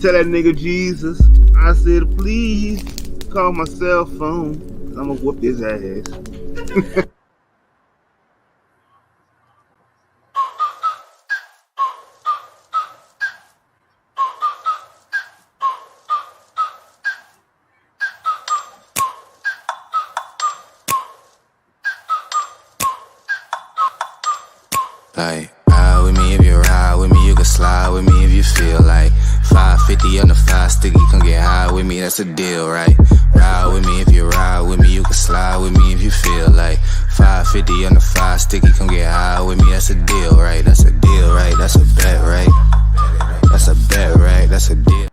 Tell that nigga Jesus. I said, please call my cell phone. I'm gonna whoop his ass. Like, ride with me if you ride with me, you can slide with me if you feel like 550 on the 5 sticky, come get high with me, that's a deal, right? Ride with me if you ride with me, you can slide with me if you feel like 550 on the 5 sticky, come get high with me, that's a deal, right? That's a deal, right? That's a bet, right? That's a bet, right? That's a deal.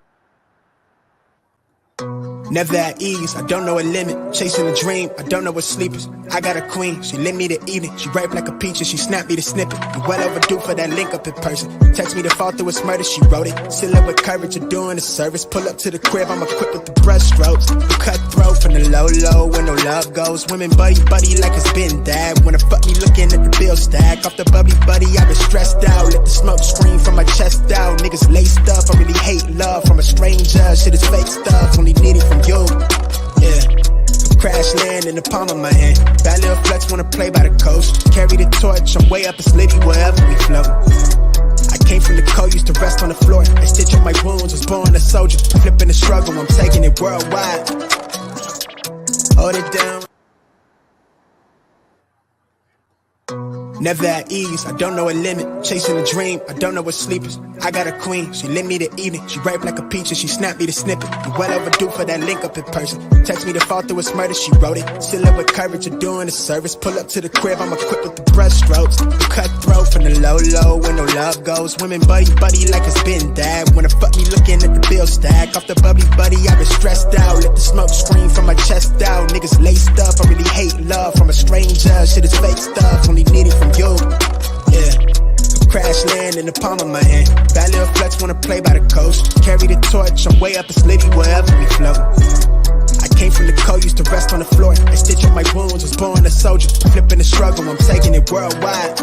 Never at ease, I don't know a limit. Chasing a dream, I don't know what sleepers. I got a queen, she lit me the evening. She ripe like a peach and she snapped me the snippet. I'm well overdue for that link up in person. Text me to fall through its murder, she wrote it. Seal it with courage of doing a service. Pull up to the crib, I'm equipped with the brush strokes. Cutthroat from the low, where no love goes. Women buddy like it's been dad. Wanna fuck me looking at the bill stack. Off the bubbly buddy, I've been stressed out. Let the smoke scream from my chest out. Niggas laced up, I really hate love from a stranger. Shit is fake stuff, only need it from you. Yeah, crash land in the palm of my hand. Bad little flex wanna play by the coast. Carry the torch, I'm way up, it's litty wherever we float. I came from the cold, used to rest on the floor. I stitch up my wounds, was born a soldier. Flipping the struggle, I'm taking it worldwide. Hold it down. Never at ease, I don't know a limit. Chasing a dream, I don't know what sleepers. I got a queen, she lit me the evening. She ripe like a peach and she snapped me the snippet. I'm well overdue for that link up in person. Text me to fall through its murder, she wrote it. Seal it with courage of doing a service. Pull up to the crib, I'm equipped with the brush strokes. Cutthroat from the low, where no love goes. Women buddy like it's been dad. Wanna fuck me looking at the bill stack. Off the bubbly buddy, I've been stressed out. Let the smoke scream from my chest out. Niggas laced up, I really hate love from a stranger. Shit is fake stuff, only need it from you. Yeah, crash land in the palm of my hand. Bad little flex wanna play by the coast. Carry the torch, I'm way up, it's litty wherever we float. I came from the cold, used to rest on the floor. I stitch up my wounds, was born a soldier. Flipping the struggle, I'm taking it worldwide.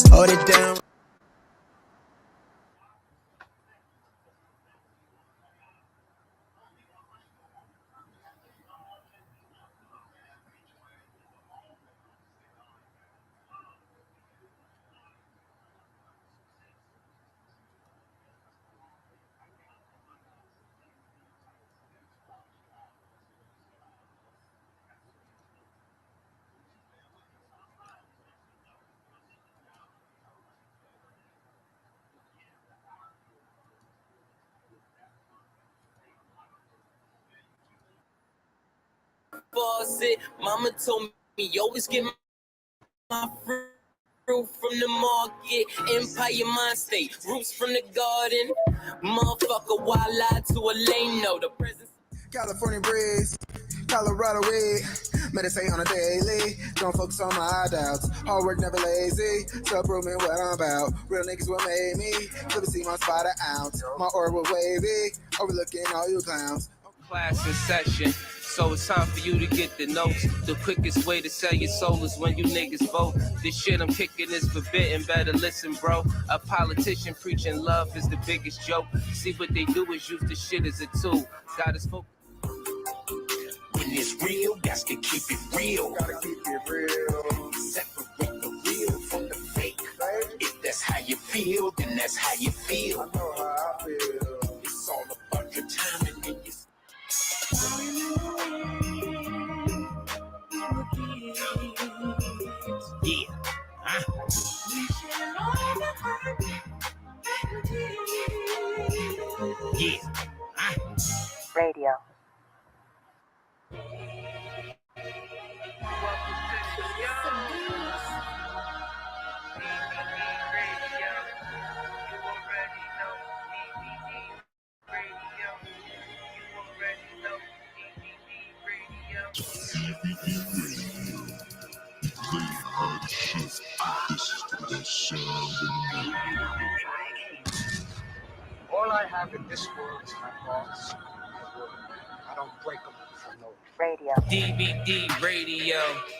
Hold it down. Faucet. Mama told me always get my fruit from the market. Empire mind state, roots from the garden. Motherfucker, why lie to a lame? No, the presence. California breeze, Colorado weed. Meditate on a daily. Don't focus on my doubts. Hard work never lazy. Subrooming what I'm about. Real niggas what made me. Never see my spot an ounce. My aura wavy. Overlooking all you clowns. Class in session. So it's time for you to get the notes. The quickest way to sell your soul is when you niggas vote. This shit I'm kicking is forbidden, better listen, bro. A politician preaching love is the biggest joke. See what they do is use the shit as a tool. Got us focused. When it's real, got to keep it real. Gotta keep it real. Separate the real from the fake. If that's how you feel, then that's how you feel. I know how I feel. It's all about your timing and your... Yeah. Yeah. Radio. All I have in this world is my thoughts. I don't break them for no Radio. DVD radio,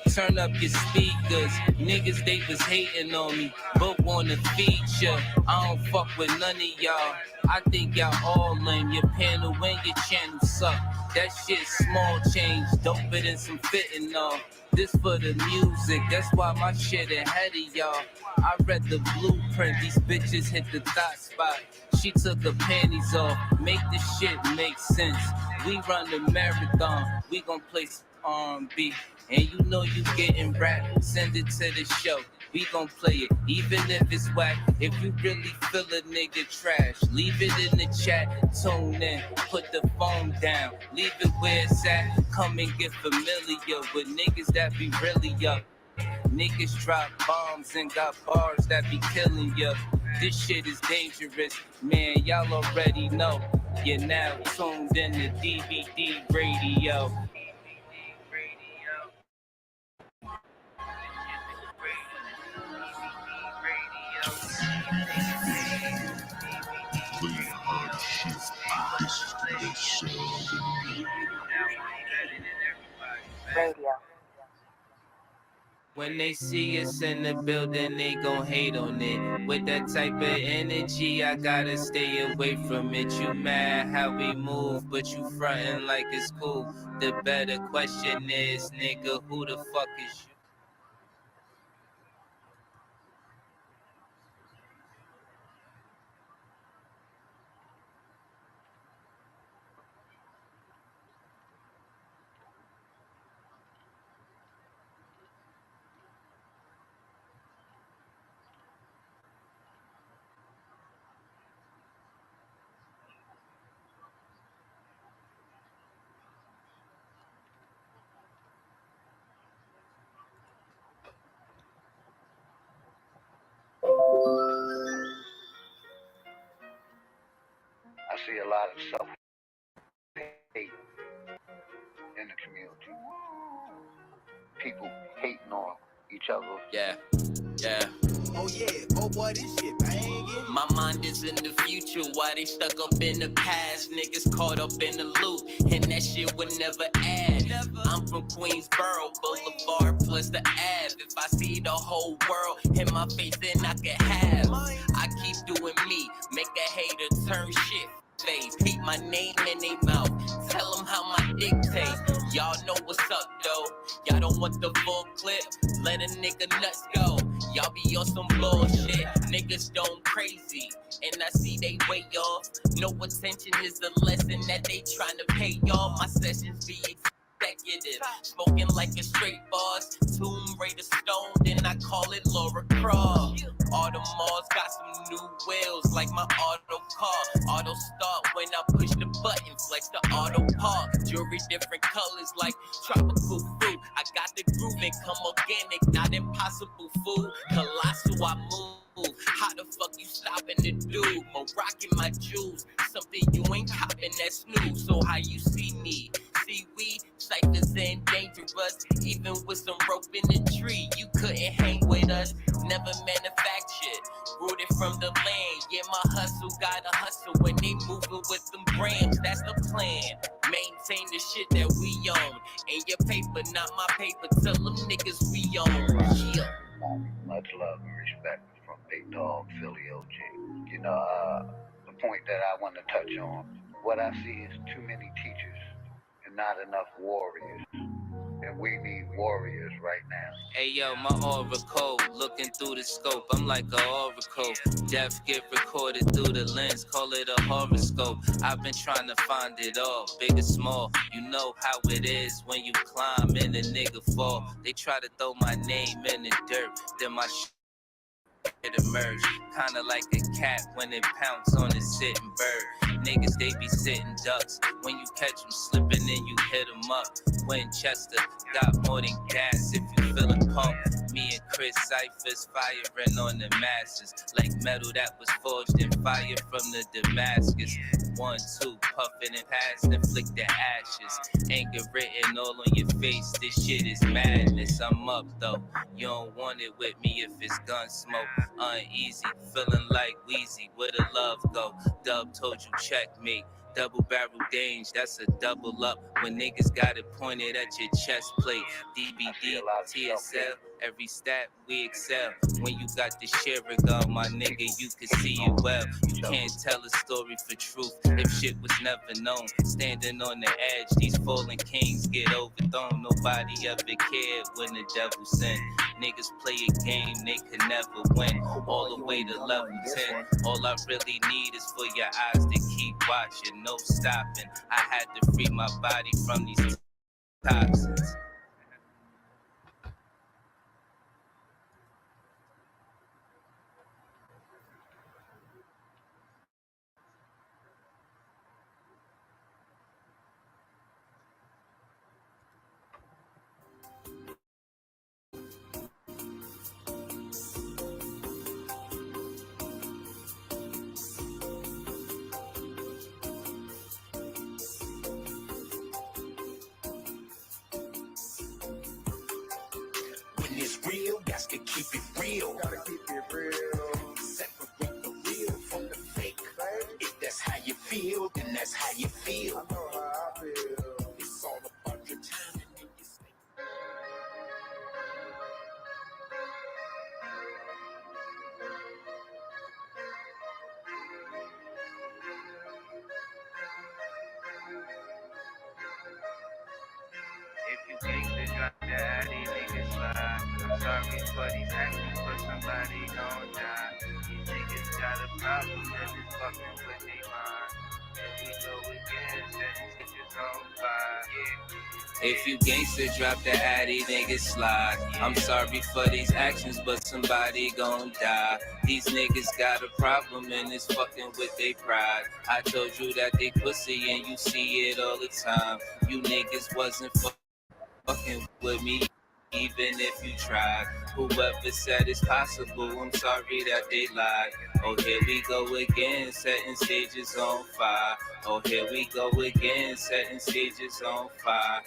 turn up your speakers. Niggas, they was hating on me, but wanna feature. I don't fuck with none of y'all. I think y'all all lame. Your panel and your channel suck. That shit small change, doper than some fitting on. This for the music, that's why my shit ahead of y'all. I read the blueprint, these bitches hit the thought spot. She took her panties off, make this shit make sense. We run the marathon, we gon' play some R&B. And you know you getting rap, send it to the show. We gon' play it, even if it's whack. If you really feel a nigga trash, leave it in the chat, tune in, put the phone down, leave it where it's at. Come and get familiar with niggas that be really up. Niggas drop bombs and got bars that be killing ya. This shit is dangerous, man, y'all already know. You're now tuned in to DVD radio. Radio. When they see us in the building, they gon' hate on it. With that type of energy, I gotta stay away from it. You mad how we move, but you frontin' like it's cool. The better question is, nigga, who the fuck is you? I see a lot of self-hate in the community. People hating on each other. Yeah. Oh yeah, oh boy, this shit banging. My mind is in the future, why they stuck up in the past? Niggas caught up in the loop, and that shit would never add. I'm from Queensboro, Boulevard plus the Ave. If I see the whole world in my face, then I can have. I keep doing me, make a hater turn shit face. Keep my name in their mouth, tell them how my dick tastes. Y'all know what's up though, y'all don't want the full clip, let a nigga nuts go. Y'all be on some bullshit, niggas don't crazy, and I see they way off. No attention is the lesson that they tryna pay y'all. My sessions be executive, spoken like a straight boss. Tomb Raider stone, then I call it Laura Croft. Audemars got some new wheels like my auto car. Auto start when I push the button, flex the auto park. Jewelry different colors like tropical fruit. I got the groove and come organic, not impossible food. Colossal, I move. How the fuck you stopping to do? Moroccan my jewels, something you ain't copping, that's new. So how you see me? See we ciphers and dangerous. Even with some rope in the tree, you couldn't hang with us. Never manufactured, rooted from the land. Yeah, my hustle gotta hustle when they moving with them brands. That's the plan. Maintain the shit that we own. Ain't your paper, not my paper. Tell them niggas we own. Yeah. Much love and respect from Big Dog, Philly OG. You know, the point that I want to touch on, what I see is too many teachers and not enough warriors. And we need warriors right now. Hey yo, my aura code, looking through the scope, I'm like a oracle. Death get recorded through the lens, call it a horoscope. I've been trying to find it all, big or small. You know how it is when you climb and a nigga fall. They try to throw my name in the dirt, then my it emerge, kinda like a cat when it pounce on a sitting bird. Niggas, they be sitting ducks. When you catch them slipping, then you hit them up. Winchester got more than gas if you feeling pumped. Me and Chris Cyphers firing on the masses like metal that was forged in fire from the Damascus. 1, 2, puffing and passing, flick the ashes. Anger written all on your face, this shit is madness. I'm up though, you don't want it with me if it's gun smoke. Uneasy, feeling like Wheezy, where the love go? Dub told you checkmate, Double barrel dange, that's a double up. When niggas got it pointed at your chest plate. DBD, TSL, every stat we excel. When you got the share gun, my nigga, you can see it well. You can't tell a story for truth if shit was never known. Standing on the edge, these fallen kings get overthrown. Nobody ever cared when the devil sinned. Niggas play a game they could never win. All the way to level 10. All I really need is for your eyes to keep watching, no stopping. I had to free my body from these toxins. When it's real, got to keep it real. Gotta keep it real. Separate the real from the fake. If that's how you feel, then that's how you feel. I know how I feel. It's all about your timing and your space. If you gangsta, drop the addy, niggas slide. I'm sorry for these actions, but somebody gon' die. These niggas got a problem and it's fucking with they mind. Here we go again, setting stitches on fire. If you gangsta, drop the addy, niggas slide. I'm sorry for these actions, but somebody gon' die. These niggas got a problem and it's fucking with they pride. I told you that they pussy and you see it all the time. You niggas wasn't fucking with me, even if you tried. Whoever said it's possible, I'm sorry that they lied. Oh, here we go again, setting stages on fire. Oh, here we go again, setting stages on fire.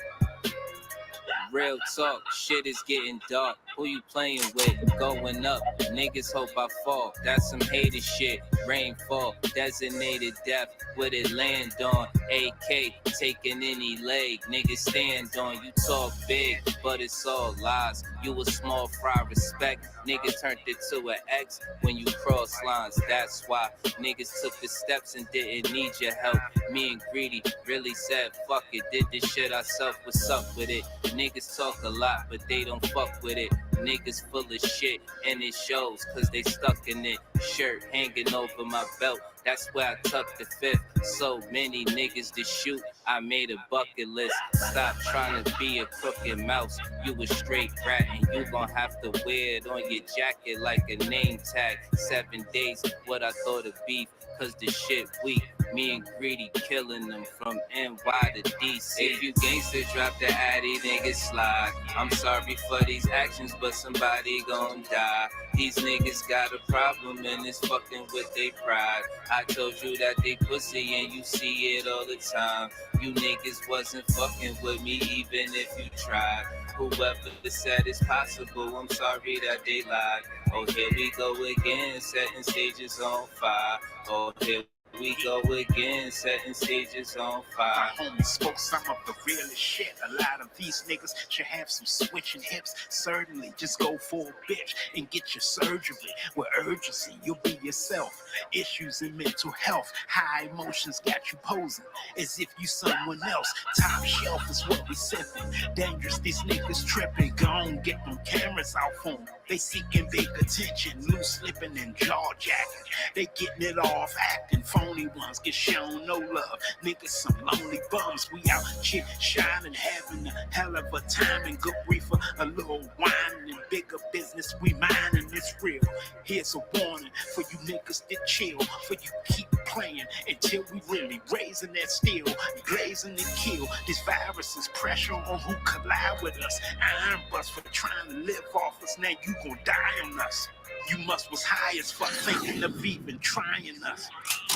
Real talk, shit is getting dark. Who you playing with? Going up, niggas hope I fall. That's some hater shit. Rainfall, designated death. With it land on AK, taking any leg. Niggas stand on you, talk big, but it's all lies. You a small fry, respect. Niggas turned it to an X when you cross lines. That's why niggas took the steps and didn't need your help. Me and Greedy really said fuck it, did this shit ourselves. What's up with it? Niggas talk a lot, but they don't fuck with it. Niggas full of shit, and it shows, cause they stuck in it. Shirt hanging over my belt, that's where I tuck the fifth. So many niggas to shoot, I made a bucket list. Stop trying to be a crooked mouse, you a straight rat, and you gon' have to wear it on your jacket like a name tag. 7 days, what I thought of beef, cause the shit weak. Me and Greedy killing them from NY to DC. If you gangsta, drop the addy, niggas slide. I'm sorry for these actions, but somebody gon' die. These niggas got a problem and it's fucking with they pride. I told you that they pussy and you see it all the time. You niggas wasn't fucking with me even if you tried. Whoever said it's possible, I'm sorry that they lied. Oh, here we go again, setting stages on fire. Oh, here we go again, setting stages on fire. My homie spoke some of the realest shit. A lot of these niggas should have some switching hips. Certainly, just go for a bitch and get your surgery. With urgency, you'll be yourself. Issues in mental health, high emotions got you posing as if you someone else. Top shelf is what we sipping. Dangerous, these niggas tripping. Gon' get them cameras out for them. They seeking big attention, loose slipping and jaw jacking. They getting it off, acting phony ones get shown no love. Niggas some lonely bums. We out chit shining, having a hell of a time and good reefer, a little wine and bigger business. We minding it's real. Here's a warning for you niggas to chill, for you keep playing until we really raising that steel, blazing to kill. This virus is pressure on who collide with us. Iron bust for trying to live off us. Now you gon' die on us. You must was high as fuck thinking of even trying us.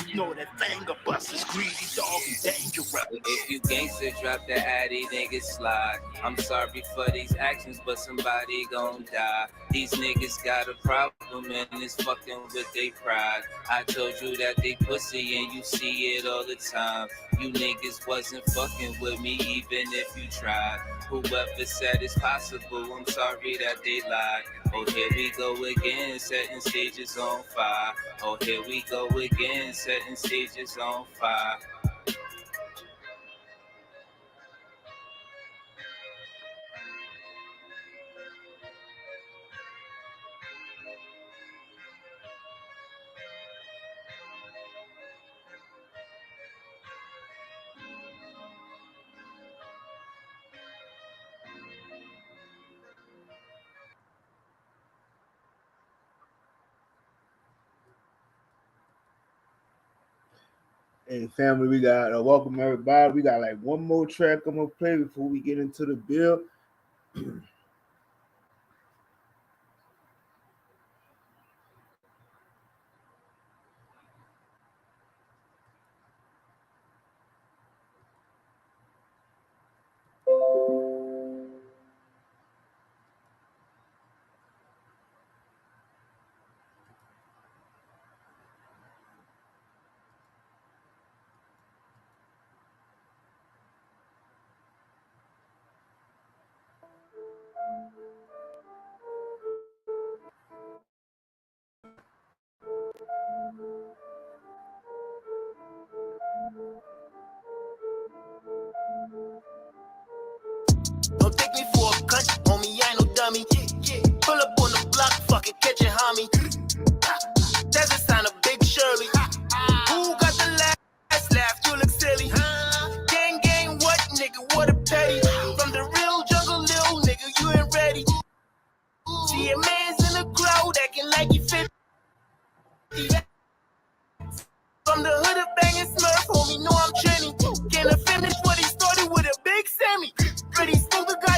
You know that finger bust is greedy, dog, and dangerous. If you gangster, drop the addy, niggas slide. I'm sorry for these actions, but somebody gon' die. These niggas got a problem and it's fucking with they pride. I told you that they pussy and you see it all the time. You niggas wasn't fucking with me even if you tried. Whoever said it's possible, I'm sorry that they lied. Oh, here we go again, setting stages on fire. Oh, here we go again, setting stages on fire. Hey, family, we got welcome everybody. We got like one more track I'm gonna play before we get into the bill. Don't take me for a cunt, homie, I ain't no dummy. Pull up on the block, fucking catch it, homie. That's a sign of Big Shirley. Who got the last laugh? You look silly. Gang, gang, what, nigga? What a petty. From the real jungle, lil nigga, you ain't ready. See a man's in the crowd acting like he 50. From the hood of banging Smurf, homie, know I'm trendy. Can't finish what he started with a big Sammy. Pretty smooth, the guy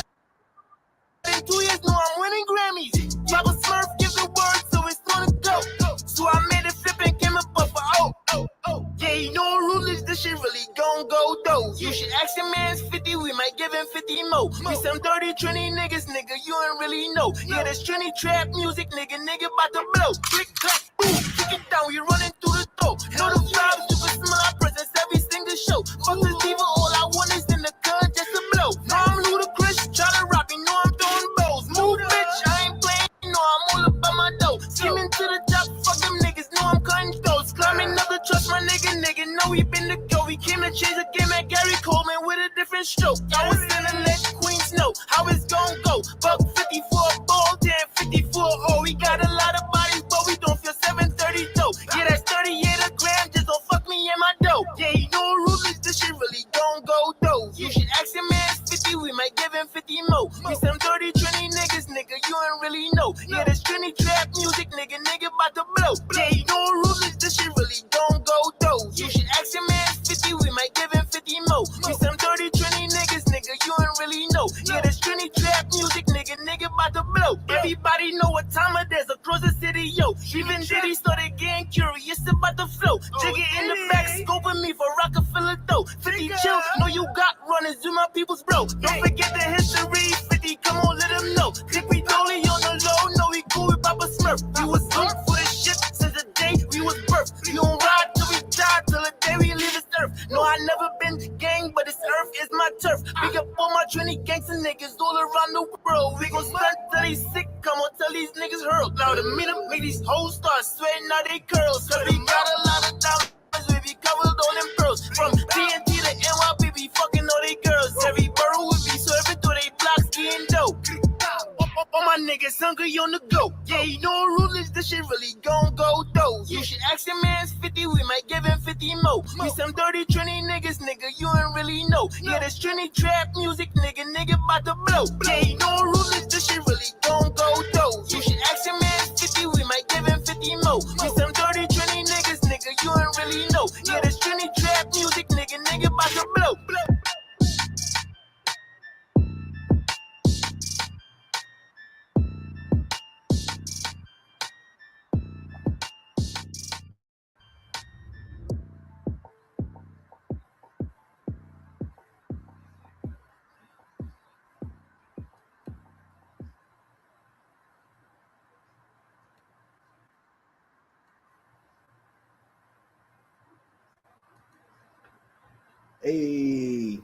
in 2 years, know I'm winning Grammys. Drop a Smurf, give the word, so it's gonna go. So I made it flip and came up for yeah, you know ruthless, this shit really gon' go though. You should ask your man's 50, we might give him 50 more. We some dirty Trini niggas, nigga, you ain't really know. Yeah, that's Trini trap music, nigga bout to blow. Click, clack, boom, kick it down, we running through the door. Know the vibes, you can smell our presence every single show. Fuck this diva, all I want is in the gun just to blow. Now I'm ludicrous, try to rock me, know I'm throwing bows. Move, bitch, I ain't playing, you know I'm all about my dough. Skimming to the top, fuck them niggas, know I'm cutting throats. Climbing up the trust, my nigga, know we been to go. We came to change the game at Gary Coleman with a different stroke. I was gonna let Queens know how it's gon' go. Buck 50 for a ball, damn 50 for a O. We got a lot of bodies, but we don't feel 730 though. Yeah, that's 38 a gram, just don't fuck me in my dough. Yeah, you know ruthless, this shit really gon' go though. You should ask your man 50, we might give him 50 more. We some dirty Trini niggas, nigga, you ain't really know. Yeah, that's Trini trap music, nigga bout to blow. Yeah, you know ruthless, this shit really gon' go though. You should ask your man 50, we might give him 50 more. We some dirty Trini niggas, nigga, you ain't really know. Yeah, that's Trini trap music, nigga bout to blow. Everybody know what time it is across the city, yo. Even Diddy started getting curious about the flow. Jiggy in the back, scoping me for Rockefeller though. 50 chill, know you got runners, do my people's bro. Don't forget the history, 50, come on, let them know. Think we only on the low, no, we cool with Papa Smurf. We was good for this shit since the day we was birthed. We gon' ride till we die, till the day we leave this earth. No, I never been gang, but this earth is my turf. Big up all my Trini gangsta niggas all around the world. We gon' stunt till they sick, come on, tell these niggas hurl. Now to meet them, make these hoes start sweating out they curls. Cause we got a lot of diamonds, we be covered all in pearls. From TNT to NYP, be fucking all they girls. Every borough we be serving through they blocks, getting dope. All my niggas hungry on the go. Yeah, you know ruthless, this shit really gon' go though. You should ask your man's 50, we might give him 50 more. We some dirty Trini niggas, nigga, you ain't really know. Yeah, that's Trini trap music, nigga bout to blow. Yeah, you know ruthless, this shit really gon' go though. You should ask your man's 50, we might give him 50 more. We some dirty Trini niggas, nigga, you ain't really know. Yeah, that's Trini trap music, nigga bout to blow. Hey,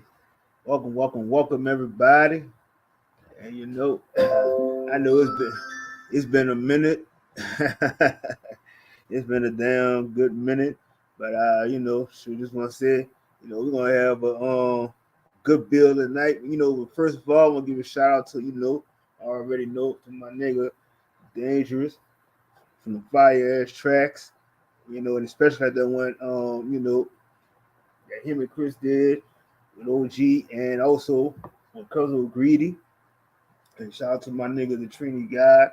welcome, everybody. And you know, I know it's been a minute. It's been a damn good minute, but just want to say, we're gonna have a good bill tonight. But first of all, I want to give a shout out to I already know to my nigga Dangerous from the Fire Ass Tracks. And especially that one, that him and Chris did with OG, and also with Cousin Greedy. And shout out to my nigga the Trini guy.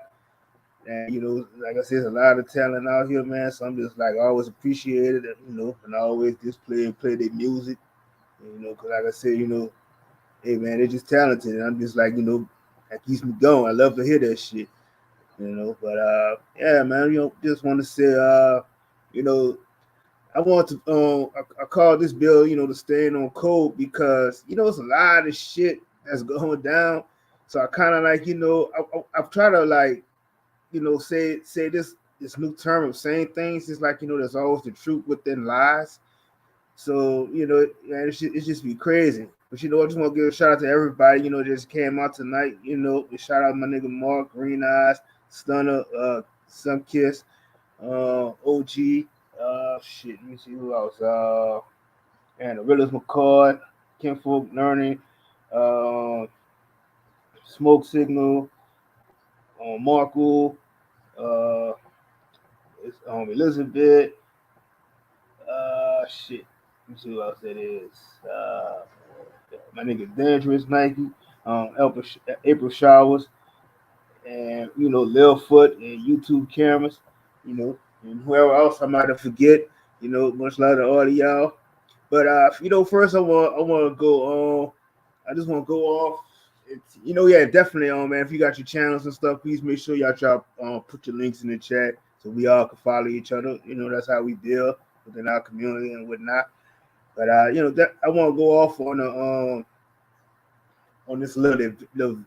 And like I said, there's a lot of talent out here, man. So I'm just like always appreciated, and I always just play their music. Because like I said, hey man, they're just talented, and I'm just like, that keeps me going. I love to hear that shit, But yeah, man, just want to say, you know, I want to I call this bill, the staying on code because it's a lot of shit that's going down. So I kind of like, I've tried to like, say this new term of saying things. It's like, there's always the truth within lies. So, man, it's just be crazy. But I just want to give a shout out to everybody, just came out tonight. Shout out my nigga Mark, Green Eyes, Stunner, Sunkiss, OG, shit, let me see who else. And the Realist McCoy, Kinfolk Learning, Smoke Signal, Markle, it's Elizabeth, shit. Let me see who else that is. My nigga Dangerous Nike, April Showers, and Lil Foot and YouTube cameras, and whoever else I might have forget, much love to all of y'all. But first I want to go on. I just want to go off. Yeah, definitely man. If you got your channels and stuff, please make sure y'all put your links in the chat so we all can follow each other. That's how we deal within our community and whatnot. But that I want to go off on this little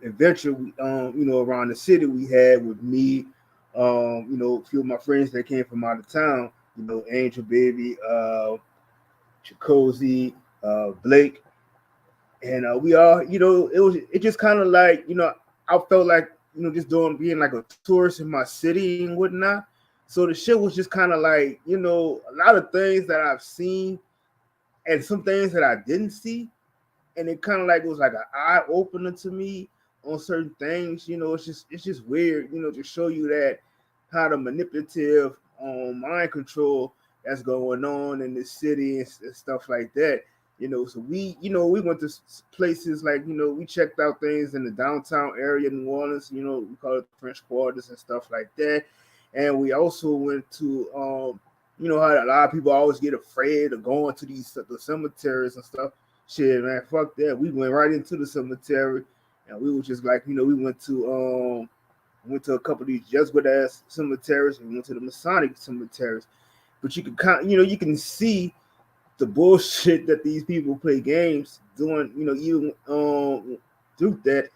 adventure, around the city we had with me, a few of my friends that came from out of town, Angel Baby, Chicozy, Blake, and we all, it just kind of like, I felt like, just being like a tourist in my city and whatnot. So the shit was just kind of like, a lot of things that I've seen and some things that I didn't see. And it kind of like, it was like an eye opener to me on certain things. It's just weird, to show you that how the manipulative mind control that's going on in the city and stuff like that. So we went to places like, we checked out things in the downtown area, New Orleans, we call it French Quarters and stuff like that. And we also went to, how a lot of people always get afraid of going to the cemeteries and stuff. Shit, man, fuck that. We went right into the cemetery, and we were just like, we went to a couple of these Jesuit ass cemeteries, and we went to the Masonic cemeteries. But you can you can see the bullshit that these people play games doing, even through that,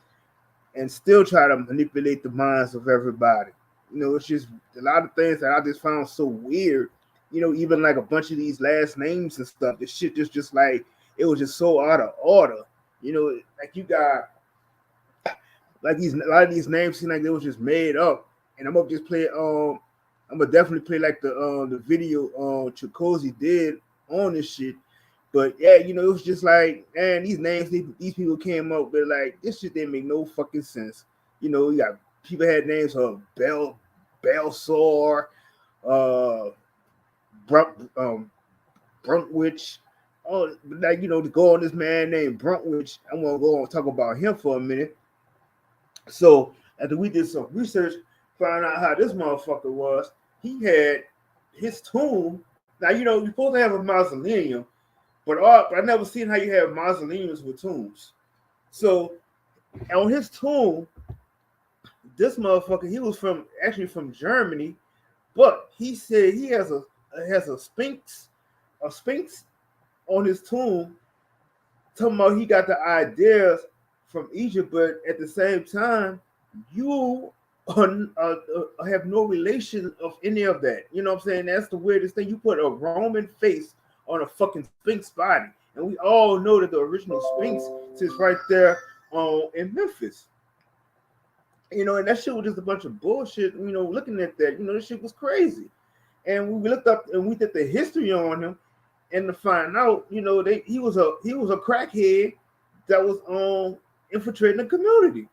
and still try to manipulate the minds of everybody. It's just a lot of things that I just found so weird. Even like a bunch of these last names and stuff. This shit just like, it was just so out of order. Like you got like a lot of these names seem like they was just made up. And I'm gonna just play I'm gonna definitely play like the video Chicozy did on this shit. But yeah, it was just like, man, these names these people came up with, like, this shit didn't make no fucking sense. You got people had names of Belsor, Bruntwich. Oh, like, to go on this man named Bruntwich, I want to go on and talk about him for a minute. So after we did some research, found out how this motherfucker was. He had his tomb. Now, you're supposed to have a mausoleum, but I never seen how you have mausoleums with tombs. So on his tomb, this motherfucker, he was actually from Germany, but he said he has a sphinx on his tomb, talking about he got the ideas from Egypt, but at the same time, you have no relation of any of that. You know what I'm saying? That's the weirdest thing. You put a Roman face on a fucking Sphinx body. And we all know that the original Sphinx sits right there in Memphis. You know, and that shit was just a bunch of bullshit. You know, looking at that, you know, this shit was crazy. And we looked up and we did the history on him, and to find out, you know, he was a crackhead that was infiltrating the community.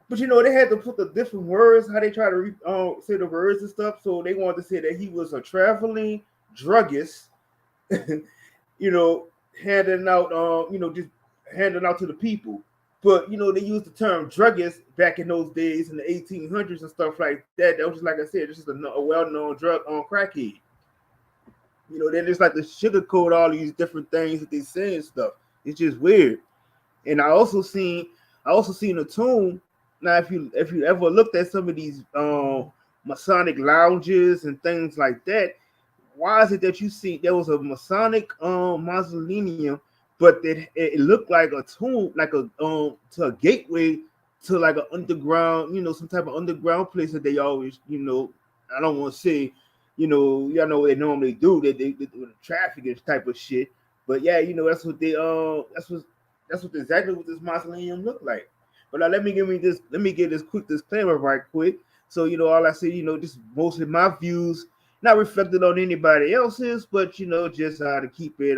But you know, they had to put the different words, how they try to say the words and stuff. So they wanted to say that he was a traveling druggist, you know, handing out, you know, just handing out to the people. But you know, they used the term druggist back in those days in the 1800s and stuff like that. That was just like I said, just a well-known drug on crackhead. You know, they just like to sugarcoat all these different things that they say and stuff. It's just weird. And I also seen a tomb. Now, if you ever looked at some of these Masonic lounges and things like that, why is it that you see there was a Masonic mausoleum, but it looked like a tomb, like a to a gateway to like an underground, you know, some type of underground place that they always, you know, I don't want to say, you know, y'all know what they normally do, that they do the trafficking type of shit. But yeah, you know, that's what exactly what this mausoleum looked like. But let me give this quick disclaimer right quick. So, you know, all I say, you know, just mostly my views, not reflected on anybody else's, but, you know, just to keep it,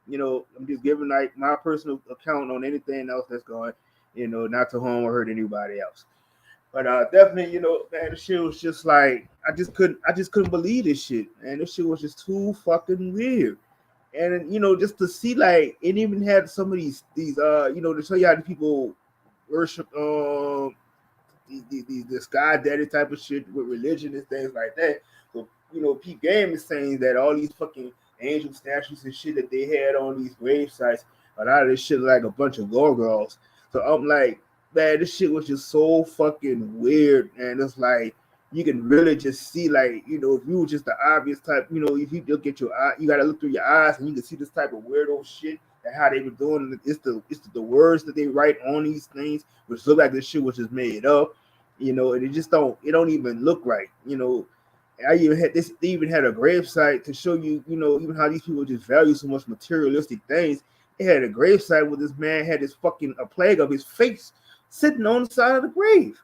you know, I'm just giving like my personal account on anything else that's going, you know, not to harm or hurt anybody else. But definitely, you know, man, the shit was just like, I just couldn't believe this shit. And this shit was just too fucking weird. And, you know, just to see, like, it even had some of these you know, to show you how the people worship the sky daddy type of shit with religion and things like that. So, you know, Pete Game is saying that all these fucking angel statues and shit that they had on these grave sites, a lot of this shit like a bunch of gargoyles. So I'm like, man, this shit was just so fucking weird. And it's like, you can really just see, like, you know, if you were just the obvious type, you know, if you look at your eye, you got to look through your eyes and you can see this type of weirdo shit and how they were doing it. It's the words that they write on these things, which look like this shit was just made up, you know, and it don't even look right, you know. They even had a gravesite to show you, you know, even how these people just value so much materialistic things. They had a gravesite where this man had this fucking a plague of his face sitting on the side of the grave.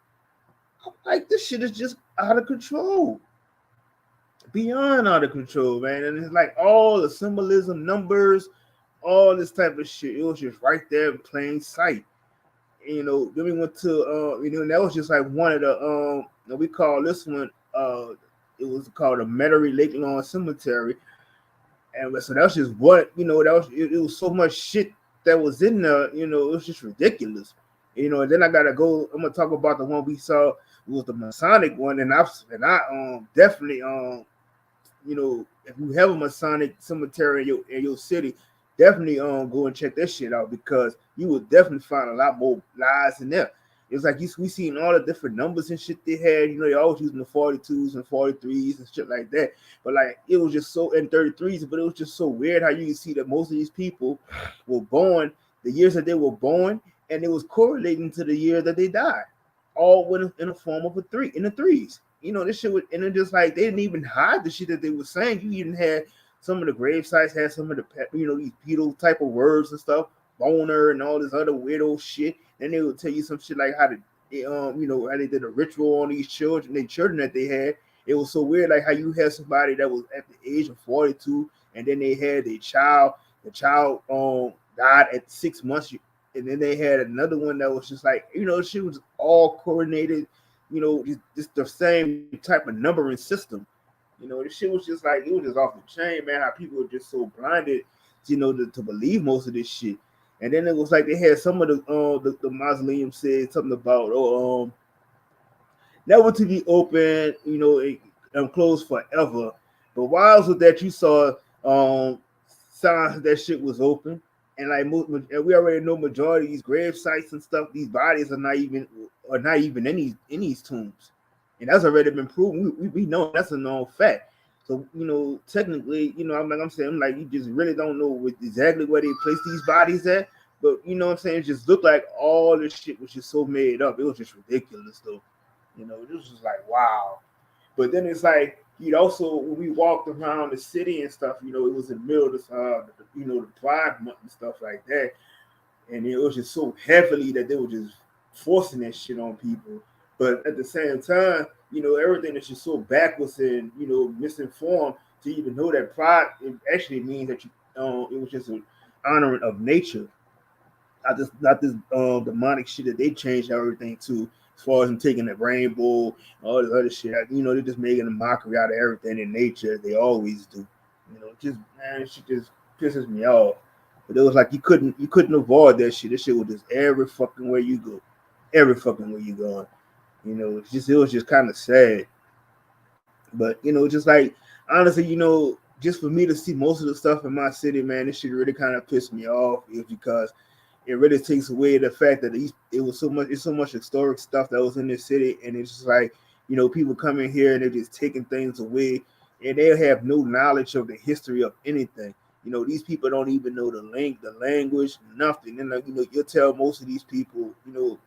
I'm like, this shit is just out of control. Beyond out of control, man. And it's like all the symbolism, numbers, all this type of shit. It was just right there in plain sight. And, you know, then we went to you know, and that was just like one of the we call this one it was called the Metairie Lake Lawn Cemetery. And so that was just what, you know, it was so much shit that was in there, you know, it was just ridiculous. You know, and then I'm gonna talk about the one we saw. It was the Masonic one, and I definitely you know, if you have a Masonic cemetery in your city, definitely go and check that shit out, because you will definitely find a lot more lies in there. It's like we seen all the different numbers and shit they had. You know, they always using the 42s and 43s and shit like that. But like, it was just so, and 33s, but it was just so weird how you can see that most of these people were born the years that they were born, and it was correlating to the year that they died, all in a form of in the threes. You know, this shit was, and it just like, they didn't even hide the shit that they were saying. You even had some of the grave sites had some of the, you know, these pedo type of words and stuff, boner and all this other weirdo shit. And they would tell you some shit like how you know, how they did a ritual on these children that they had. It was so weird, like how you had somebody that was at the age of 42, and then they had their child. The child died at 6 months, and then they had another one that was just like, you know, she was all coordinated, you know, just the same type of numbering system. You know, this shit was just like, it was just off the chain, man. How people were just so blinded, you know, to believe most of this shit. And then it was like they had some of the mausoleum said something about never to be open, you know, and closed forever. But while with that, you saw signs that shit was open, and like and we already know majority of these grave sites and stuff, these bodies are not even in these tombs, and that's already been proven. We know that's a known fact. So, you know, technically, you know, I'm saying, you just really don't know exactly where they place these bodies at. But, you know what I'm saying? It just looked like all this shit was just so made up. It was just ridiculous, though. You know, this was like, wow. But then it's like, He also, when we walked around the city and stuff, you know, it was in the middle of this, you know, the Pride Month and stuff like that, and it was just so heavily that they were just forcing that shit on people. But at the same time, you know, everything is just so backwards and you know misinformed to even know that pride it actually means that you, it was just an honoring of nature, not this demonic shit that they changed everything to. As far as them taking the rainbow, all this other shit, you know, they're just making a mockery out of everything in nature as they always do. You know, just man, shit just pisses me off. But it was like you couldn't avoid that shit. This shit was just every fucking way you go, every fucking way you going. You know, it was just kind of sad. But you know, just like honestly, you know, just for me to see most of the stuff in my city, man, this shit really kind of pissed me off. Is because it really takes away the fact that it was so much, it's so much historic stuff that was in this city, and it's just like you know, people come in here and they're just taking things away, and they have no knowledge of the history of anything. You know, these people don't even know the language, nothing. And like, you know, you'll tell most of these people, you know,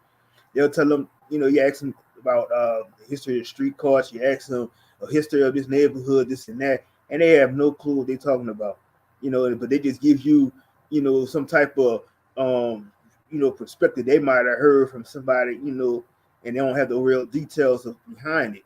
they'll tell them, you know, you ask them about the history of streetcars, you ask them a history of this neighborhood, this and that, and they have no clue what they're talking about. You know, but they just give you, you know, some type of, you know, perspective they might have heard from somebody, you know, and they don't have the real details of behind it.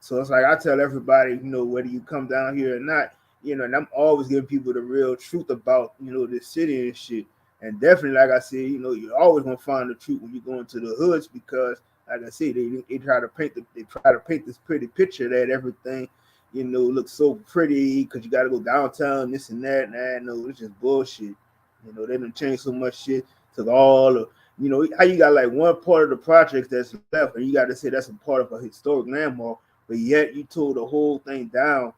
So it's like I tell everybody, you know, whether you come down here or not, you know, and I'm always giving people the real truth about, you know, this city and shit. And definitely, like I said, you know, you're always gonna find the truth when you go into the hoods because, like I said, they try to paint this pretty picture that everything, you know, looks so pretty because you got to go downtown, this and that. And I know it's just bullshit. You know, they done changed so much shit. Took all of, you know, how you got like one part of the project that's left, and you got to say that's a part of a historic landmark, but yet you tore the whole thing down,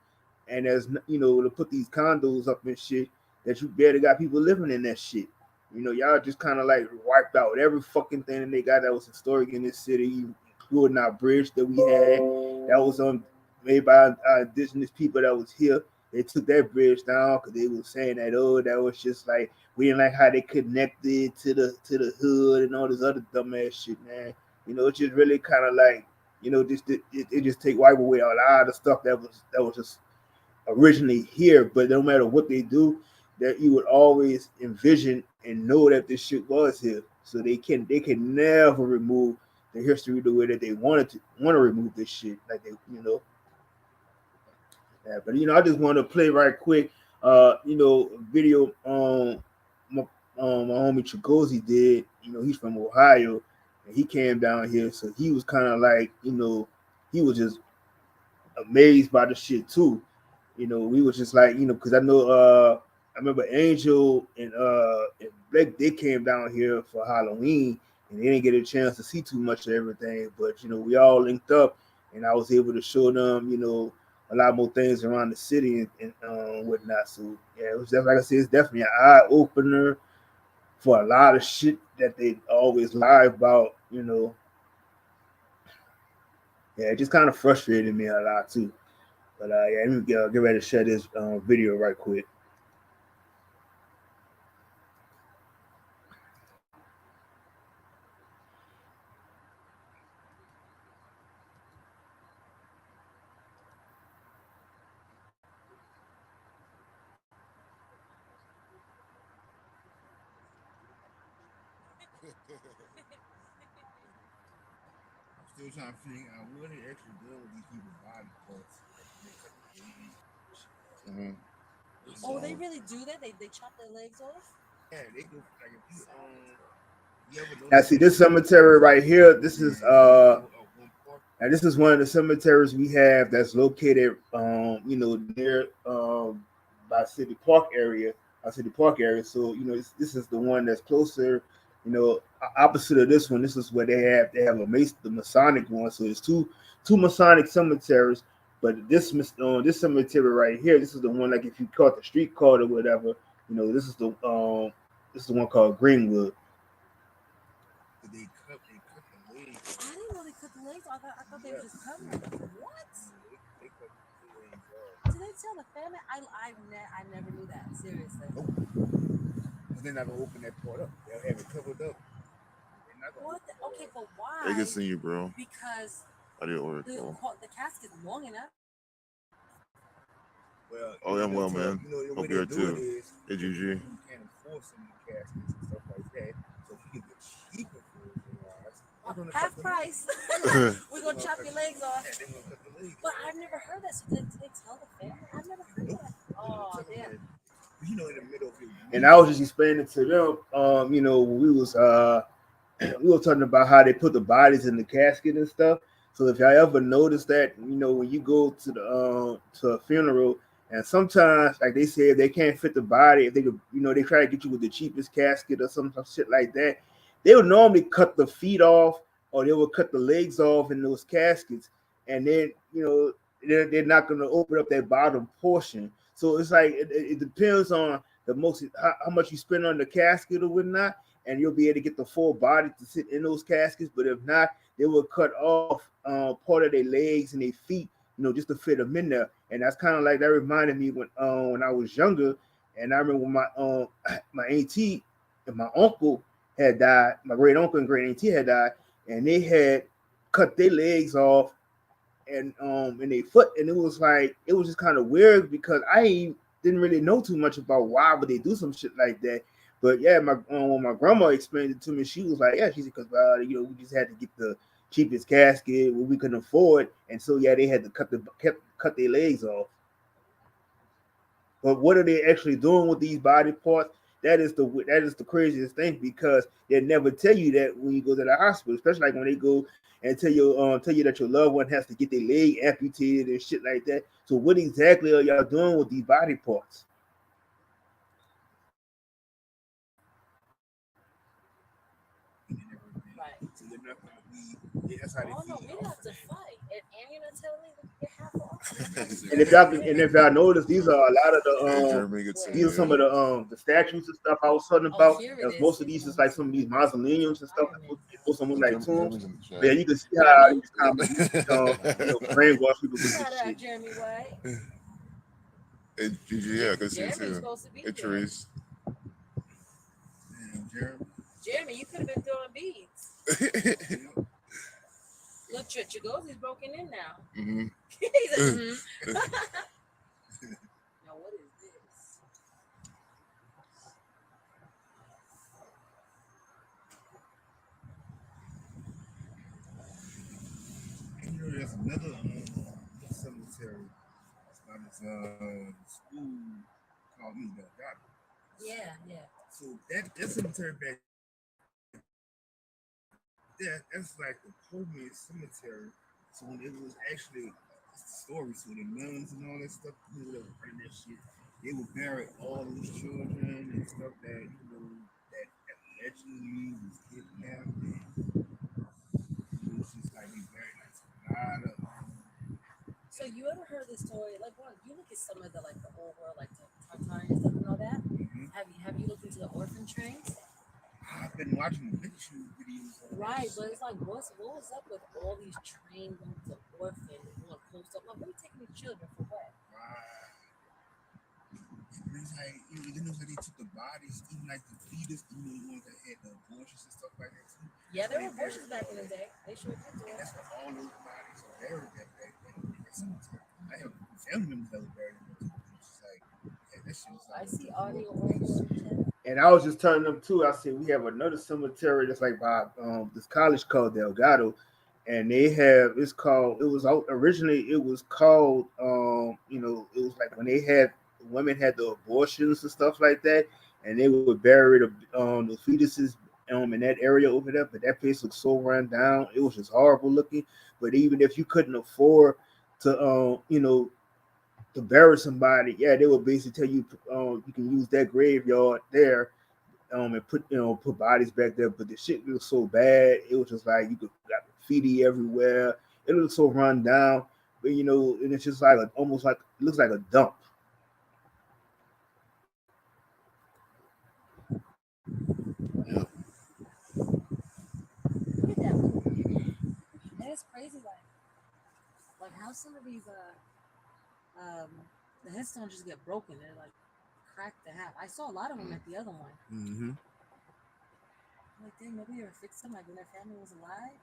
and there's you know to put these condos up and shit that you barely got people living in that shit. You know, y'all just kind of like wiped out every fucking thing that they got that was historic in this city, including our bridge that we had that was made by indigenous people that was here. They took that bridge down because they were saying that that was just like we didn't like how they connected to the hood and all this other dumbass shit, man. You know, it's just really kind of like you know just it just take wipe away a lot of stuff that was just originally here. But no matter what they do, that you would always envision and know that this shit was here. So they can never remove the history the way that they want to remove this shit. Like they you know. Yeah, but you know, I just want to play right quick. You know, a video my, my homie Chigozi did. You know, he's from Ohio, and he came down here, so he was kind of like, you know, he was just amazed by the shit too. You know, we was just like, you know, because I know I remember Angel and Blake, they came down here for Halloween and they didn't get a chance to see too much of everything. But you know, we all linked up and I was able to show them, you know, a lot more things around the city and whatnot. So yeah, it was definitely, like I said, it's definitely an eye opener for a lot of shit that they always lie about, you know. Yeah, it just kind of frustrated me a lot too. But yeah, let me get ready to share this video right quick. Still trying to figure out what they actually doing with these people's body parts. Mm-hmm. Oh, they really do that? They chop their legs off? Yeah, they go like if you now see this cemetery right here. This is now this is one of the cemeteries we have that's located you know near by City Park area, So you know this is the one that's closer, you know, opposite of this one. This is where they have the Masonic one. So it's two Masonic cemeteries. But this cemetery right here, this is the one like if you caught the street card or whatever, you know, this is the one called Greenwood. They cut the legs. I didn't know they cut the legs. I thought they were just cutting them. What? They cut the legs off. Did they tell the family? I never knew that. Seriously. Nope. Because they're not gonna open that part up. They'll have it covered up. What? Okay, but why? I can see you, bro. Because I did order the casket's long enough. Well, Oh, yeah, I'm well, so, man. You know, the way Hope they you're do too. it is Hey, you GG. can't enforce some of the caskets and stuff like that. So if you get the cheaper version, they're gonna Half cut the price. legs. We're gonna chop your legs off. Yeah, they're gonna cut the legs. But I've never heard that. So did they tell the family? I've never heard that. Oh, damn. You know, in the middle of it. And I was just explaining to them, you know, we were talking about how they put the bodies in the casket and stuff. So if y'all ever notice that, you know, when you go to a funeral, and sometimes, like they say, if they can't fit the body, if they could, you know, they try to get you with the cheapest casket or some shit like that, they would normally cut the feet off or they would cut the legs off in those caskets, and then you know they're not going to open up that bottom portion. So it's like it depends on how much you spend on the casket or whatnot, and you'll be able to get the full body to sit in those caskets. But if not, they will cut off part of their legs and their feet, you know, just to fit them in there. And that's kind of like that reminded me when I was younger, and I remember when my auntie and my uncle had died, my great uncle and great auntie had died, and they had cut their legs off and their foot, and it was just kind of weird because I didn't really know too much about why would they do some shit like that. But yeah, when my grandma explained it to me, she was like, yeah, she said because you know, we just had to get the cheapest casket what we couldn't afford, and so yeah, they had to cut their legs off. But what are they actually doing with these body parts? That is the craziest thing because they never tell you that when you go to the hospital, especially like when they go and tell you that your loved one has to get their leg amputated and shit like that. So what exactly are y'all doing with these body parts? Right. So you're not gonna be. Yeah, that's how they Oh no, feed we off have of to that. fight. And you're not telling me that you're half off. And if y'all notice, these are a lot of Hey, the Jeremy, good to these are some of the statues and stuff I was talking Oh, about. here it And is. most of these is like some of these mausoleums and stuff. Most of them like tombs. Jeremy's in the But yeah, chat. you can see how these kind of you know brainwash people with Shout this out shit. Jeremy White. Hey, GG, yeah, good to see you Jeremy's too. supposed to be Hey, there. Therese. Jeremy, you could have been throwing beads. Look, Chigosi's broken in now. Mm-hmm. He's like, now what is this? And you know, there's another cemetery by this school called Delgado. Yeah, yeah. So that cemetery back there, that's like the Pullman cemetery. So when it was actually stories with the nuns and all that stuff, who were running that shit, they would bury all those children and stuff that you know that allegedly was kidnapped. And it was just like they buried like a lot of. So you ever heard the story? Like, well, you look at some of the old world, like the Tartarian stuff and all that. Mm-hmm. Have you looked into the orphan trains? I've been watching the picture videos. Right, but it's like, what was up with all these trained to orphan going post up? Like, what are you taking these children for what? And it's like, you know, then it was like they took the bodies, even like the fetus, you know, the ones that had the abortions and stuff like that too. Yeah, there were abortions back in the day. They sure did do it. That's where all those bodies are buried that cemetery. I have family members that were buried in there too. It's just like, yeah, that shit was like. I see audio orphan. And I was just telling them too. I said we have another cemetery that's like by this college called Delgado, and they have originally it was called you know, it was like when they had women had the abortions and stuff like that, and they would bury the fetuses in that area over there. But that place looked so run down. It was just horrible looking. But even if you couldn't afford to you know, to bury somebody, yeah, they would basically tell you you can use that graveyard there and put bodies back there. But the shit was so bad, it was just like you could got graffiti everywhere. It looked so run down, but you know, and it's just like almost like it looks like a dump. Yeah. Look at that. That is crazy. Like how some of these the headstones just get broken. They're like cracked to half. I saw a lot of them at the other one. Mm-hmm. Like, dang, nobody ever fixed them. Like when their family was alive.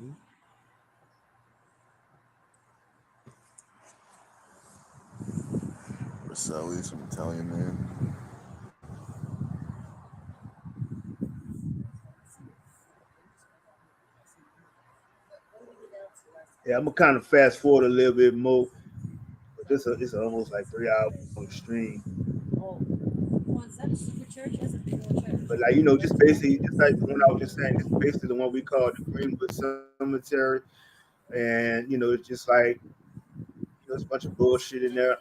Mm-hmm. Sally, some Italian man. Yeah, I'm gonna kind of fast forward a little bit more. But it's almost like 3 hour stream. Oh, is that a super church? That's a big old church. But like, you know, just basically, just like the one I was just saying, it's basically the one we call the Greenwood Cemetery, and you know, it's just like, you know, there's a bunch of bullshit in there.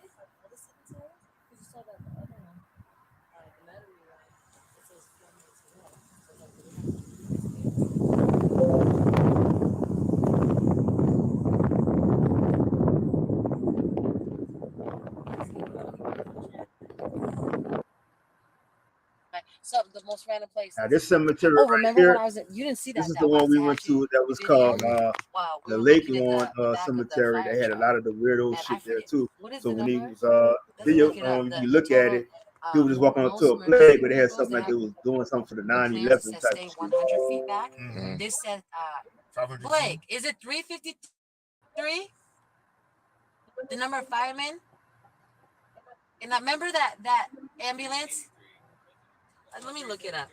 So the most random place. Now this cemetery Oh, right remember here, when I was at, you didn't see that. this is that the one last we day, went actually. to that was You didn't? called Wow, we the were Lake looking at Lawn the back of the Cemetery. fire They had a truck. lot of the weirdo And I shit there forget too. what is So the when he number. was Let's video, look it up. you look at it, he was just walking up to a Most flag, but they had vehicles something that like they have was doing something for the the clearance 9/11 says type stay of shit. 100 feet back. Mhm. This said, 500 Blake, is it 353? The number of firemen? And I remember that ambulance. Let me look it up.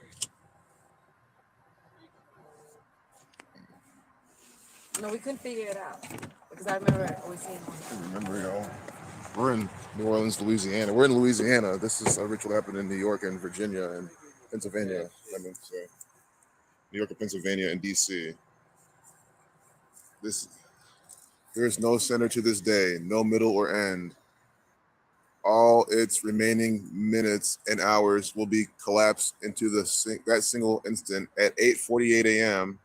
No, we couldn't figure it out because I remember always seeing one. Remember, you know, we're in New Orleans, Louisiana. We're in Louisiana. This is a ritual happened in New York and Virginia and Pennsylvania. I mean, so New York and Pennsylvania and DC. There is no center to this day, no middle or end. All its remaining minutes and hours will be collapsed into that single instant at 8:48 a.m.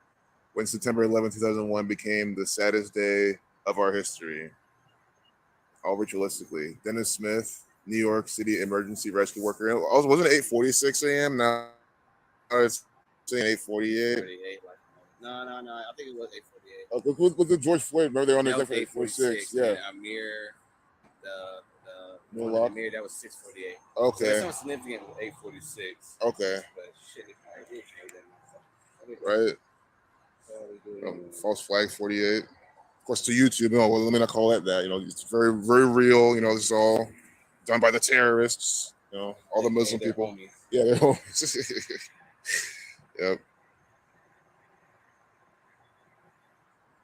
when September 11, 2001 became the saddest day of our history. All ritualistically. Dennis Smith, New York City emergency rescue worker. Also, wasn't it 8:46 a.m.? Now it's saying 8:48. No. I think it was 8:48. With the George Floyd, remember they were on That there was for 8:46. Yeah. And Amir, the one Lock? Amir, that was 6:48. Okay. So there's something significant with 8:46. Okay. But shit, I did change that. Right. False flag 48. Of course, to YouTube, no, well, let me not call that. You know, it's very, very real. You know, it's all done by the terrorists. You know, all the Muslim they're people. homies. Yeah, they're homies. Yep.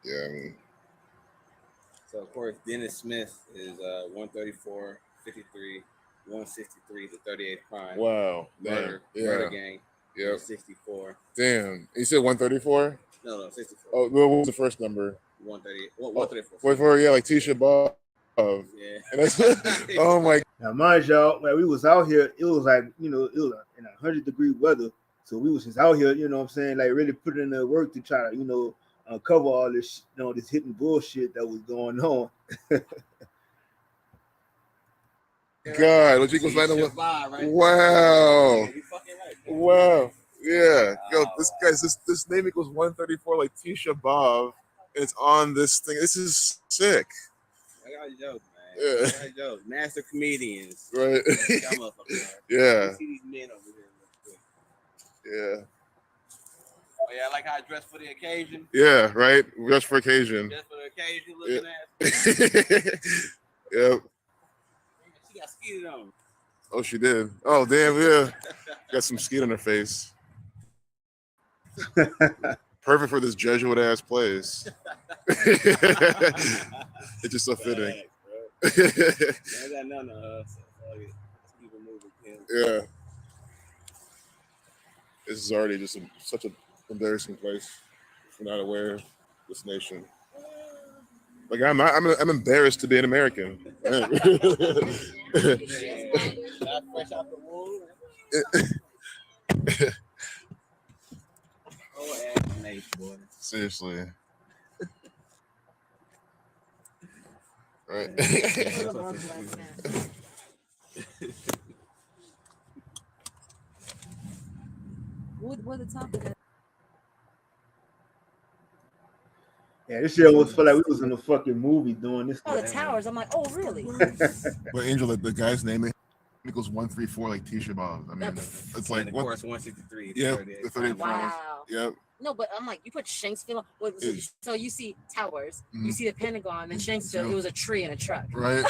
Yeah, I mean, So of course, Dennis Smith is 134, 53, 163, the 38th crime. wow. Murder gang. Yep. 64. Damn. You said 134? No, 64. Oh, what was the first number? 138. 134. 134, yeah, like Tisha Bob. Yeah. And that's, oh my. Now, mind y'all, when we was out here, it was like, you know, it was in 100-degree weather. So we was just out here, you know what I'm saying, like really putting in the work to try to, you know, cover all this, you know, this hidden bullshit that was going on. God, what you was like? Wow. Wow. Yeah. Yo, this name equals 134 like Tisha Bob. And it's on this thing. This is sick. I got a joke, man. Yeah. I got a joke. Master comedians. Right. Yeah. You see these men over here. Yeah. Oh yeah, I like how I dress for the occasion. Yeah, right. Just for occasion. Just for the occasion, looking at. Yep. She got skeeted on. Oh, she did. Oh, damn, yeah. Got some skeet on her face. Perfect for this Jesuit ass place. It's just so fitting. I got none of us. Let's keep it moving, Kim. Yeah. This is already just such an embarrassing place if you're not aware of this nation. Like I'm embarrassed to be an American. Not fresh out the womb. Oh, ass nice, boy. Seriously. Right. What the top of that? Yeah, this shit was feel like we was in a fucking movie doing this. Oh, the towers. I'm like, oh, really? But Angel, the guy's name equals 134 like Tisha Bob. I mean, it's like of course 163. Yeah, the 30. Wow. Yep. No, but I'm like, you put Shanksville. So you see towers, you see the Pentagon, and Shanksville. It was a tree and a truck. Right.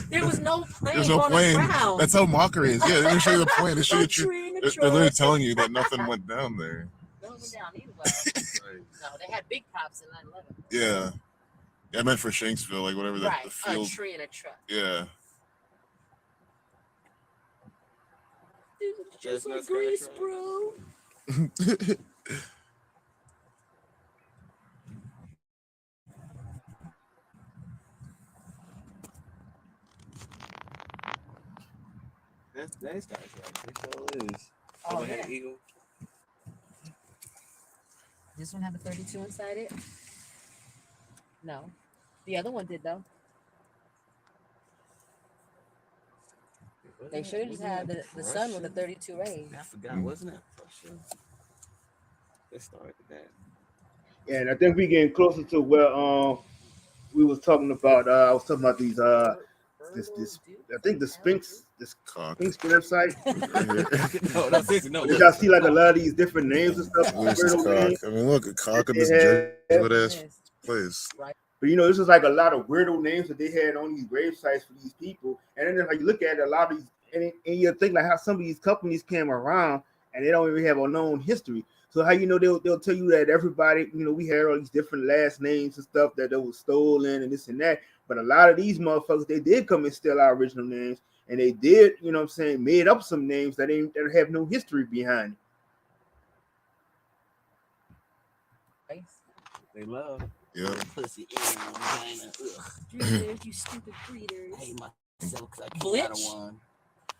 there was no plane. There's no going plane. around. That's how mockery is. Yeah, they didn't show you the plane. They show you tree and a they're truck. literally telling you that nothing went down there. Nothing went down either. Well, no, they had big props in 9/11. Yeah. Yeah, I meant for Shanksville, like whatever the Right, field. a tree and a truck. Yeah. Dude, it's just like Grease, bro. That's Star Trek. It sure is. Oh, Had yeah. an eagle. This one have a 32 inside it? No. The other one did though. They should have just had the sun with a 32 range. I forgot, wasn't that Prussia? Let's start with that. Yeah, and I think we getting closer to where we was talking about. I was talking about these this I think the Sphinx Sphinx website. No, that's it. No, Did y'all see like a lot of these different names and stuff? This is cock. I mean, look, a cock in this Jesuit ass place. But you know, this is like a lot of weirdo names that they had on these grave sites for these people. And then if you look at it, a lot of these, and you think like how some of these companies came around and they don't even have a known history. So how you know they'll tell you that everybody, you know, we had all these different last names and stuff that was stolen and this and that. But a lot of these motherfuckers, they did come and steal our original names, and they did, you know what I'm saying, made up some names that have no history behind it. They love. Yeah. Pussy in vagina. Breeders, you stupid breeders. I hate myself because I can't out of one.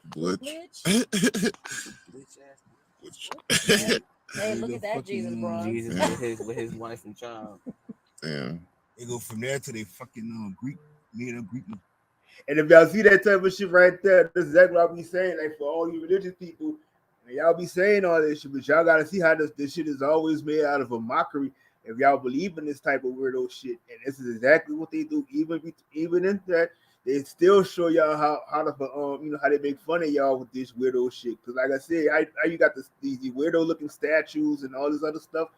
Blitch. Blitch. Hey, look at that Jesus, bro. Jesus with his wife and child. Damn. They go from there to they fucking Greek, made up Greek. And if y'all see that type of shit right there, that's exactly what I be saying. Like for all you religious people, y'all be saying all this shit, but y'all gotta see how this shit is always made out of a mockery. If y'all believe in this type of weirdo shit, and this is exactly what they do, even in that, they still show y'all how they make fun of y'all with this weirdo shit. Because like I said, how you got these weirdo looking statues and all this other stuff.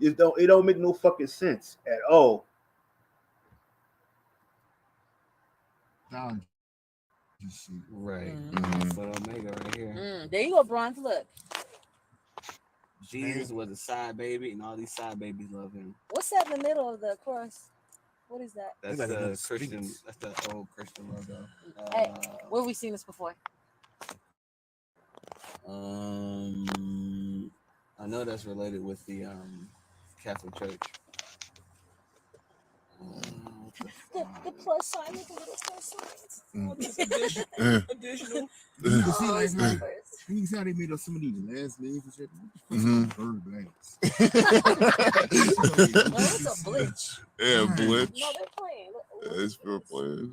It don't make no fucking sense at all. Right. For Omega right here. There you go, Bronze. Look. Jesus was a side baby, and all these side babies love him. What's that in the middle of the cross? What is that? That's the Christian. That's the old Christian logo. Hey, where have we seen this before? I know that's related with the Catholic Church. The plus sign with the little plus signs. Additional. You can see how they made up some of these last names and shit. Bird blanks. It's a Blitch. Yeah, Blitch. No, they're playing. Yeah, it's pure players.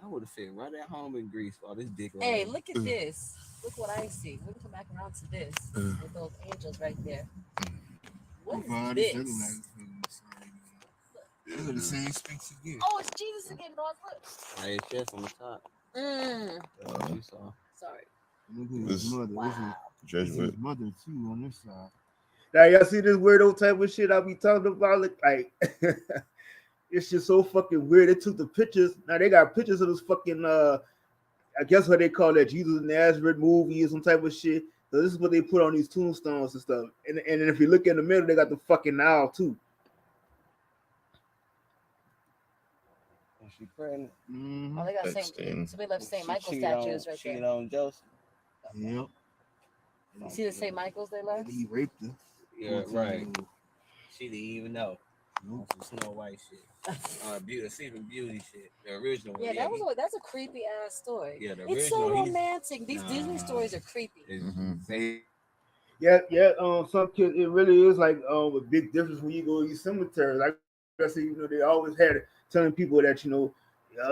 I would have fit right at home in Greece for all this dick. Hey, look at this. Look what I see. Let me come back around to this with those angels right there. What is this? These are the same Sphinx again. Oh, it's Jesus again, dog. Look. Hey, chest on the top. That's what you saw. Sorry. His mother. Wow. Jesuit. His mother too on this side. Now y'all see this weirdo type of shit I be talking about? Like it's just so fucking weird. They took the pictures. Now they got pictures of this fucking I guess what they call that Jesus of Nazareth movie or some type of shit. So this is what they put on these tombstones and stuff. And if you look in the middle, they got the fucking owl too. And she pregnant. Oh, they got somebody left St. Michael statues right there. Cheated on Joseph. Yep. You see the St. Michael's they left? He raped her. Yeah, right. She didn't even know. On some Snow White shit. Sleeping Beauty shit. The original one. Yeah, that's a creepy ass story. Yeah, the it's so original, romantic. These Disney stories are creepy. Yeah. Some kids, it really is like a big difference when you go to these cemeteries. Like I said, you know, they always had telling people that, you know,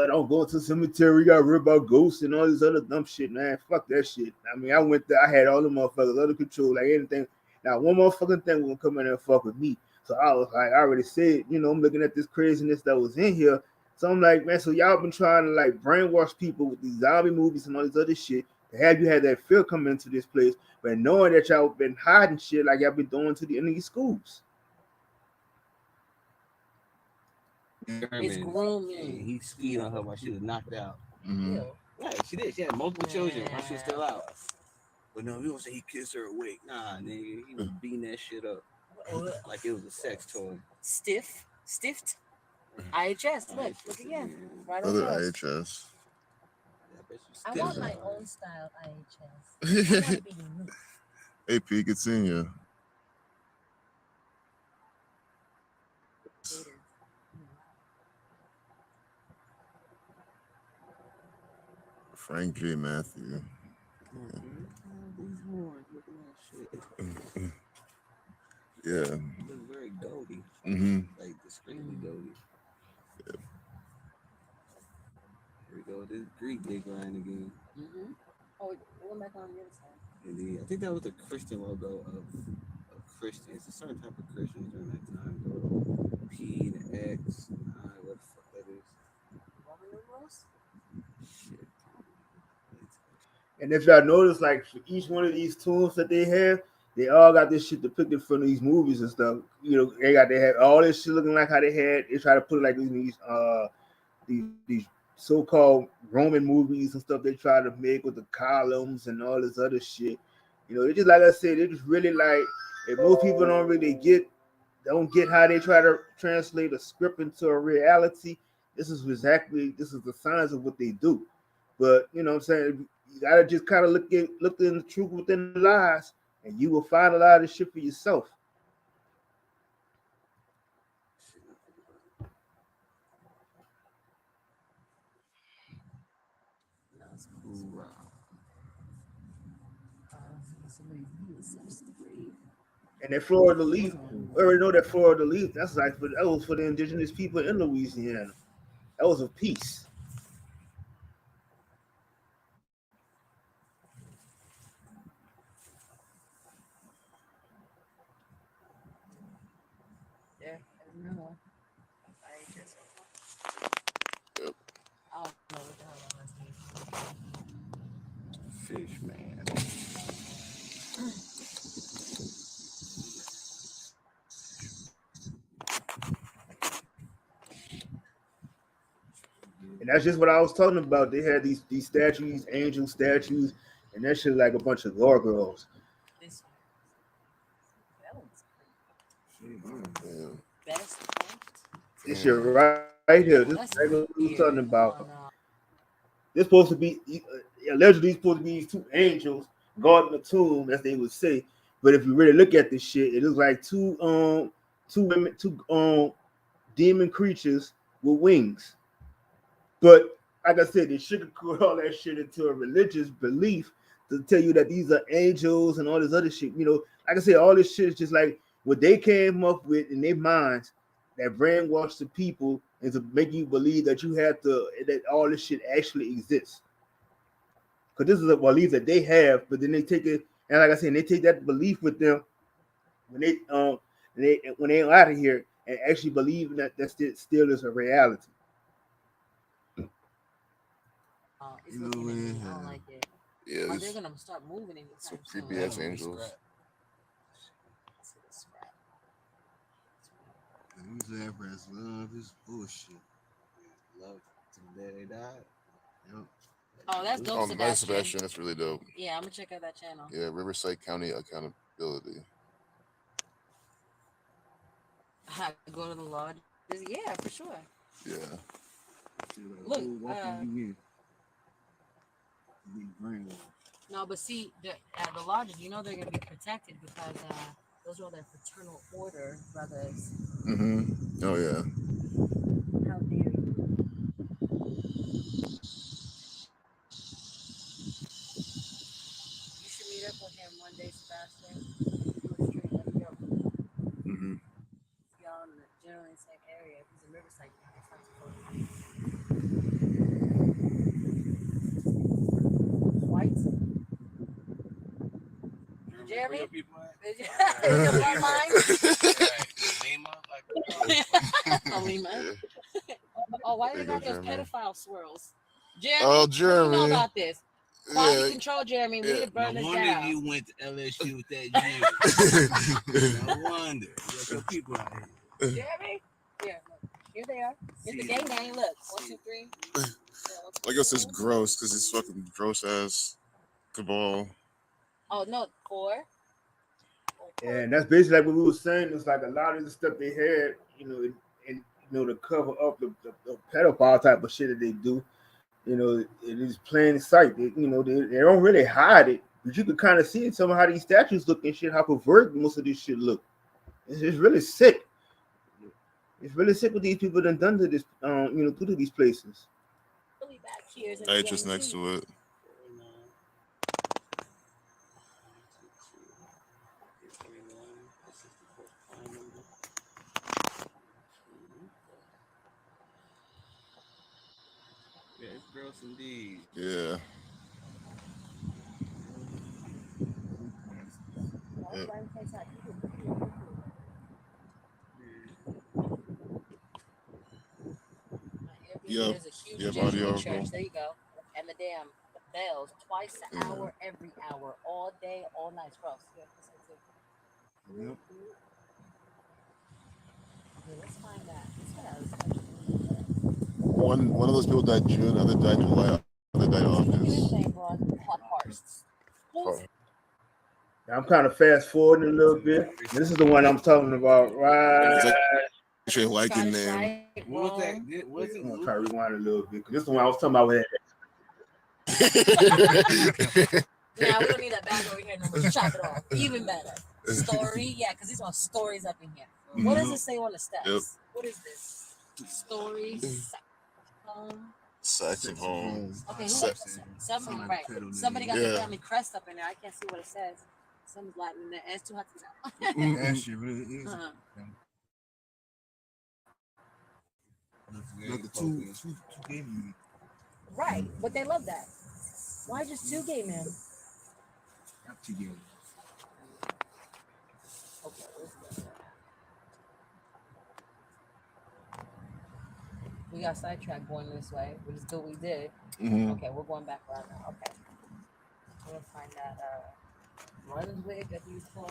don't go to the cemetery, you gotta worry about ghosts and all this other dumb shit, man. Fuck that shit. I mean, I went there, I had all the motherfuckers under control, like anything. Now, one motherfucking thing was gonna come in there and fuck with me. So I was like, I already said, you know, I'm looking at this craziness that was in here. So I'm like, man, so y'all been trying to like brainwash people with these zombie movies and all this other shit. To have you had that fear coming into this place, but knowing that y'all been hiding shit like y'all been doing to the end of these schools. It's grooming. He skied on her while she was knocked out. Mhm. Right, she did. She had multiple children while she was still out. But no, we don't say he kissed her awake. Nah, nigga, he was beating that shit up like it was a sex toy. Stiffed. IHS. Look again. Right on Other yours. IHS. I want my own style IHS. I want to be unique. Hey, P, good seeing you. Frank J. Matthew. Yeah. Look very goaty. Like discreetly goaty. Yep. Here we go. This Greek dick line again. Oh, we're back on the other side. Indeed. I think that was the Christian logo of Christians. A certain type of Christians during that time. The P, the X, I, what the fuck that is. Roman numerals? Shit. And if y'all notice, like for each one of these tools that they have, they all got this shit depicted from these movies and stuff. You know, they have all this shit looking like how they had. They try to put it like these so-called Roman movies and stuff they try to make with the columns and all this other shit. You know, it just like I said, it just really like if most people don't get how they try to translate a script into a reality. This is the signs of what they do. But you know what I'm saying, you gotta just kind of look in the truth within the lies, and you will find a lot of shit for yourself. And that Florida Leaf, we already know that Florida Leaf, that was for the indigenous people in Louisiana. That was a peace. Yeah, another one. IHS. Yep. I don't know what the hell that was. Fish man. And that's just what I was talking about. They had these statues, angel statues, and that shit like a bunch of gargoyles. This Yeah. best. This shit right here. This is what we're talking about. This supposed to be allegedly supposed to be these two angels guarding the tomb, as they would say. But if you really look at this shit, it looks like two demon creatures with wings. But like I said, they sugarcoat all that shit into a religious belief to tell you that these are angels and all this other shit. You know, like I said, all this shit is just like what they came up with in their minds that brainwash the people and to make you believe that that all this shit actually exists. Because this is a belief that they have, but then they take it, and like I said, they take that belief with them when they're out of here and actually believe that still is a reality. It's looking at me. I don't like it. Yeah, Oh, they're gonna start moving anytime some soon. creepy ass angels. Who's ever has love is bullshit. Love to the day they died. Yep. Oh, that's dope, Oh, nice Sebastian. That's really dope. Yeah, I'm gonna check out that channel. Yeah, Riverside County Accountability. I go to the lodge. Yeah, for sure. Yeah. Look, no, but see, at the lodges, you know they're gonna be protected because those are all their fraternal order brothers. Mm-hmm. Oh yeah. How dare you? You should meet up with him one day, Sebastian. Do a stream with him. Mm-hmm. Y'all in generally the same area. He's in Riverside. White. Jeremy? Lima? Oh, why do they got those pedophile swirls? Jeremy, Oh, what do you know Jeremy. about this? Quality Yeah, control, Jeremy. We need yeah. to burn No this wonder down. you went to LSU with that Jew. No wonder. You got your people out here. Jeremy? Yeah, look. Here they are. Here's the gang gang. Look. 1, 2, 3. I guess it's gross because it's fucking gross ass cabal. Oh, no. 4. And that's basically like what we were saying. It's like a lot of the stuff they had, and to cover up the pedophile type of shit that they do. It is plain sight. They don't really hide it, but you can kind of see it some of how these statues look and shit, how perverted most of this shit look. It's really sick. It's really sick what these people done to this, to these places. Really back here. Hey, just next to it. Yeah, it's gross indeed. Yeah. Yep. Yep. There's a huge Yep, Jesuit audio, church. bro. There you go. And the bells twice an hour, every hour, all day, all night. Gross. Yeah, Yep. okay, let's find that. One of those people died June, other died July, other died August. Oh. I'm kind of fast forwarding a little bit. This is the one I'm talking about, right? It's your liking name. What was that? Was it? I'm gonna try to rewind a little bit because this is the one I was talking about. Yeah, we don't need that bag over here no more. Chop it off. Even better. Story, yeah, because these are stories up in here. What does it say on the steps? Yep. What is this? Stories. Sex and home. Okay, somebody, Somebody right. put on Somebody got there. the family crest up in there. I can't see what it says. Something's lightning there. It's too hot to That shit really is. Look, the two gay men. Right, but they love that. Why just 2 gay men? Not together. Okay, we got sidetracked going this way, which is good we did. Mhm. Okay, we're going back around now. Okay. We're gonna find that Brunswick that we used for.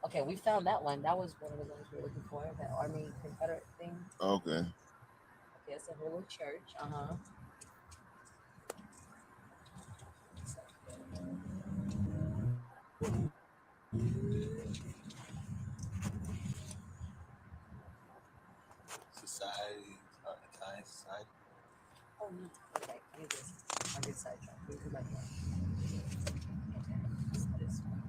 Okay, we found that one. That was one of the ones we were looking for, that Army Confederate thing. Okay. Okay, it's a little church. Society, Italian society. Oh no. Okay, I need this. I'll get sidetracked. We'll do like that. Okay, this one.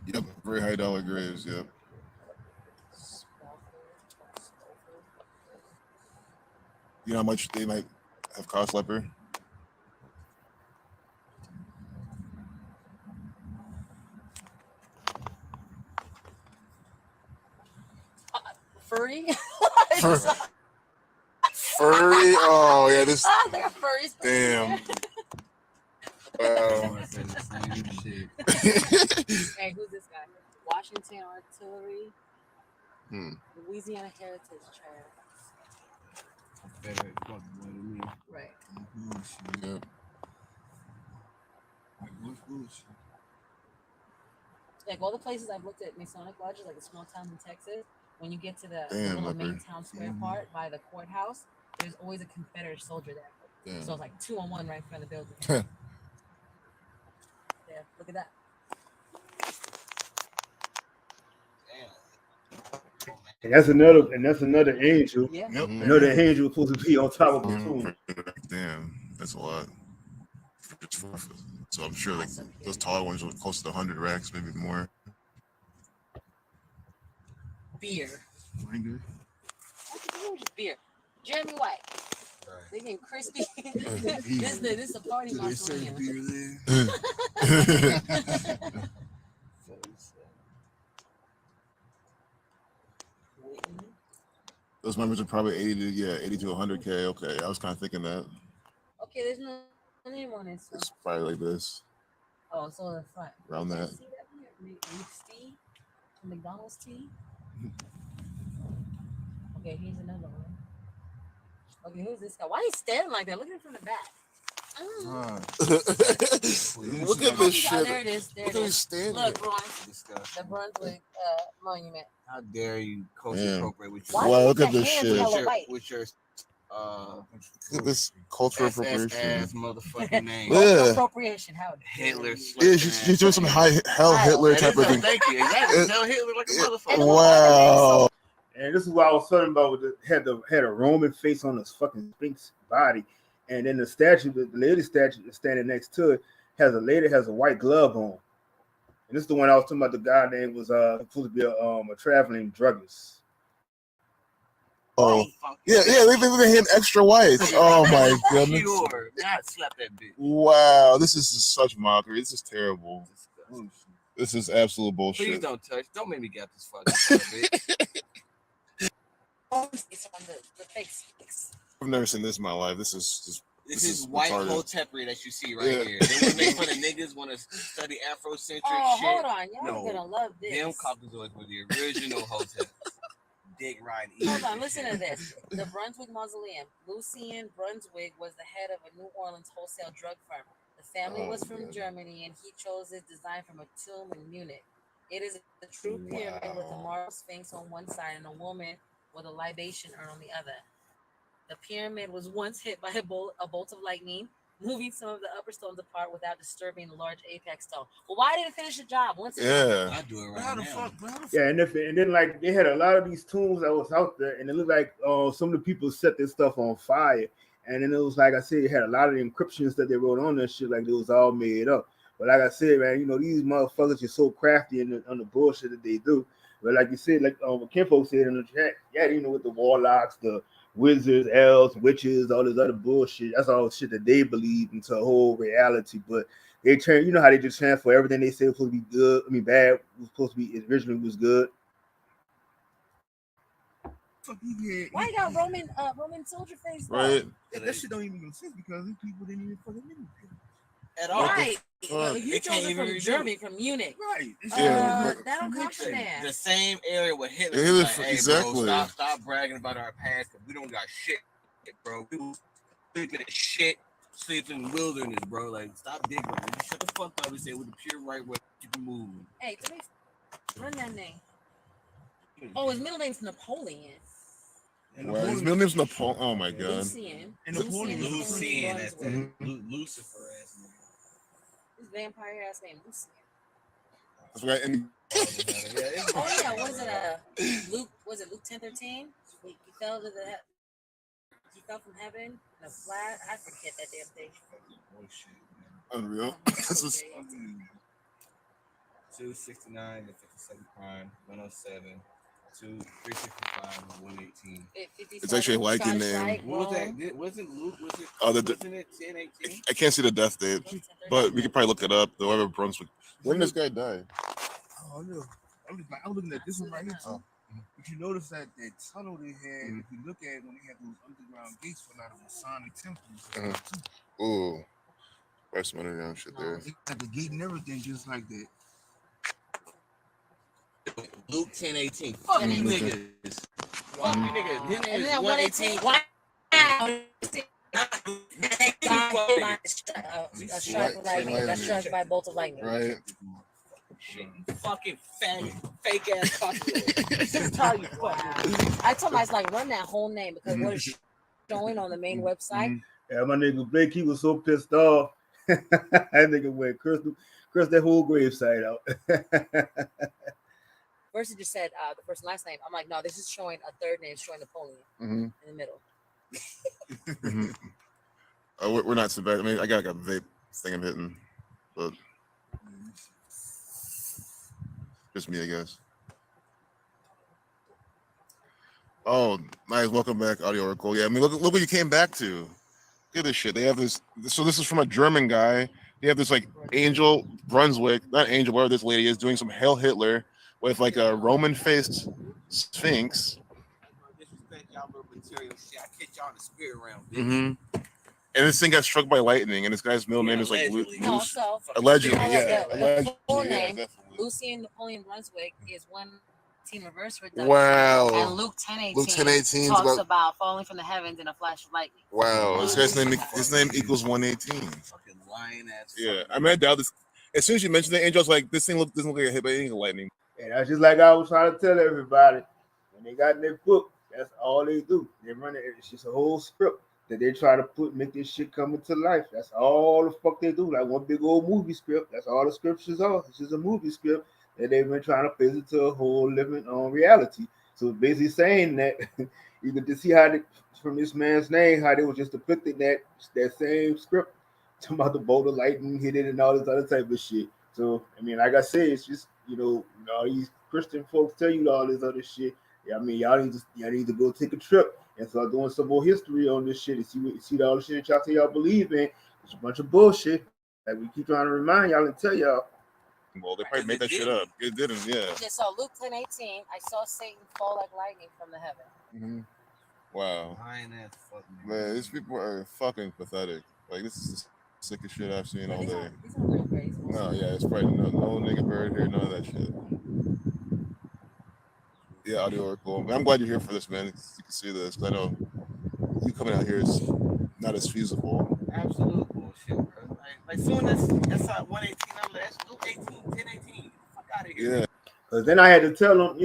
Yep. Very high dollar graves. Yep. You know how much they might have cost leper? Furry? Furry? Oh yeah, this. They got furries. Damn. Wow. Hey, who's this guy? Washington Artillery. Louisiana Heritage Trail. Right. Yep. Like all the places I've looked at Masonic lodges, like the small towns in Texas, when you get to the Damn, little main leopard. town square part by the courthouse, there's always a Confederate soldier there. Damn. So it's like 2 on 1 right in front of the building. Yeah, look at that. And that's another angel. Yeah. Yep. Another angel supposed to be on top of the tomb. Damn, that's a lot. So I'm sure like those taller ones were close to 100 racks, maybe more. Beer. Ringer. Just beer. Jeremy White. They getting crispy. this is a party Do they serve mausoleum. beer there? Those numbers are probably 80 to 100K. Okay, I was kind of thinking that. Okay, there's no name on it. So. It's probably like this. Oh, it's on the front. Around Can you that. see that here? McStee? McDonald's tea? Okay, here's another one. Okay, who's this guy? Why he standing like that? Look at him from the back. Look at this shit. Oh, there it is. There Look it at him is. standing. Look, Ron, Disgusting. the Brunswick monument. How dare you culture Damn. appropriate with Why your, Wow, is look at the this hands shit. hella with white? your Look at this cultural appropriation. ass motherfucking name. Yeah. Appropriation. How? Hitler. Yeah, she's doing some hell Hitler type of thing. Thank you. Exactly. Hell Hitler like a motherfucker. Wow. And this is what I was talking about. With had a Roman face on this fucking Sphinx body, and then the statue, the lady statue standing next to it, has a lady has a white glove on. And this is the one I was talking about. The guy name was supposed to be a traveling druggist. Oh, yeah, they made him extra white. Oh my goodness! Sure. God, slap that bitch. Wow, this is just such mockery. This is terrible. This is absolute bullshit. Please don't touch. Don't make me get this fucking bitch. It's on the fake Sphinx. I've never seen this in my life. This is This is white retarded. hotepery that you see right Yeah. here. They want to make fun of niggas want to study Afrocentric Oh, shit. hold on. Y'all No. gonna love this. Them Caucasoids were the original hotep. Dick riding. Hold on, listen to this. The Brunswick Mausoleum. Lucien Brunswick was the head of a New Orleans wholesale drug firm. The family was from Germany, and he chose his design from a tomb in Munich. It is a true pyramid with a marble sphinx on one side and a woman with a libation urn on the other. The pyramid was once hit by a bolt of lightning, moving some of the upper stones apart without disturbing the large apex stone. Well, why didn't it finish the job? Once Yeah. I do it right now. Yeah, and then like they had a lot of these tombs that was out there, and it looked like some of the people set this stuff on fire. And then it was like I said, it had a lot of the encryptions that they wrote on that shit, like it was all made up. But like I said, man, you know, these motherfuckers are so crafty on the bullshit that they do. But like you said, like Kinfolk said in the chat, yeah, you know, with the warlocks, the wizards, elves, witches, all this other bullshit. That's all shit that they believe into a whole reality. But they turn, you know how they just transfer everything they say was supposed to be good. I mean, bad was supposed to be originally was good. Why you got Roman soldier face? though? Right. That shit don't even make sense because these people didn't even fucking live At all. Right. Well, you It chose can't it even from redo Germany, from Munich. Right. Yeah. That don't come from there. The same area with Hitler. Yeah, was like, hey, exactly. bro, stop bragging about our past, because we don't got shit, bro. We was sleeping in shit, sleeping in the wilderness, bro. Like, stop digging. Just shut the fuck up and say with the pure right way, keep it moving. Hey, run that name. Oh, his middle name's Napoleon. Wow, his middle name's Napoleon. Oh my god. Lucien. And Napoleon. Lucien, that's that Mhm. Lucifer ass name. His vampire ass name, Lucien. That's right. And Oh yeah, was it Luke? Was it Luke 10:13? He fell to the. He fell from heaven in a flat. I forget that damn thing. unreal. This was 269 to 57 prime, 107, 365 and 118. It's actually a liking name. What was that? Wasn't Luke? Was it? Oh, wasn't it 1018? I can't see the death date, but we could probably look it up. The whoever Brunswick. When did this guy die? Oh, look. I'm looking at this one right here too. But you notice that tunnel they had, if you look at it when they had those underground gates for a lot of Masonic temples. Ooh. There's some underground shit there. They had the gate and everything just like that. Luke 10:18. Fuck you niggas. Fuck you niggas. His name is 118. A sharp lightning. Got struck by a bolt of lightning. Right. Shit, you fucking fake ass fucking. I told him I was like, run that whole name because what is showing on the main website. Yeah, my nigga Blake, he was so pissed off. That nigga went cursed that whole gravesite out. First, it just said the first and last name. I'm like, no, this is showing a third name, showing Napoleon in the middle. We're not so bad. I mean, I got like a vape thing I'm hitting, but just me, I guess. Oh, nice. Welcome back, Audio Oracle. Yeah, I mean, look what you came back to. Look at this shit. They have this. So this is from a German guy. They have this like Angel Brunswick, not Angel, whatever this lady is, doing some Hail Hitler with like a Roman-faced Sphinx. Disrespect y'all little material shit. I catch y'all in the spirit realm. Mm-hmm. And this thing got struck by lightning, and this guy's middle name is like No, so allegedly, the- yeah, the allegedly, full yeah, name, definitely. Lucien Napoleon Brunswick, is 118 reverse reduction. Wow. And Luke 10:18 Luke 10:18 talks about falling from the heavens in a flash of lightning. Wow, this guy's name, his name equals 118. Fucking lying ass. Yeah, I mean, I doubt this. As soon as you mentioned the angel, I was like, this thing doesn't look like a hit by any lightning. And that's just like I was trying to tell everybody. When they got in their book, that's all they do. They run it. It's just a whole script that they try to make this shit come into life. That's all the fuck they do. Like one big old movie script. That's all the scriptures are. It's just a movie script that they've been trying to fit into a whole living reality. So it's basically saying that you get to see how from this man's name, how they was just depicting that same script. Talking about the bolt of lightning hit it and all this other type of shit. So I mean, like I said, it's just all these Christian folks tell you all this other shit. Yeah, I mean, y'all need to go take a trip and start doing some more history on this shit and see all the shit that y'all say y'all believe in. It's a bunch of bullshit. Like we keep trying to remind y'all and tell y'all. Well, they probably made that shit up. It didn't, yeah. Okay, so Luke 10:18, I saw Satan fall like lightning from the heaven. Mm-hmm. Wow. Lying ass fucking. Man, these people are fucking pathetic. Like, this is the sickest shit I've seen all day. These are real crazy. No, yeah, it's probably no nigga bird here, none of that shit. Yeah, audio oracle. I'm glad you're here for this, man. You can see this. I know you coming out here is not as feasible. Absolute bullshit, bro. Like soon as that's how 118, I'm like, that's Luke 18, 10:18. Fuck out of here. Yeah. Because then I had to tell them,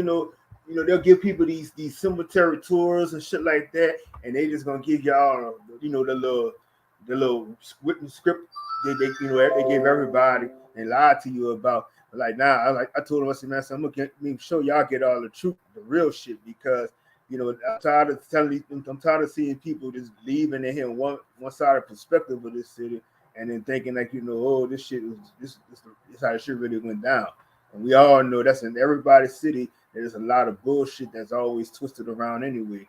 they'll give people these cemetery tours and shit like that, and they just gonna give y'all, the little written script they give everybody and lie to you about. Like now, I told him, I said, man, I'm gonna make sure y'all get all the truth, the real shit, because I'm tired of seeing people just leaving and hearing one sided perspective of this city, and then thinking like this shit is how the shit really went down. And we all know that's in everybody's city. There's a lot of bullshit that's always twisted around anyway.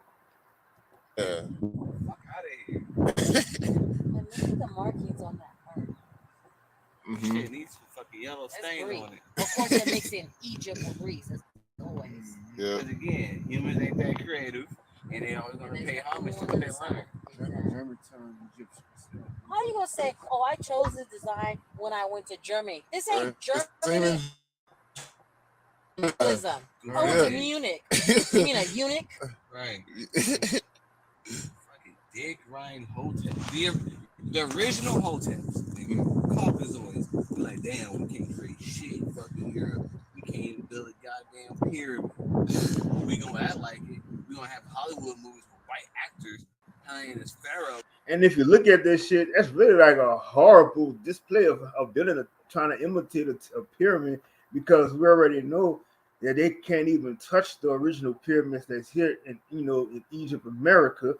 Yeah. Fuck out of here. And look at the markings on that part. Mm-hmm. Shit needs some fucking yellow stain on it. Of course, it makes it in Egypt or Greece, as always. Yeah. Because again, humans ain't that creative, and they always gonna pay homage to what they learn. How you gonna say, "Oh, I chose this design when I went to Germany"? This ain't Germany. Oh, it's Munich. You mean a eunuch? Right. Fucking Dick Ryan Hotel. The original hotels. Caucasoids. Be like, damn, we can't create shit. Fucking Europe. We can't even build a goddamn pyramid. We gonna act like it. We gonna have Hollywood movies with white actors playing as Pharaoh. And if you look at this shit, that's really like a horrible display of building trying to imitate a pyramid, because we already know that they can't even touch the original pyramids that's here in in Egypt, America.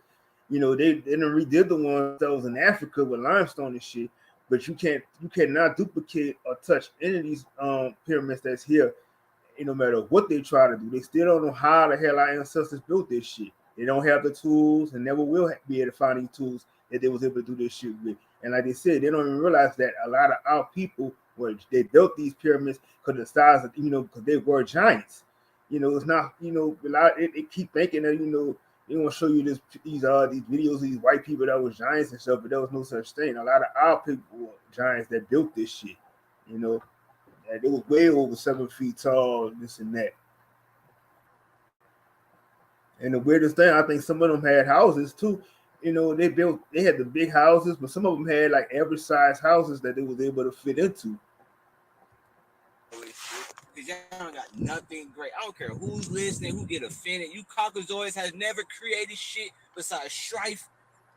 They done redid the ones that was in Africa with limestone and shit, but you cannot duplicate or touch any of these pyramids that's here. No matter what they try to do, they still don't know how the hell our ancestors built this shit. They don't have the tools and never will be able to find these tools that they was able to do this shit with. And like they said, they don't even realize that a lot of our people they built these pyramids because the size of because they were giants. It's not a lot. They keep thinking that they want to show you these videos of these white people that was giants and stuff, but there was no such thing. A lot of our people were giants that built this shit. And it was way over 7 feet tall, this and that. And the weirdest thing, I think some of them had houses too. They had the big houses, but some of them had like average size houses that they was able to fit into. Because y'all got nothing great. I don't care who's listening, who get offended. You Caucasoids has never created shit besides strife,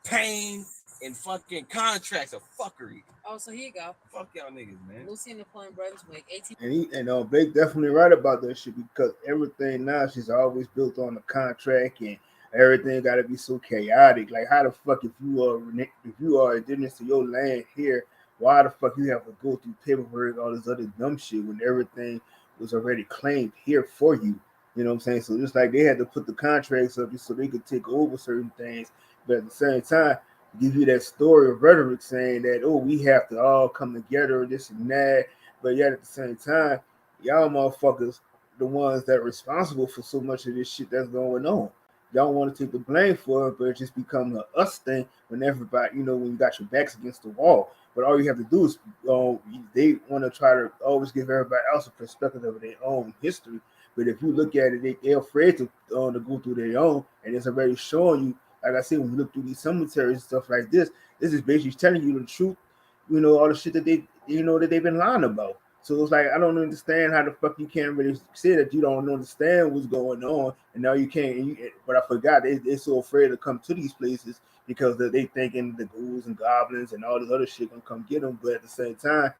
pain, and fucking contracts of fuckery. Oh, so here you go. Fuck y'all niggas, man. Lucien Napoleon Brunswick, 18. And Blake definitely right about that shit, because everything now she's always built on the contract, and everything got to be so chaotic. Like, how the fuck if you are indigenous to your land here, why the fuck you have to go through paperwork, all this other dumb shit, when everything was already claimed here for you? You know what I'm saying? So just like they had to put the contracts up just so they could take over certain things, but at the same time give you that story of rhetoric saying that, oh, we have to all come together, this and that. But yet at the same time, y'all motherfuckers, the ones that are responsible for so much of this shit that's going on. y'all want to take the blame for it, but it just becomes a us thing when everybody, when you got your backs against the wall. But all you have to do is, they want to try to always give everybody else a perspective of their own history. But if you look at it, they're afraid to go through their own, and it's already showing you. Like I said, when you look through these cemeteries and stuff like this is basically telling you the truth. All the shit that that they've been lying about. So it's like I don't understand how the fuck you can't really say that you don't understand what's going on, and now you can't. But I forgot they're so afraid to come to these places because they thinking the ghouls and goblins and all this other shit gonna come get them. But at the same time,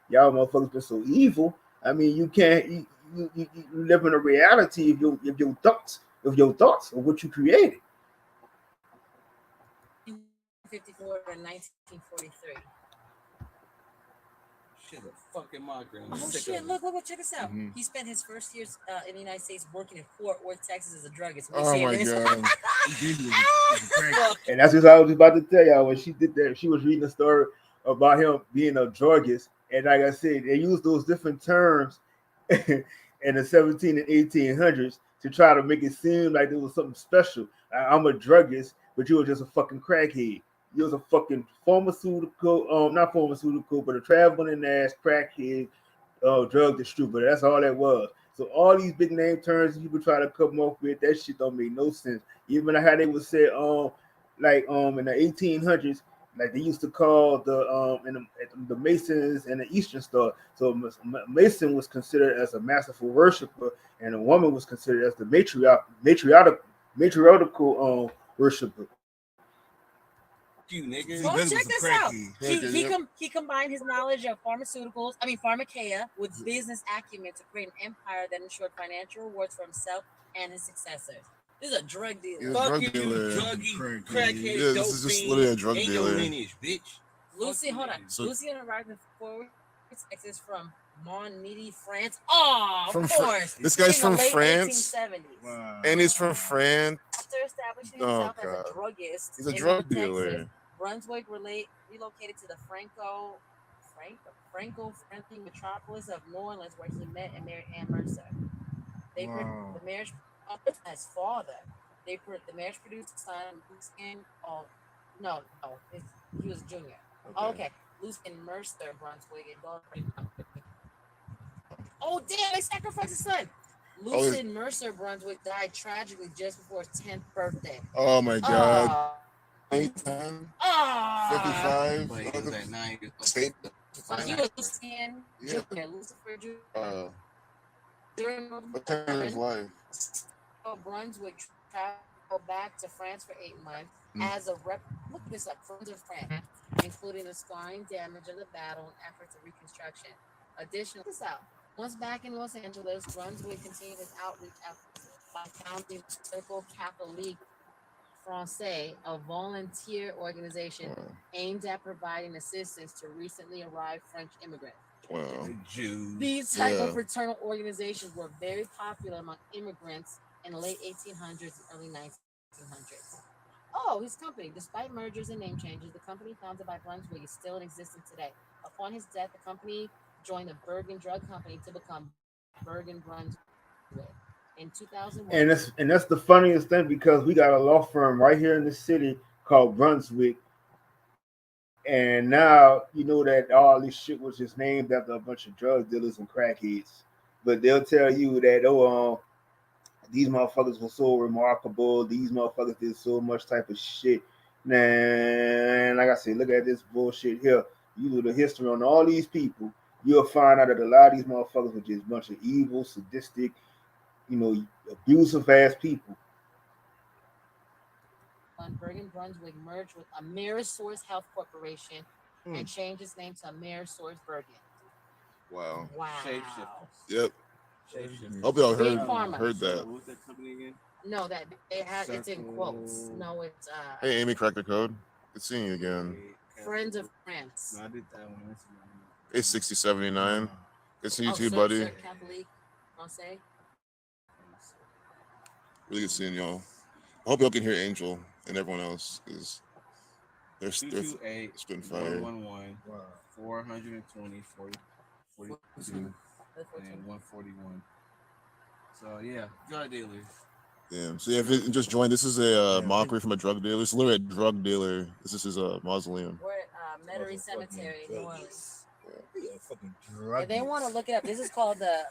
y'all motherfuckers been so evil. I mean, you can't. You live in a reality of your thoughts of what you created. 1954 and 1943. Shit, a fucking migraine. Oh shit! Look! Check this out. He spent his first years in the United States working in Fort Worth, Texas, as a druggist. Oh my god! And that's what I was about to tell y'all when she did that. She was reading a story about him being a druggist, and like I said, they used those different terms in the 17 and 1800s to try to make it seem like there was something special. I'm a druggist, but you were just a fucking crackhead. You was a fucking not pharmaceutical, but a traveling ass crackhead, drug distributor. That's all that was. So all these big name terms people try to come up with, that shit don't make no sense. Even how they would say, in the 1800s, like they used to call the Masons and the Eastern Star. So Mason was considered as a masterful worshiper, and a woman was considered as the matriarchal worshiper. You niggas. Well, check this out. He combined his knowledge of pharmakeia, with business acumen to create an empire that ensured financial rewards for himself and his successors. This is a drug dealer. Fuck you, druggy, crackhead, yeah, this is just literally a drug dealer. Lineage, bitch. Lucien arrived in Fort Worth, Texas from Montmedy, France. Oh, of course. This guy's from France. 1870s. Wow. And he's from France. After establishing himself as a druggist, he's a drug dealer. Texas, Brunswick relocated to the Franco-friendly metropolis of New Orleans, where he met and married Ann Mercer. The marriage as father. The marriage produced a son, Lucien. He was junior. Okay. Lucien Mercer Brunswick and daughter. Oh damn! They sacrificed his son. Lucien Mercer Brunswick died tragically just before his 10th birthday. Oh my god. 10, 55. He was at 9. He was Lucien Jr. Lucifer Jr. During what time of his life? Brunswick traveled back to France for 8 months as a look this up, Friends of France, including the scarring damage of the battle and efforts of reconstruction. Additionally, once back in Los Angeles, Brunswick continued his outreach efforts by founding Circle Catholique Francais, a volunteer organization aimed at providing assistance to recently arrived French immigrants. Wow. Jews. These type of fraternal organizations were very popular among immigrants in the late 1800s and early 1900s. Oh, his company. Despite mergers and name changes, the company founded by Brunswick is still in existence today. Upon his death, the company joined the Bergen Drug Company to become Bergen Brunswick. In 2001. And that's the funniest thing, because we got a law firm right here in the city called Brunswick. And now you know that all this shit was just named after a bunch of drug dealers and crackheads. But they'll tell you that, these motherfuckers were so remarkable. These motherfuckers did so much type of shit. Man, like I said, look at this bullshit here. You do the history on all these people, you'll find out that a lot of these motherfuckers were just a bunch of evil, sadistic, abusive ass people. Bergen Brunswick merged with Amerisource Health Corporation and changed its name to Amerisource Bergen. Wow. Shapeshifters. Yep. Hope y'all heard that. What was that company again? No, that they had it's in quotes. No, it's Hey Amy, crack the code. Good seeing you again. Friends of France. No, I did that one. It's 6079. Good seeing you too, buddy. Catholique Francais. Really good seeing y'all. I hope y'all can hear Angel and everyone else, because they're spitting fire. 111 420 42 and 141. So yeah, drug dealers. Damn. See, if it just joined, this is a mockery from a drug dealer. It's literally a drug dealer. This is his mausoleum. We're at Metairie Cemetery, New Orleans. Yeah, fucking If they want to look it up, this is called the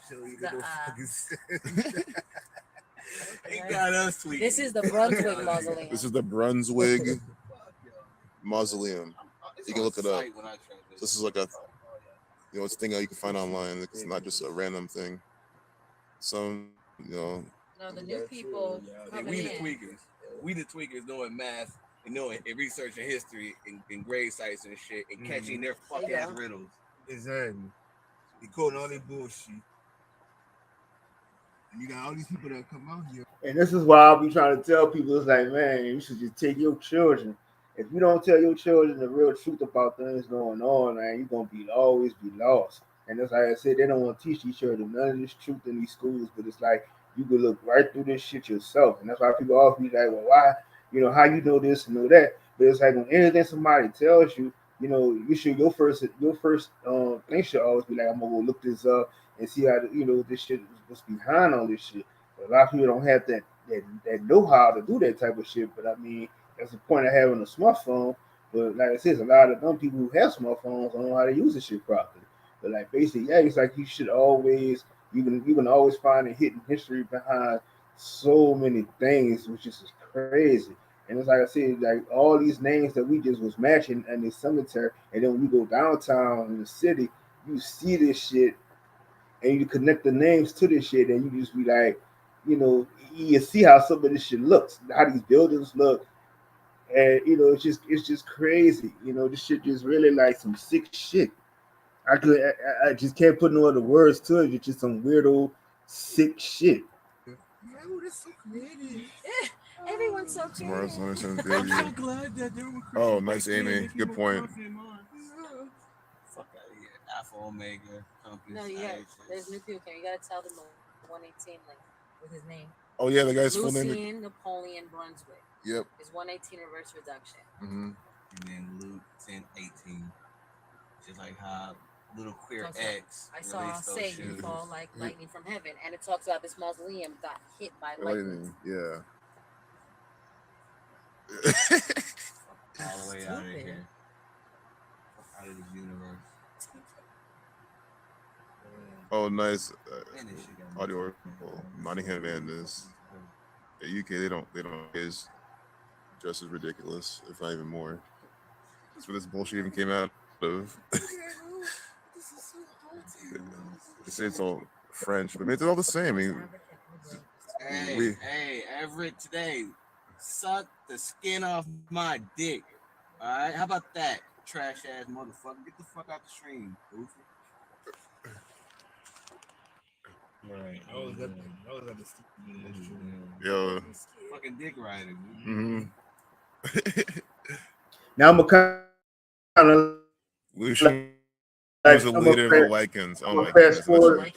They got us tweaking. this is the Brunswick Mausoleum. This is the Brunswick Mausoleum. You can look it up. This is like a, it's a thing that you can find online. It's not just a random thing. Some, No, the new people coming We the in. tweakers. We the tweakers doing math and knowing and researching history and grave sites and shit and catching their fuck There you ass go. riddles. Exactly. They quoting all their bullshit. And you got all these people that come out here. And this is why I'll be trying to tell people, it's like, man, you should just take your children. If you don't tell your children the real truth about things going on, man, you're gonna always be lost. And that's like I said, they don't want to teach these children none of this truth in these schools, but it's like you can look right through this shit yourself. And that's why people always be like, well, why, how you know this and know that? But it's like when anything somebody tells you, you should your first thing should always be like, I'm gonna go look this up and see how this shit what's behind all this shit. But a lot of people don't have that know how to do that type of shit. But I mean, that's the point of having a smartphone. But like I said, a lot of dumb people who have smartphones don't know how to use this shit properly. But like basically, yeah, it's like you should always you can always find a hidden history behind so many things, which is just crazy. And it's like I said, like all these names that we just was matching in the cemetery, and then when you go downtown in the city, you see this shit, and you connect the names to this shit, and you just be like, you see how some of this shit looks, how these buildings look, and it's just crazy. This shit just really like some sick shit. I just can't put no other words to it. It's just some weirdo sick shit. Everyone's so curious. I'm so glad that they were. Oh, nice, Amy. Good point. Fuck out of here. Alpha Omega, Compass. No, there's new people here. You gotta tell them the 118 link with his name. Oh yeah, the guy's full Lucien name. Napoleon Brunswick. Yep. His 118 reverse reduction. Mm-hmm. And then Luke 10:18. Just like how little queer Also, X. I saw released those Satan shoes. fall like lightning from heaven, and it talks about this mausoleum got hit by lightning. Yeah. All the way out of here. Out of this universe. Oh, nice. Man, this shit got Audio article. Nottingham Madness. The UK, they don't is just as ridiculous, if not even more. That's where this bullshit even came out of. They say it's all French, but it's all the same. I mean, Hey, Everett, today, suck the skin off my dick. All right, how about that, trash ass motherfucker? Get the fuck out the stream, goofy. Right. I was at the stupid yo. Fucking dick rider. Mm-hmm. Now I'm a kind of Lucian was a leader of the Lycans. Oh my fast goodness. forward.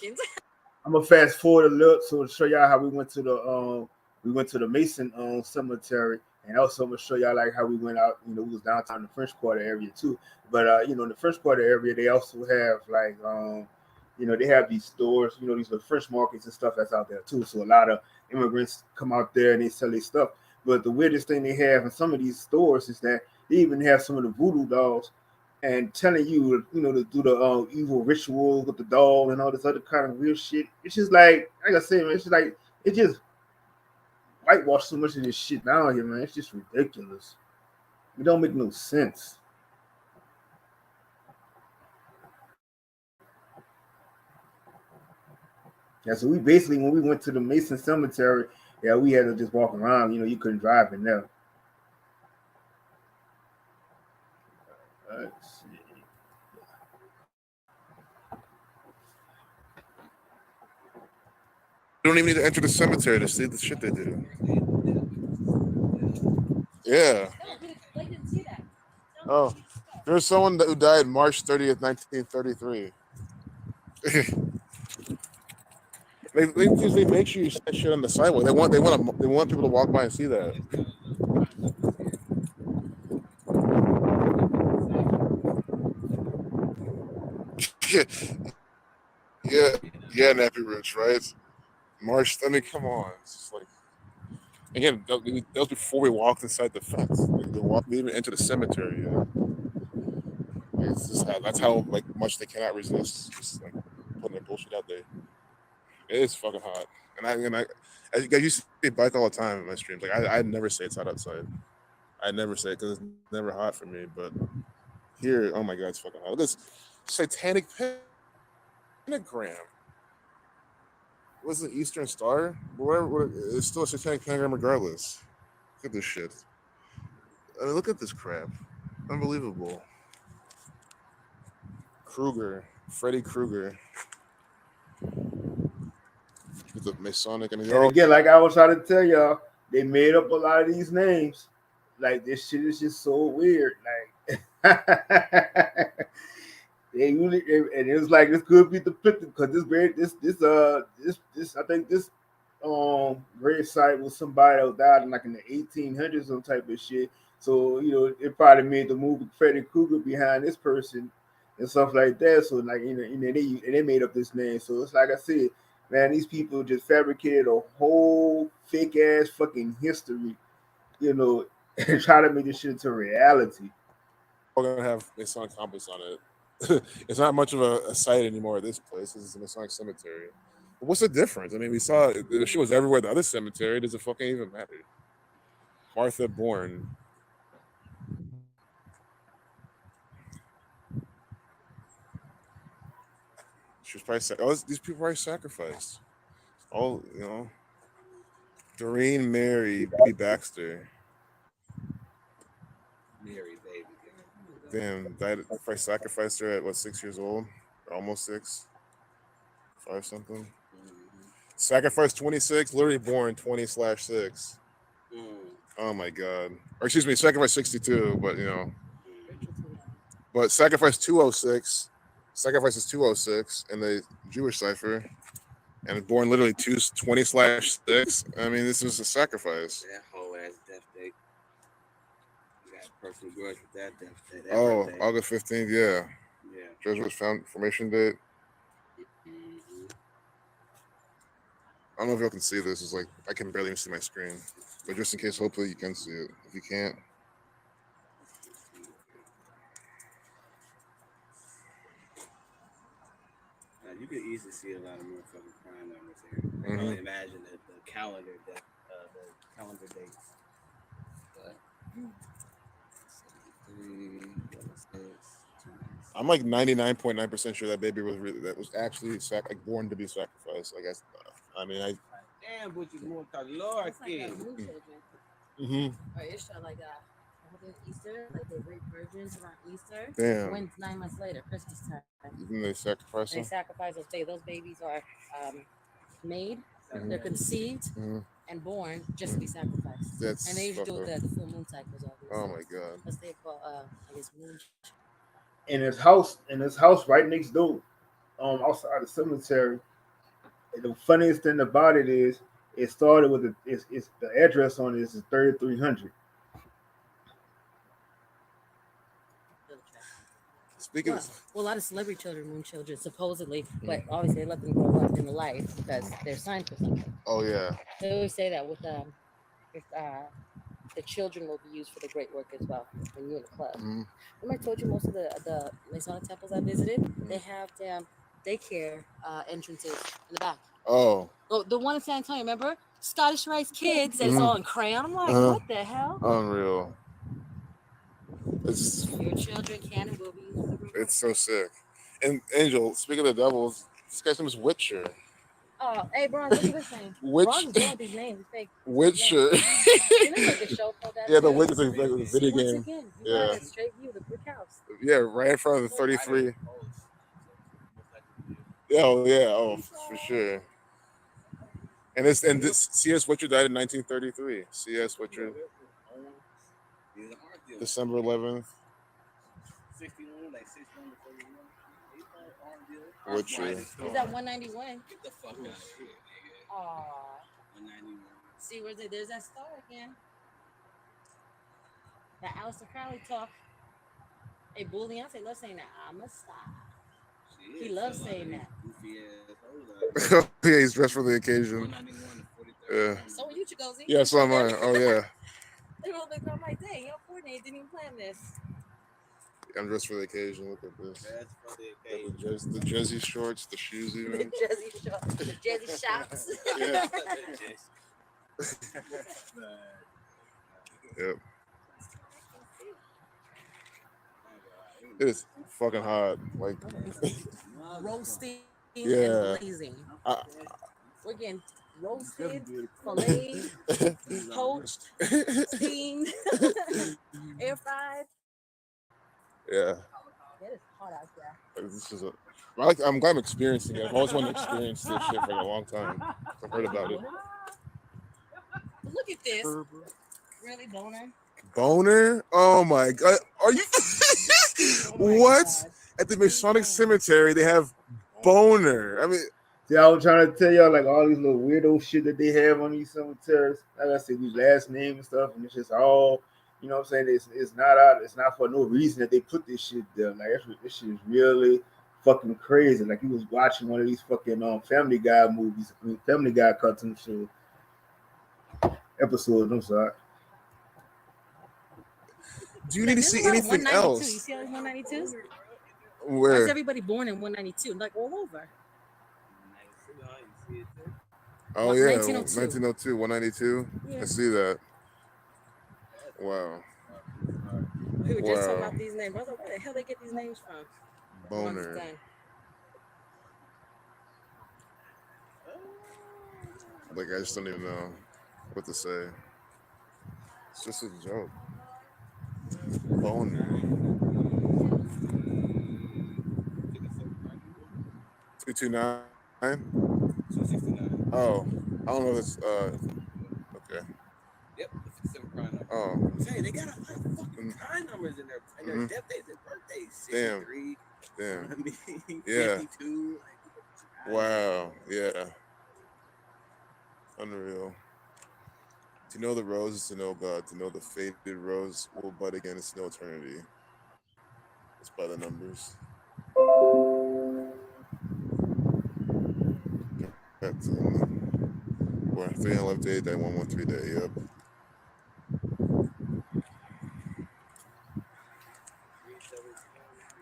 I'm gonna fast forward a little to show y'all how we went to the Mason cemetery, and also I'm gonna show y'all like how we went out. We was downtown in the French Quarter area too. But in the French Quarter area, they also have like they have these stores. These are French markets and stuff that's out there too. So a lot of immigrants come out there and they sell their stuff. But the weirdest thing they have in some of these stores is that they even have some of the voodoo dolls and telling you, to do the evil rituals with the doll and all this other kind of weird shit. It's just like I say, man, it's just like it just whitewashed so much of this shit down here, man. It's just ridiculous. It don't make no sense. Yeah, so we basically, when we went to the Mason Cemetery, yeah, we had to just walk around. You couldn't drive in there. Let's see. You don't even need to enter the cemetery to see the shit they do. Yeah. Oh, there's someone who died March 30th, 1933. They make sure you set shit on the sidewalk. They want people to walk by and see that. yeah, Nappy Roots, right? March. I mean, come on. It's just like Again, that was before we walked inside the fence. Like, we didn't even enter the cemetery yet. It's just that's how like much they cannot resist. Just like putting their bullshit out there. It is fucking hot, I used to say bike all the time in my streams. Like I'd never say it's hot outside. I'd never say it because it's never hot for me. But here, oh my god, it's fucking hot. Look at this satanic pentagram. What's the Eastern Star? Whatever, it's still a satanic pentagram regardless. Look at this shit. I mean, look at this crap. Unbelievable. Freddy Krueger. With the Masonic and again, like I was trying to tell y'all, they made up a lot of these names. Like this shit is just so weird. Like they usually, and it was like this could be the fifth because this I think this grave site was somebody that died in like in the 1800s, some type of shit. So it probably made the movie Freddy Krueger behind this person and stuff like that. So like they made up this name. So it's like I said, man, these people just fabricated a whole fake ass fucking history, and try to make this shit into reality. We're gonna have Masonic compass on it. It's not much of a site anymore at this place. It's a Masonic cemetery. But what's the difference? I mean, we saw the shit was everywhere. The other cemetery, does it fucking even matter? Martha Bourne. She was probably these people probably sacrificed. All Doreen Mary B. Baxter. Mary, baby. Damn, I sacrificed her at 6 years old? Or almost 6? 5 something. Sacrificed 26, literally born 20/6. Oh my god. Or excuse me, sacrificed 62, but But sacrificed 206. Sacrifice is 206 in the Jewish cipher. And born literally 20/6. I mean, this is a sacrifice. That whole ass death date. You got personal grudge with that death date. Oh, August 15th, yeah. Yeah. Jesuits formation date. I don't know if y'all can see this. It's like I can barely even see my screen. But just in case, hopefully you can see it. If you can't. You could easily see a lot of motherfucking crime numbers here. I can only imagine the calendar dates. But I'm like 99.9% sure that baby was actually born to be sacrificed. Like I mean, damn, but you more Lord kid. Or Ishtar like Easter, like they rape virgins around Easter. Damn. When 9 months later, Christmas time. Even they sacrifice them? They sacrifice those babies. Those babies are made, they're conceived and born just to be sacrificed. And they usually do it the full moon cycles. Oh my god. That's they call I guess moon. In his house right next door, outside the cemetery. The funniest thing about it is it started with it's the address on this is 3300. Speaking a lot of celebrity children, moon children, supposedly, but obviously they let them grow up in life because they're signed for something. Oh yeah. They always say that with if the children will be used for the great work as well when you're in the club. Remember I told you most of the Masonic temples I visited, they have damn daycare entrances in the back. Oh. The one in San Antonio, remember? Scottish Rice Kids, and it's all in crayon. I'm like, what the hell? Unreal. Your children can and will be used for the great work. It's so sick. And Angel, speaking of the devils, this guy's name is Witcher. Oh, hey, Bron, look at this name. Bron's doing these names. Fake. Witcher. You know, like the show called that. Yeah, the Witcher is like a video game. Again, Yeah. Straight view, the brick house. Yeah, right in front of the 33. Oh, for sure. And this C.S. Witcher died in 1933. C.S. Witcher. December 11th. 61, like 61 to 31. Witcher. He's at 191. Get the fuck out of here, nigga. Aw. 191. See, there's that star again. That Aleister Crowley talk. Hey, Bull Beyonce loves saying that. I'm a star. He loves saying that. Yeah, he's dressed for the occasion. Yeah. So are you future goes in. Yeah, so am I. Oh yeah. I'm like, dang, y'all coordinated, didn't even plan this. I'm dressed for the occasion. Look at this. That's for the Got occasion. the jersey shorts, the shoes The even. Jersey shorts, the Jersey shots. Yeah. Yep. It is fucking hot. Like Roasting Yeah. and blazing. I, We're getting roasted, filleted, poached, steamed, air fried. yeah. It is hot out there. This is I'm glad I'm experiencing it. I've always wanted to experience this shit for a long time. I've heard about it. Look at this. Really, boner? Boner? Oh my god. Are you what? God. At the Masonic Cemetery they have boner. I mean, See, I was trying to tell y'all like all these little weirdo shit that they have on these cemeteries. Like I said, these last names and stuff, and it's just all, you know what I'm saying? It's not out, it's not for no reason that they put this shit there. Like this shit is really fucking crazy. Like you was watching one of these fucking Family Guy movies, Family Guy cartoon show episodes. I'm sorry. do you need to see anything else? You see all these 192s? Why Where? is everybody born in 192? Like all over. Oh yeah, 1902. 1902, 192. Yeah. I see that. Wow. We were just talking Wow. about these names. I was like, where the hell they get these names from? Boner. Like I just don't even know what to say. It's just a joke. Boner. 229? 269. Oh, I don't know if it's okay. Yep, the 57 prime number. Oh. I'm saying they got a lot of fucking prime numbers in there, and their Mhm. death days and birthdays. Damn. 63. Damn. I mean, Yeah. 52. Wow. Yeah. Unreal. To know the rose is to know God. To know the faded rose will bud again is to know eternity. It's by the numbers. That's 311 day, day 113 day. Yep.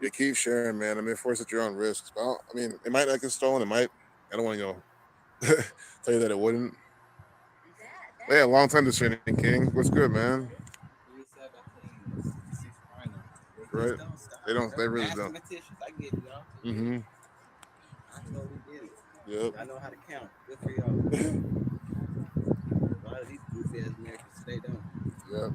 You keep sharing, man. I mean, of course, at your own risk. Well, I mean, it might not get stolen. It might. I don't want to, tell you that it wouldn't. But yeah, long time to Shining King. What's good, man? Right? They don't. They really don't. Mathematicians, I get it, y'all. Mm-hmm. I know we did it. Yep. I know how to count. Good for y'all. A lot of these goofy ass Americans today don't. Yep.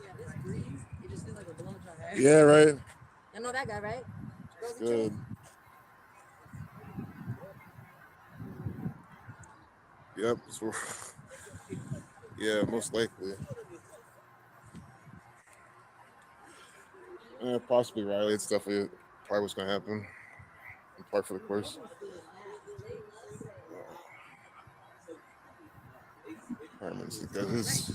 Yeah, this breeze, it just feels like a blow dry. Yeah, right. You know that guy, right? Rosie Good. King? Yep. So, yeah, most likely. Possibly Riley. It's definitely probably what's gonna happen. And part for the course. Because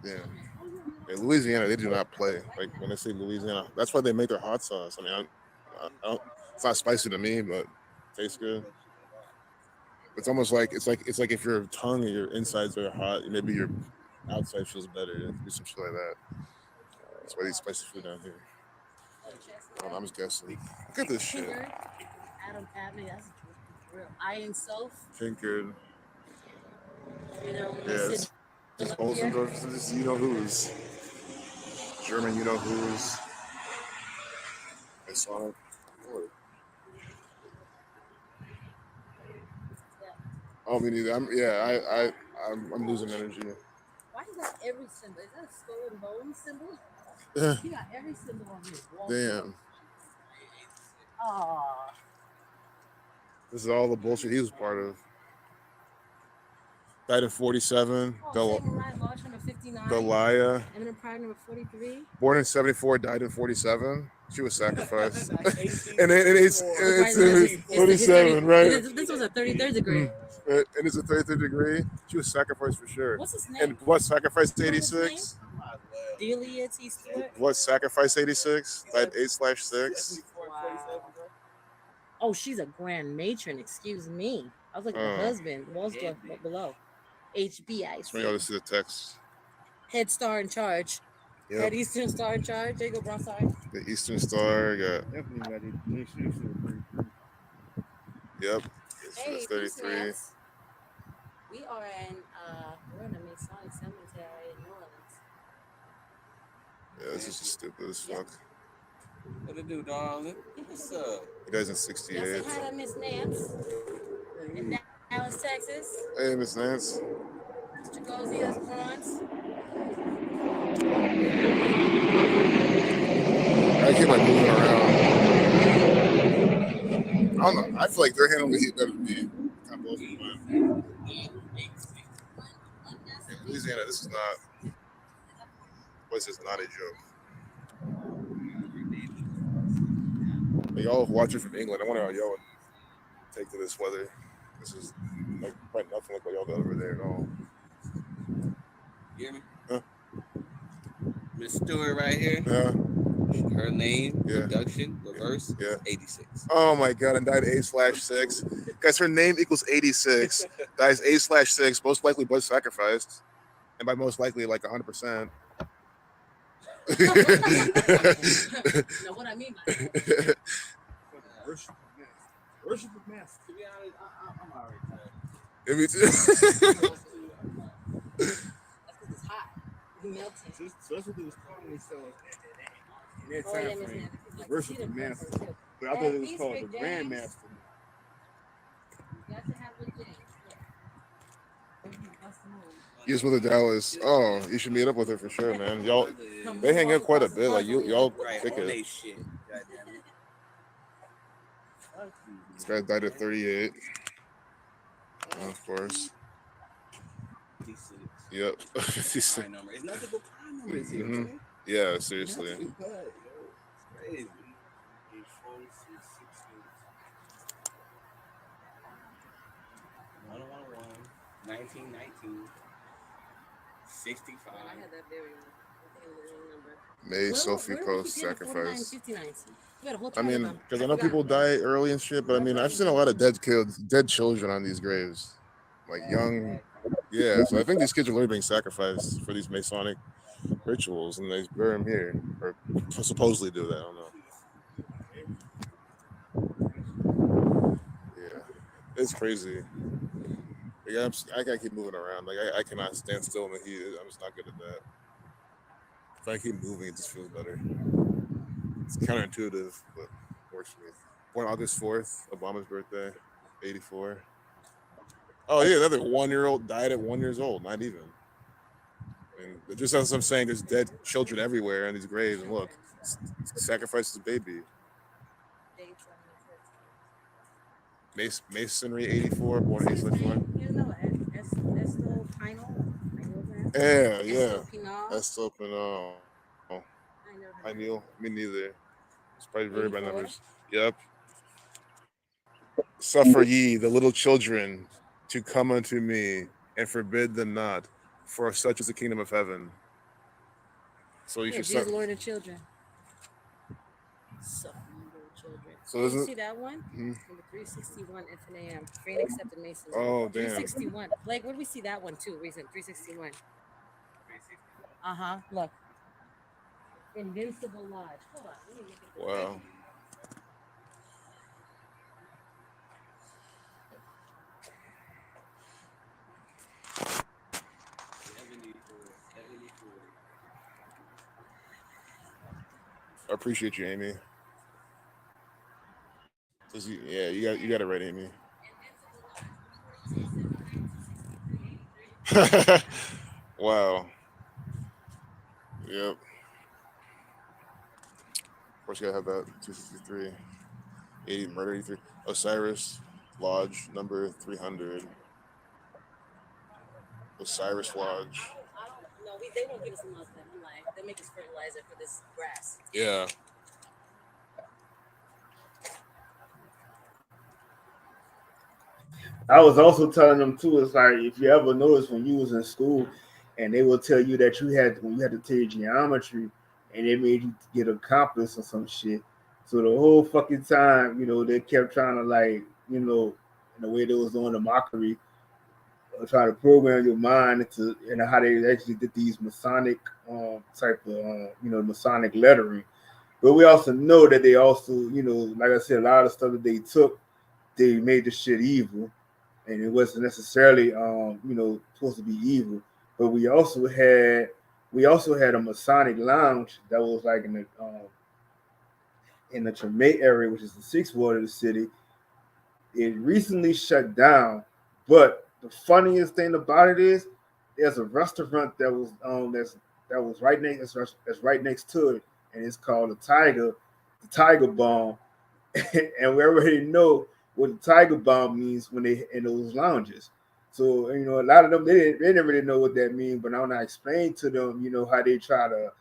yeah. In Louisiana, they do not play. Like when they say Louisiana, that's why they make their hot sauce. I mean, I don't, it's not spicy to me, but it tastes good. It's almost like it's like if your tongue and your insides are hot, maybe your outside feels better. Do some shit like that. That's why they eat spicy food down here. I'm just guessing. Look at this shit. Tinker, Adam Padley, that's real. Iron Self, Tinkered. you know, Yes. Just Olsendorf, just you know who's. German, you know who's. I saw it. Oh, me neither. I'm losing energy. Why is that every symbol? Is that a skull and bone symbol? He got every symbol on his wall. Damn. Aw. This is all the bullshit he was part of. died in 47. Oh, say Mariah Lodge number 59. Delia, Eminem Pride number 43. born in 74, died in 47. She was sacrificed. and It's it's 47, right? This was a 33rd degree. And it's a 33rd degree. She was sacrificed for sure. What's his name? And what sacrificed 86? Delia T. Stewart. What sacrificed 86? Died 8/6. Wow. Oh, she's a grand matron. Excuse me. I was looking at her husband. Was below. HBI. Let me go to see the text. Head Star in charge. Yep. Head Eastern Star in charge. There you go, Bronzeside. The Eastern Star, yeah. Definitely got it. Make sure you see it. Yep. Hey, It's 33. Peace, we are we're in a Masonic cemetery in New Orleans. Yeah, this is just stupid as fuck. What it do, darling? What's up? He dies in Y'all 68. say hi to Miss Nance in Dallas, Texas. Hey, Miss Nance. Mr. Gozy, that's Bronze. I keep like moving around. I don't know. I feel like they're handling the heat better than me. Kind of both of them. In Louisiana, this is not. This is not a joke. But y'all watching from England, I wonder how y'all would take to this weather. This is like probably nothing like what y'all got over there at all. You hear me? Huh? Miss Stewart right here. Yeah. Her name, production, reverse, 86. Oh my god, and died 8/6. Guys, her name equals 86. Dies 8/6, most likely was sacrificed. And by most likely, like 100%. You know what I mean by that? Worship of mass. To be honest, I'm already tired. Me too. That's because it's hot. You melting. So that's what they was calling themselves in that Oh, yeah, time Miss frame. Nance. Like, Worship she of the master. person, too. But I thought it was Peace, called Big the James. Grandmaster. Got to have a James. You just went to Dallas. Oh, you should meet up with her for sure, man. Y'all, they hang out quite a bit. Like y'all kick it. Shit. Goddamn it. This guy died at 38. Of course. 56. Yep. 56. Prime number. It's nothing but prime numbers here, Mhm. man. Yeah, seriously. Nothing but, yo. It's crazy. 1919, 65. I had that very one. I think it was the wrong number. May Where- Sophie where Post did you get the 49 and sacrifice. 59? We got a whole I chart of mean, them. because I know people die early and shit, but I mean, I've seen a lot of dead children on these graves, like young. Yeah, so I think these kids are literally being sacrificed for these Masonic rituals, and they bury them here, or supposedly do that. I don't know. Yeah, it's crazy. Like, I gotta keep moving around. Like I cannot stand still in the heat. I'm just not good at that. If I keep moving, it just feels better. It's counterintuitive, but works for me. Born August 4th, Obama's birthday, 84. Oh yeah, another 1-year-old died at 1 year old. Not even. And just as I'm saying, there's dead children everywhere in these graves, and look, sacrifices a baby. Masonry 84, born 8/1. You know, Esto Pino. Yeah. Pinal. Esto Pinal. I knew. Me neither. It's probably very bad 84? numbers. Yep. Suffer ye the little children to come unto me, and forbid them not, for such is the kingdom of heaven. So you Yeah, should Jesus, Lord of children. So, little children. So You isn't- see that one? Mhm. Number 361, FNAM. Free and accepted Masons. Oh, damn. 361. Blake, where do we see that one too? Recent 361. Look. Invincible Lodge. Hold on. Let me make it. Wow. I appreciate you, Amy. Yeah, you got it right, Amy. Wow. Yep. Of course, you gotta have that 263, 80, murder 83. Osiris Lodge number 300. Osiris Lodge. No, they won't give us a Muslim. I'm lying. They make us fertilizer for this grass. Yeah. I was also telling them too. It's like if you ever notice when you was in school, and they will tell you that when you had to take geometry, and they made you get a compass or some shit. So the whole fucking time, they kept trying to in the way they was doing the mockery, trying to program your mind into how they actually did these Masonic type of Masonic lettering. But we also know that they also, like I said, a lot of stuff that they took, they made the shit evil, and it wasn't necessarily supposed to be evil. But we also had a Masonic lounge that was like in the Tremay area, which is the sixth ward of the city. It recently shut down, but the funniest thing about it is there's a restaurant that was right next to it, and it's called the Tiger Bomb, and we already know what the Tiger Bomb means when they in those lounges. So a lot of them they didn't really know what that means, but when I explained to them, how they try to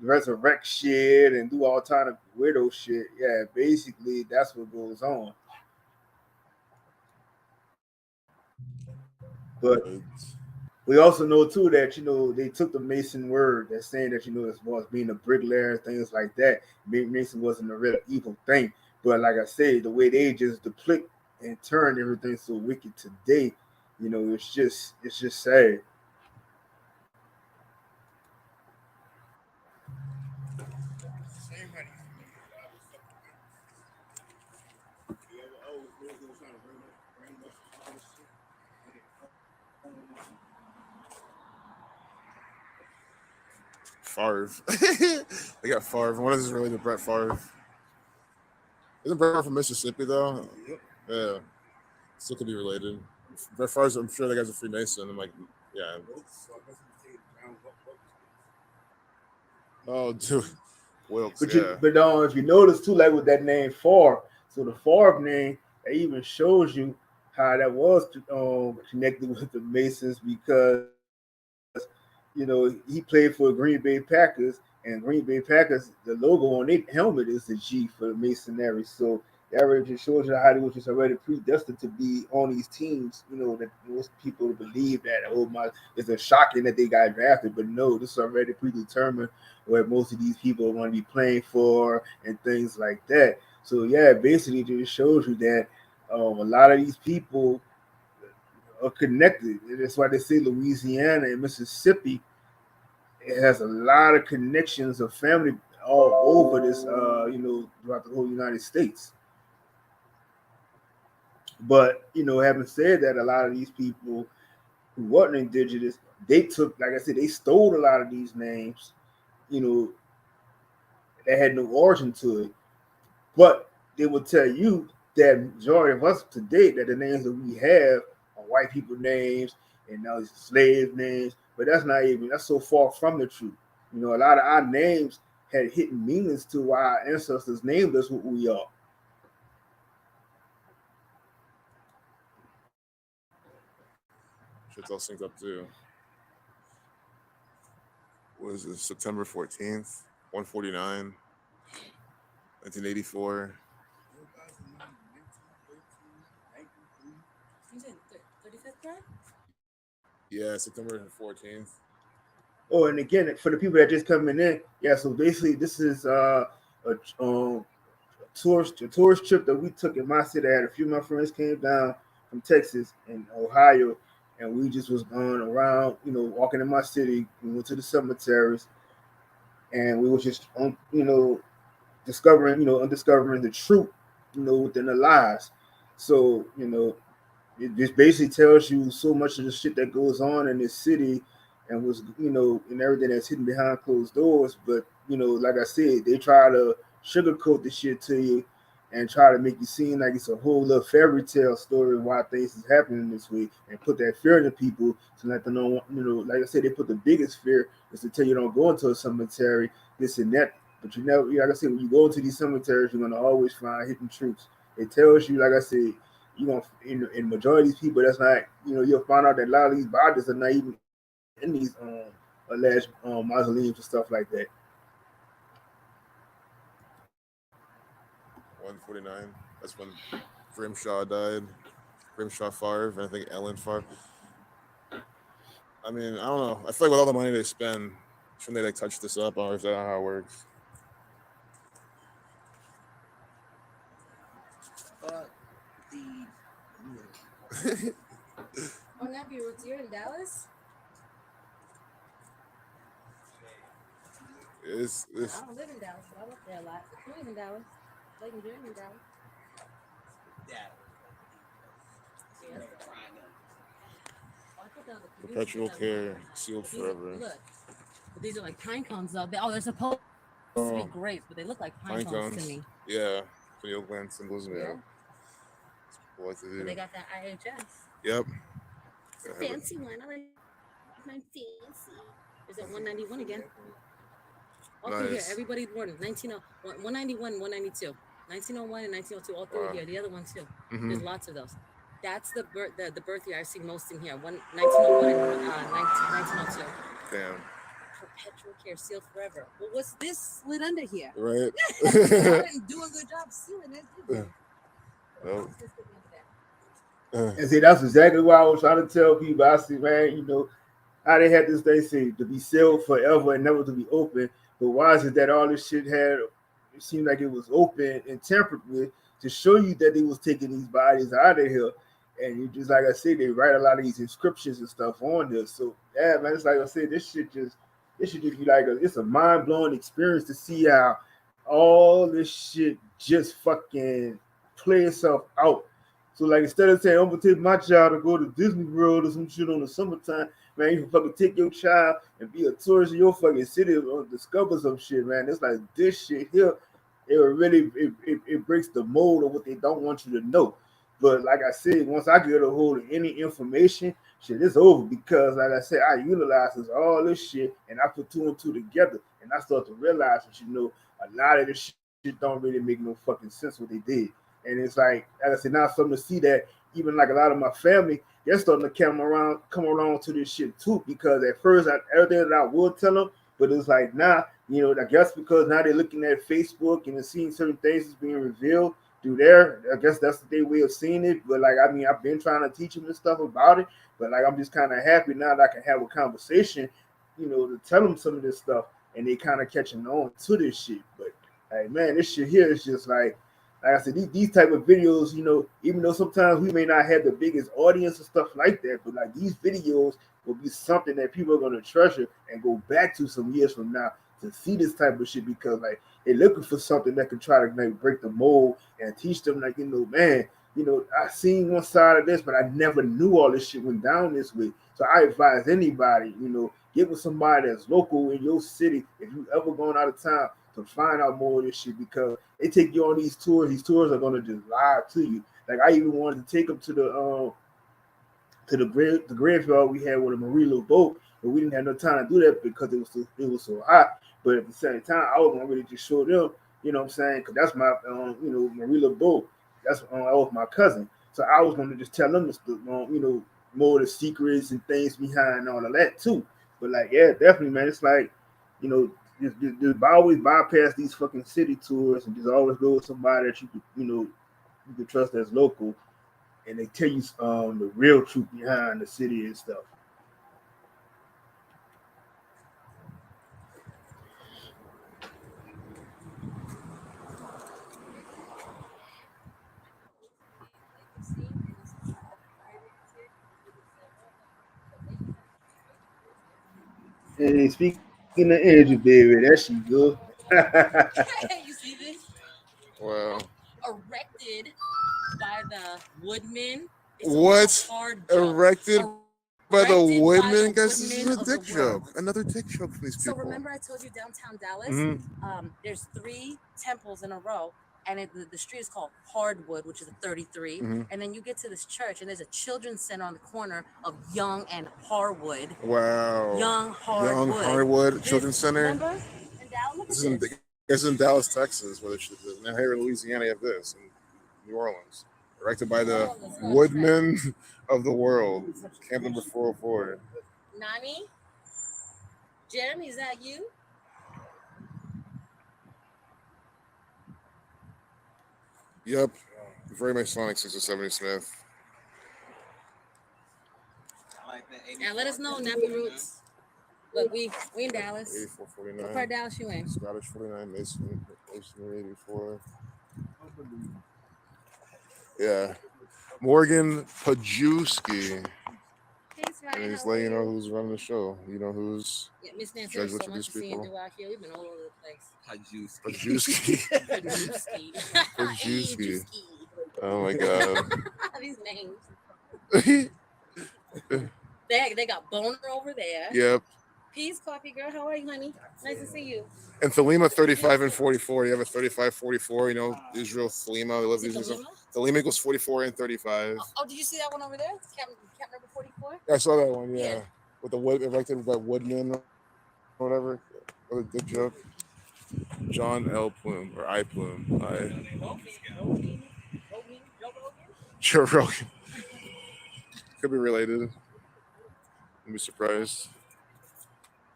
resurrect shit and do all kind of weirdo shit. Yeah, basically that's what goes on. But we also know too that they took the Mason word that's saying that as far as being a bricklayer and things like that, Mason wasn't a real evil thing. But like I said, the way they just depict and turn everything so wicked today, it's just sad. Favre. They got Favre. What is this related to Brett Favre? Isn't Brett from Mississippi though? Yep. Yeah. Still could be related. Brett Favre, I'm sure that guy's a Freemason. I'm like, yeah. Oh, dude. Wilkes, But yeah. if you notice too, like with that name Favre, so the Favre name, that even shows you how that was connected with the Masons, because he played for Green Bay Packers, and Green Bay Packers, the logo on their helmet is the G for the Masonry. So that already just shows you how they was just already predestined to be on these teams. That most people believe that, it's a shocking that they got drafted, but no, this is already predetermined where most of these people are going to be playing for and things like that. So yeah, basically it just shows you that a lot of these people are connected. That's why they say Louisiana and Mississippi, it has a lot of connections of family all over this, throughout the whole United States. But having said that, a lot of these people who weren't indigenous, they took, like I said, they stole a lot of these names, that had no origin to it. But they will tell you that majority of us today, that the names that we have are white people names and now it's slave names, but that's so far from the truth. A lot of our names had hidden meanings to why our ancestors named us what we are. Shit's all synced up too. What is this? September 14th, 149, 1984. You said 35th grade? Yeah, September 14th. Oh, and again, for the people that just coming in, yeah. So basically, this is a tourist trip that we took in my city. I had a few of my friends came down from Texas and Ohio, and we just was going around, walking in my city. We went to the cemeteries, and we was just, undiscovering the truth, within the lives. So, it just basically tells you so much of the shit that goes on in this city and was, and everything that's hidden behind closed doors. But, like I said, they try to sugarcoat the shit to you and try to make you seem like it's a whole little fairy tale story of why things is happening this way, and put that fear in the people to let them know, like I said, they put the biggest fear is to tell you don't go into a cemetery, this and that. But like I said, when you go into these cemeteries, you're gonna always find hidden truths. It tells you, like I said, in majority of these people, that's not, you'll find out that a lot of these bodies are not even in these alleged mausoleums and stuff like that. 149. That's when Grimshaw died. Grimshaw Favre, and I think Ellen Favre. I mean, I don't know. I feel like with all the money they spend, shouldn't they like touch this up, or is that not how it works? Oh, Nappy Roots, you're in Dallas? It's I don't live in Dallas, but I work there a lot. Who lives in Dallas? Like, you're in Dallas. perpetual care, sealed forever. Look, but these are like pine cones, though. They're supposed to be grapes, but they look like pine cones to me. Yeah, for the Oakland symbolism. Yeah. But they got that IHS. Yep. It's a fancy one. I like my fancy. Is it 191 again? Okay, Nice. here, everybody's born 191, 192, 1901, and 1902. All three here. The other one too. Mhm. There's lots of those. That's the birth year I see most in here. 1901 and 1902. Damn. Perpetual care, sealed forever. Well, what's this slid under here? Right. I didn't do a good job sealing it. Did you? Nope. And see, that's exactly what I was trying to tell people. I see, man, you know, how they had this thing say to be sealed forever and never to be open. But why is it that all this shit it seemed like it was open and tampered with to show you that they was taking these bodies out of here? And you just, like I said, they write a lot of these inscriptions and stuff on this. So yeah, man, it's like I said, this should just be like it's a mind-blowing experience to see how all this shit just fucking play itself out. So like instead of saying I'm gonna take my child to go to Disney World or some shit on the summertime, man, you can fucking take your child and be a tourist in your fucking city or discover some shit, man. It's like this shit here, it breaks the mold of what they don't want you to know. But like I said, once I get a hold of any information, shit, it's over because like I said, I utilizes all this shit and I put two and two together and I start to realize that, you know, a lot of this shit don't really make no fucking sense what they did. And it's like I said, now something to see that even like a lot of my family, they're starting to come around to this shit too. Because at first, everything that I would tell them, but it's like now, you know, I guess because now they're looking at Facebook and they're seeing certain things that's being revealed through there. I guess that's their way of seeing it. But like, I mean, I've been trying to teach them and stuff about it. But like, I'm just kind of happy now that I can have a conversation, you know, to tell them some of this stuff, and they kind of catching on to this shit. But like, man, this shit here is just like I said, these type of videos, you know, even though sometimes we may not have the biggest audience and stuff like that, but like these videos will be something that people are going to treasure and go back to some years from now to see this type of shit because like they're looking for something that can try to like break the mold and teach them like, you know, man, you know, I seen one side of this, but I never knew all this shit went down this way. So I advise anybody, you know, get with somebody that's local in your city if you ever going out of town to find out more of this shit because they take you on these tours. These tours are gonna just lie to you. Like I even wanted to take them to the graveyard we had with a Marine boat, but we didn't have no time to do that because it was so hot. But at the same time, I was gonna really just show them, you know what I'm saying? Because that's my you know, Marine boat. That's that was my cousin. So I was gonna just tell them you know, more of the secrets and things behind all of that too. But like, yeah, definitely, man. It's like, you know, just always bypass these fucking city tours and just always go with somebody that you could trust as local, and they tell you the real truth behind the city and stuff. And speaking of energy, baby, that she good. You see this? Wow. Erected by the woodmen. What? Erected by the woodmen? Guys, this is a dick joke. Another dick joke from these people. So remember I told you downtown Dallas, Mhm. There's 3 temples in a row, and the street is called Hardwood, which is a 33. Mhm. And then you get to this church, and there's a children's center on the corner of Young and Harwood. Wow. Young Harwood. Harwood Children's Center. Remember? In Dallas, look This at is this. this is in Dallas, Texas, where this shit is. Now here in Louisiana, you have this in New Orleans. Erected by the Woodmen of the World. Camp number 404. Nani? Jeremy, is that you? Yep. Very Masonic 670 Smith. Now let us know, Nappy Roots. Look, we in Dallas. 8449. What part of Dallas you in? Scottish 49, Masonry 84. Yeah. Morgan Pajewski. And he's letting you know who's running the show. You know who's Miss Nancy, judge so which of much these to see and people. do out here. We've been all over the place. Pajewski. Pajewski. Oh my god. These names. They got Boner over there. Yep. Peace, Coffee Girl. How are you, honey? Nice to see you. And Thelema 35 and 44. You have a 35, 44. You know, Israel Thelema. They love using stuff. Thelema equals 44 and 35. Oh, did you see that one over there? Camp number 44? I saw that one, yeah. With the wood, erected by Woodman or whatever. What a good joke. John L. Plume, or I Plume. Joe Rogan. Could be related. I'd be surprised.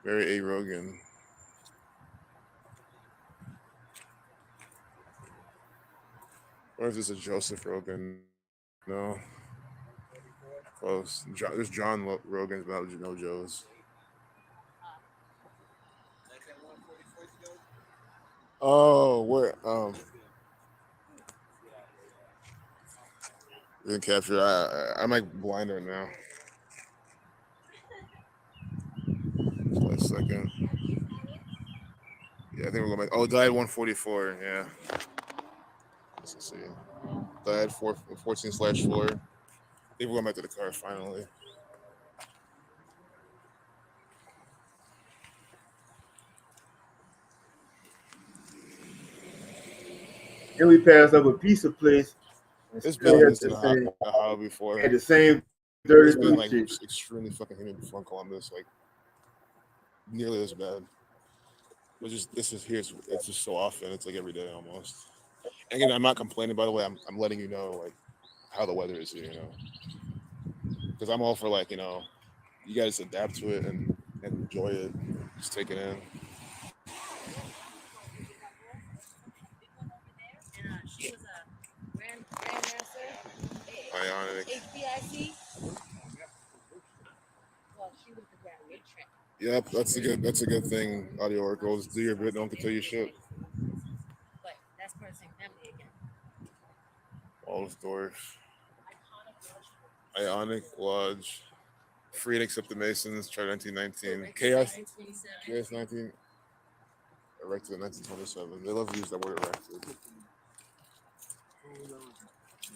Mary A. Rogan. Or is this a Joseph Rogan? No. Close. There's John Rogan's about no Joe's. Oh, where? We didn't capture. I'm like blind right now. Just a second. Yeah, I think we're going. Oh, died 144. Yeah. Let's see. Died 14/4. I think we're going back to the car finally. Then we passed up a pizza place. It's been in the Ohio before. At the same dirty It's been like shit. extremely fucking humid before in Columbus, like nearly as bad. But just this is here. It's just so often. It's like every day almost. And again, I'm not complaining. By the way, I'm letting you know like how the weather is here. You know, because I'm all for like you know, you guys adapt to it and enjoy it. Just take it in. She was a grandmaster. Ionic. HBIC. Well, she was the grand matron. Yep, that's a good thing. Audio Oracles, do your bit, don't tell you shit. But that's part of the same family again. Waldorf. Ionic Lodge. Free and accept the Masons, tried 1919. Chaos 19. Erected in 1927. They love to use that word erected.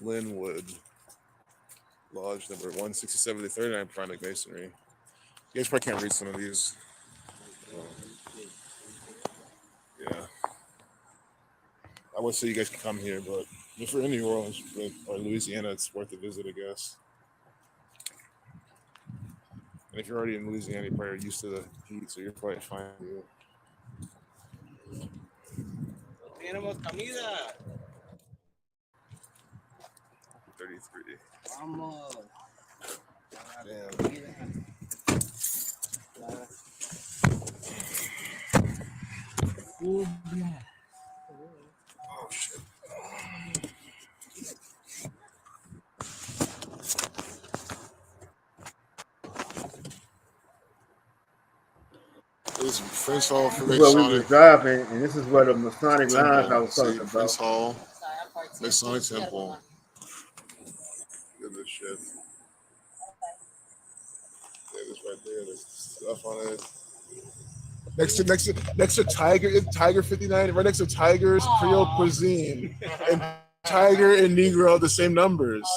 Linwood. Lodge number 167 to 39 Pronic Masonry. You guys probably can't read some of these. Yeah. I would say you guys can come here, but if you're in New Orleans or Louisiana, it's worth a visit, I guess. And if you're already in Louisiana, you're probably used to the heat, so you're probably fine. Tenemos comida. 33. Vamos. Damn. Oh, shit. This is Prince Hall for This is where we Masonic was driving, and this is where the Masonic Temple. Lounge I was See, talking about. Prince Hall, Masonic Temple. Look at this shit. Yeah, this right there. There's stuff on it. Next to Tiger 59, right next to Tiger's Creole Cuisine, and Tiger and Negro the same numbers.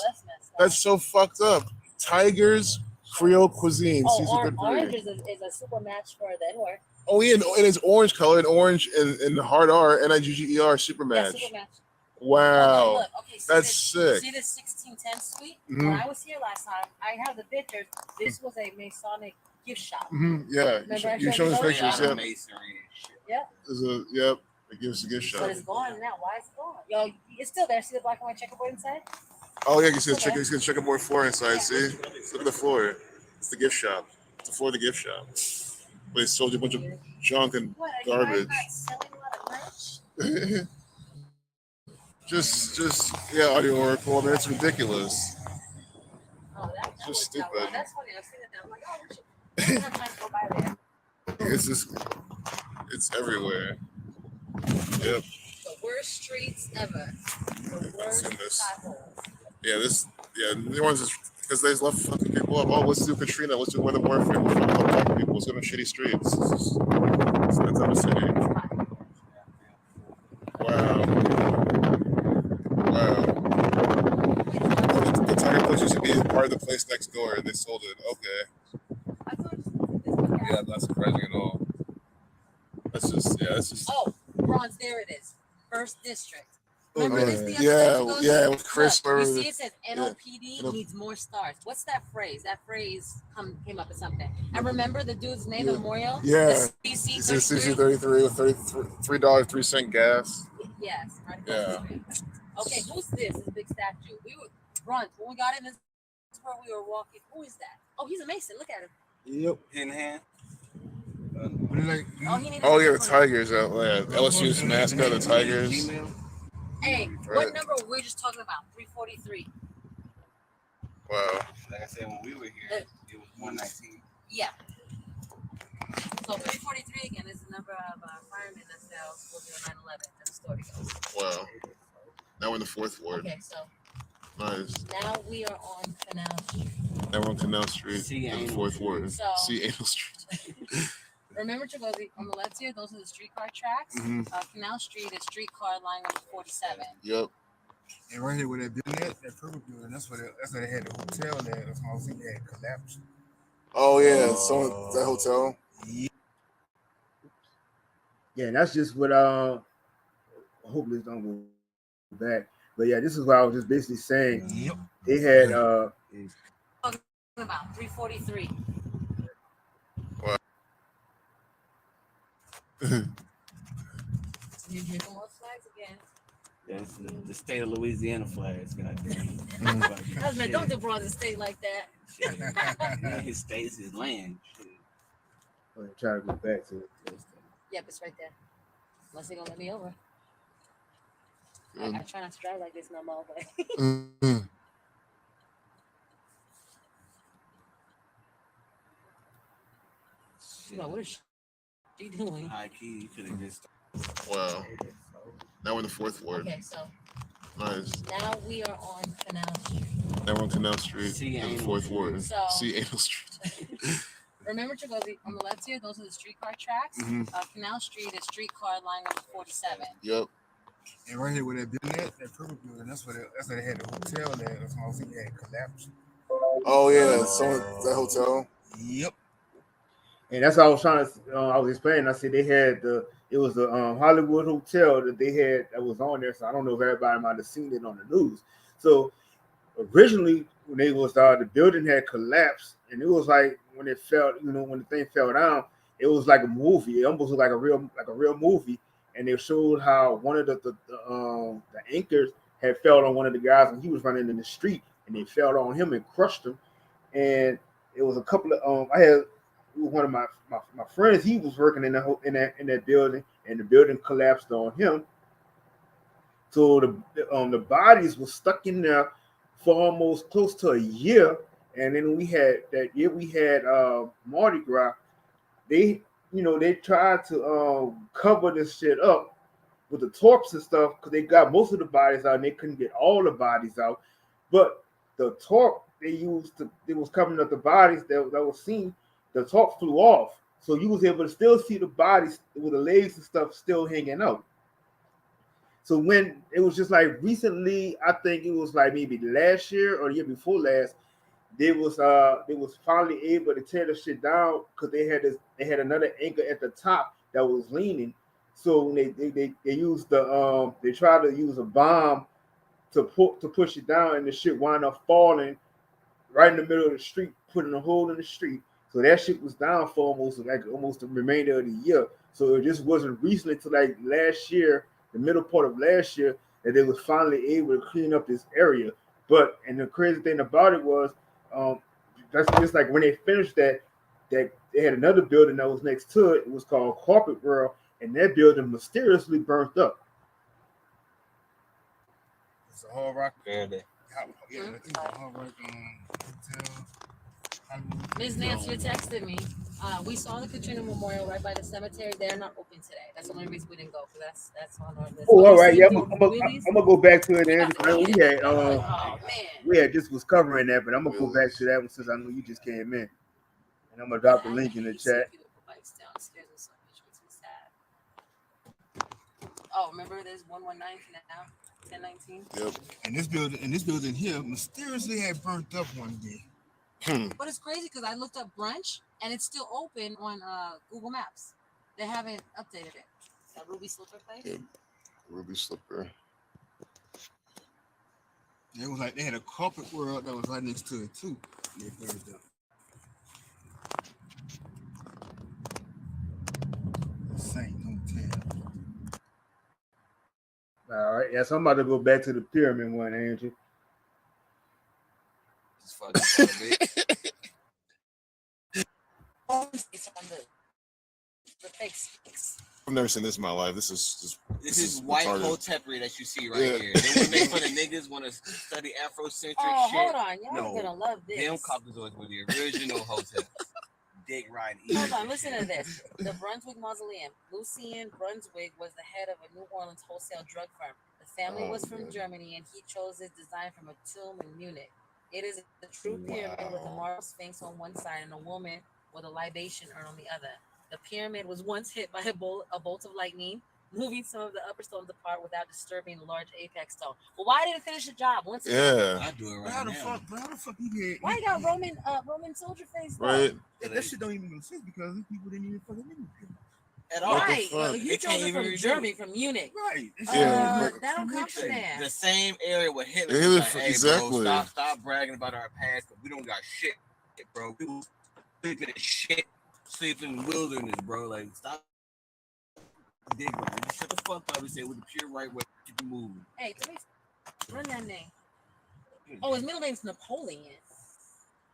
That's so fucked up. Tiger's Creole Cuisine. Orange is a super match for the N-word. Oh yeah, and it's orange color, and orange and hard R, N-I-G-G-E-R, super match. Yeah, super match. Wow, Look, okay, that's sick. See this 1610 suite? Mhm. When I was here last time, I have the pictures. This was a Masonic gift shop. Yeah, Remember I you showed showed us you pictures. those? Yep. Yep. Yep. It gives us a gift But shop. it's gone now. Why is it gone? Yo, it's still there. See the black and white checkerboard inside? Oh yeah, you can check a board floor inside. See, look at the floor. It's the gift shop. It's the floor of the gift shop. They sold you a bunch of junk and What, are you guys garbage. not selling a lot of merch? just yeah, Audio Oracle. I mean, it's ridiculous. Oh, that Just works out well. stupid. That's funny. I was thinking that. I'm like, oh, we should. I'm trying to go by there. It's just, it's everywhere. Yep. The worst streets ever. The worst seen this. potholes. Yeah, New Orleans is because they love fucking people up. Oh, let's do Katrina. Let's do weather warfare. We'll fuck up black people. It's gonna be shitty streets. It's that type of city. Wow. The Tiger Place used to be part of the place next door. They sold it. Okay. Yeah, not surprising at all. That's just. Oh, Bronze, there it is. First district. Oh, Remember man. this the other time? Yeah, with Chris. Look, you wherever- see it says NOPD needs more stars. What's that phrase? That phrase came up with something. And remember the dude's name, the memorial? Yeah. The CC Is it 33? CC33 with $3.03 gas? Yes. Right across Yeah. the street. Okay, who's this? This big statue. We were Bronze. When we got in this where we were walking. Who is that? Oh, he's a Mason. Look at him. Yep. In hand. Oh yeah, the Tigers. LSU's mascot, the Tigers. Hey, Right. what number were we just talking about? 343. Wow. Like I said, when we were here, it was 119. Yeah. So 343 again is the number of firemen that fell over 9/11. That's the story goes. Wow. Now we're in the fourth ward. Okay, so Nice. now we are on Canal Street. Now we're on Canal Street See in the Anal fourth Street. ward. So- See Anal Street. Remember Chigozi, on the left here, those are the streetcar tracks. Mhm. Canal Street is streetcar line number 47. Yep. And right here where that building at, that purple building, that's where they had the hotel there. That's why I was thinking they had collapsed. Oh yeah, so that hotel. Yeah, and that's just what hopefully it's don't go back. But yeah, this is what I was just basically saying. Yep. They had Talking about 343. Wow. Here come more flags again. That's the state of Louisiana flags, goddamn. Husband, don't do Bronze State like that. His state is his land. I'm trying to go back to it. Yep, it's right there. Unless they're gonna let me over. I try not to drive like this no more, but Mhm. you know, what is she doing? High key, you could have just. Wow. Now we're in the fourth ward. Okay, so Nice. now we are on Canal Street. Now we're on Canal Street See in the Anal fourth Street. ward. So- See Anal Street. Remember Chigozi, on the left here, those are the streetcar tracks. Mhm. Canal Street is streetcar line number 47. Yep. And right here where that building at, that purple building, that's where they had the hotel there. That's why I was thinking they had collapsed. Oh yeah, so that hotel. Yep. And that's what I was trying to. I was explaining. I said they had it was the Hollywood Hotel that they had that was on there. So I don't know if everybody might have seen it on the news. So originally, when they was the building had collapsed, and it was like when it fell, when the thing fell down, it was like a movie. It almost looked like a real movie. And they showed how one of the anchors had fell on one of the guys, and he was running in the street, and they fell on him and crushed him. And it was a couple of I had one of my friends. He was working in that building, and the building collapsed on him. So the bodies were stuck in there for almost close to a year. And then we had Mardi Gras. They tried to cover this shit up with the tarps and stuff because they got most of the bodies out and they couldn't get all the bodies out. But the tarp they used it was covering up the bodies that was seen. The tarp flew off, so you was able to still see the bodies with the legs and stuff still hanging out. So when it was just like recently, I think it was like maybe last year or the year before last, they was finally able to tear the shit down because they had another anchor at the top that was leaning. So when they used they tried to use a bomb to push it down, and the shit wound up falling right in the middle of the street, putting a hole in the street. So that shit was down for almost the remainder of the year. So it just wasn't recently until like last year, the middle part of last year, that they was finally able to clean up this area. And the crazy thing about it was, that's just like when they finished that, that they had another building that was next to it. It was called Carpet World, and that building mysteriously burnt up. It's a Hard Rock. Barely. Yeah, I think it's a Hard Rock hotel. Ms. Nancy, you texted me. We saw the Katrina Memorial right by the cemetery. They're not open today. That's the only reason we didn't go, because that's on our list. Oh, all right. Yeah, I'm Lucy, gonna go back to it. Then. Oh, man. We had just was covering that, but I'm gonna go back to that one since I know you just came in, and I'm gonna drop the link in the chat. Oh, remember there's 119 now, 1019. Yep. And this building here mysteriously had burnt up one day. But it's crazy because I looked up brunch and it's still open on Google Maps. They haven't updated it. That Ruby Slipper place. Yep. Ruby Slipper. It was like they had a Carpet World that was right next to it too. They burned up. Same hotel. All right. Yeah, so I'm about to go back to the pyramid one, Andrew. Just fucking bitch. It's on the fake sticks. I've never seen this in my life. This is white retarded. hotepery that you see right here. They want to make fun of niggas want to study Afrocentric Oh, shit. hold on. Y'all No, gonna love this. them Caucasoids were the original hotels. Dick riding. Hold on, listen to this. The Brunswick Mausoleum. Lucien Brunswick was the head of a New Orleans wholesale drug firm. The family was from Germany, and he chose his design from a tomb in Munich. It is a true pyramid with a marble sphinx on one side and a woman with a libation urn on the other. The pyramid was once hit by a bolt of lightning, moving some of the upper stones apart without disturbing the large apex stone. Well, why didn't it finish the job? Once Yeah. I do it right How the now. fuck you get? Why you got Roman soldier face? though? Right. That shit don't even make sense because these people didn't even fucking live here. At all. Right. fuck? You It chose can't it even from redo Germany, it. from Munich. Right. Yeah. That don't come from there. The same area where Hitler Hitler- was like, hey, exactly. bro, stop bragging about our past, because we don't got shit, bro. People sleeping in shit, sleeping in the wilderness, bro. Like, stop. Dick, bro. Just shut the fuck up and say with the pure right way, keep it moving. Hey, run that name. Oh, his middle name's Napoleon.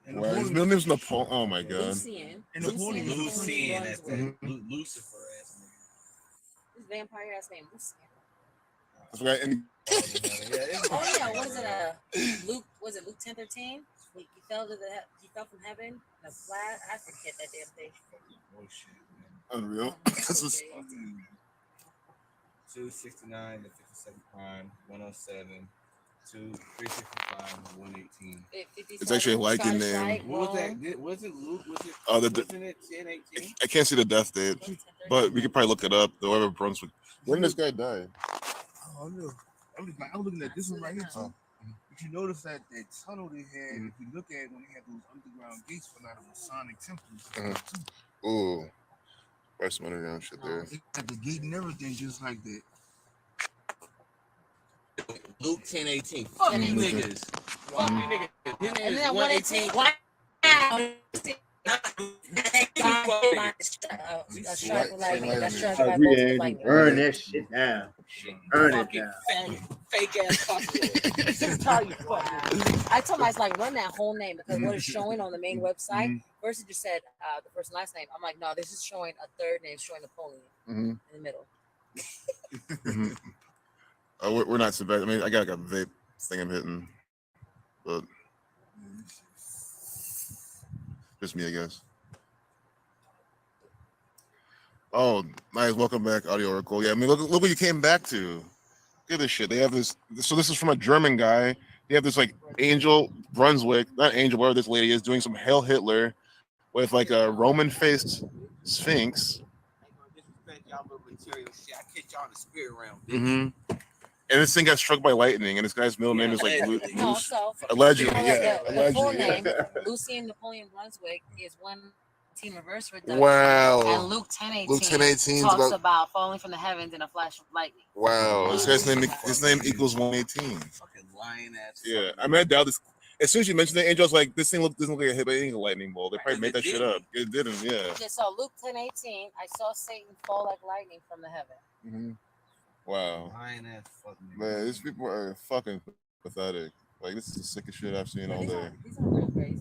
Wow, his middle name's Napoleon. Oh my god. Lucien. And Napoleon. Lucien, that's Brunswick. Lucifer ass His vampire ass name, Lucien. That's right. And nigga. Oh yeah, what is it? Luke 10:13? He fell from heaven in a flat. I forget that damn thing. unreal. This was 269 to 57 prime, 107, 365, 118. It's actually a liking name. What was that? Was it Luke? Was it? Wasn't it 1018? I can't see the death date, but we could probably look it up. The whoever Brunswick. When did this guy die? Oh no. I'm looking at this one right here too. If you notice that tunnel they had, if you look at it when they had those underground gates for out of Masonic temples. Ooh. Probably some underground shit there. They had the gate and everything just like that. Luke 1018. Fuck you niggas. Fuck you niggas. His name And is then 118. Wow. Burn that shit down. Burn it down. Fake ass I told him I was like, run that whole name because what is showing on the main website. First it just said the first and last name. I'm like, no, this is showing a third name, showing Napoleon in the middle. We're not so bad. I mean, I got a vape thing I'm hitting, but just me, I guess. Oh, nice. Welcome back, Audio Oracle. Yeah, I mean, look what you came back to. Look at this shit. They have this. So this is from a German guy. They have this like Angel Brunswick, not Angel, whatever this lady is, doing some Hail Hitler with like a Roman-faced Sphinx. Y'all little material shit. I catch y'all in the spirit realm. Mm-hmm. And this thing got struck by lightning, and this guy's middle name is like allegedly, The full name, Lucien Napoleon Brunswick, is 118 reverse reduction. Wow. And Luke 10:18 talks about falling from the heavens in a flash of lightning. Wow. This guy's name equals 118. Fucking lying ass. Yeah, I mean, I doubt this. As soon as you mentioned the angel, I was like, this thing doesn't look like a hit by any lightning bolt. They probably made that shit up. It didn't, yeah. Okay, so Luke 10:18, I saw Satan fall like lightning from the heaven. Mm-hmm. Wow. Lying ass fucking Man, these people are fucking pathetic. Like, this is the sickest shit I've seen all day. These are real crazy.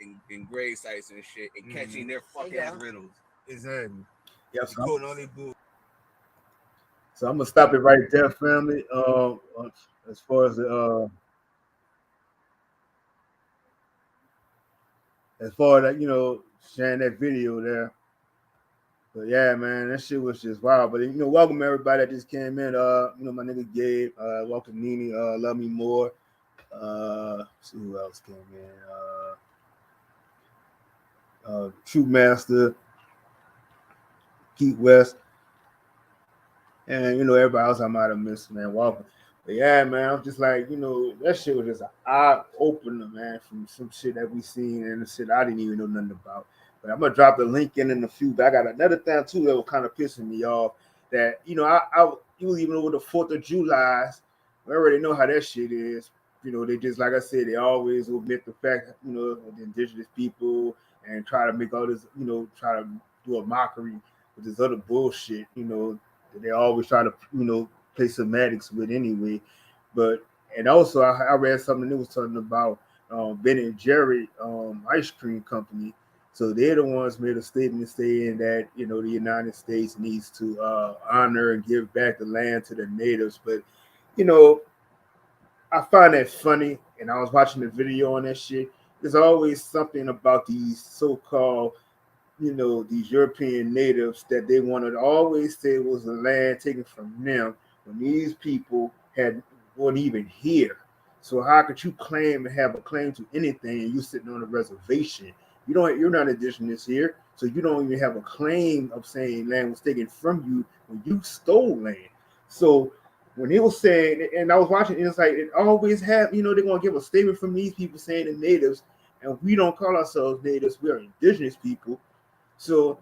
in grave sites and shit and catching their fucking ass riddles. Exactly. Yeah, so quoting all they bull. So I'm gonna stop it right there, family. As far as that, sharing that video there. But yeah, man, that shit was just wild. But welcome everybody that just came in. My nigga Gabe, welcome Nene, Love Me More. Let's see who else came in. True Master, Keith West, and everybody else I might have missed, man. Welcome. But yeah, man, I'm just like, that shit was just an eye opener, man, from some shit that we seen and the shit I didn't even know nothing about. But I'm gonna drop the link in a few. But I got another thing too that was kind of pissing me off. That you was even over the 4th of July. We already know how that shit is. They just, like I said, they always omit the fact, the indigenous people and try to make all this, try to do a mockery with this other bullshit, that they always try to, play semantics with anyway. And also I read something that was talking about Ben and Jerry ice cream company. So they're the ones made a statement saying that, the United States needs to honor and give back the land to the natives. But, I find that funny, and I was watching the video on that shit. There's always something about these so-called, these European natives that they want to always say was the land taken from them when these people weren't even here. So how could you claim and have a claim to anything and you sitting on a reservation? You're not indigenous here, so you don't even have a claim of saying land was taken from you when you stole land. So when he was saying, and I was watching, it's like it always have, they're gonna give a statement from these people saying the natives, and we don't call ourselves natives, we are indigenous people. So,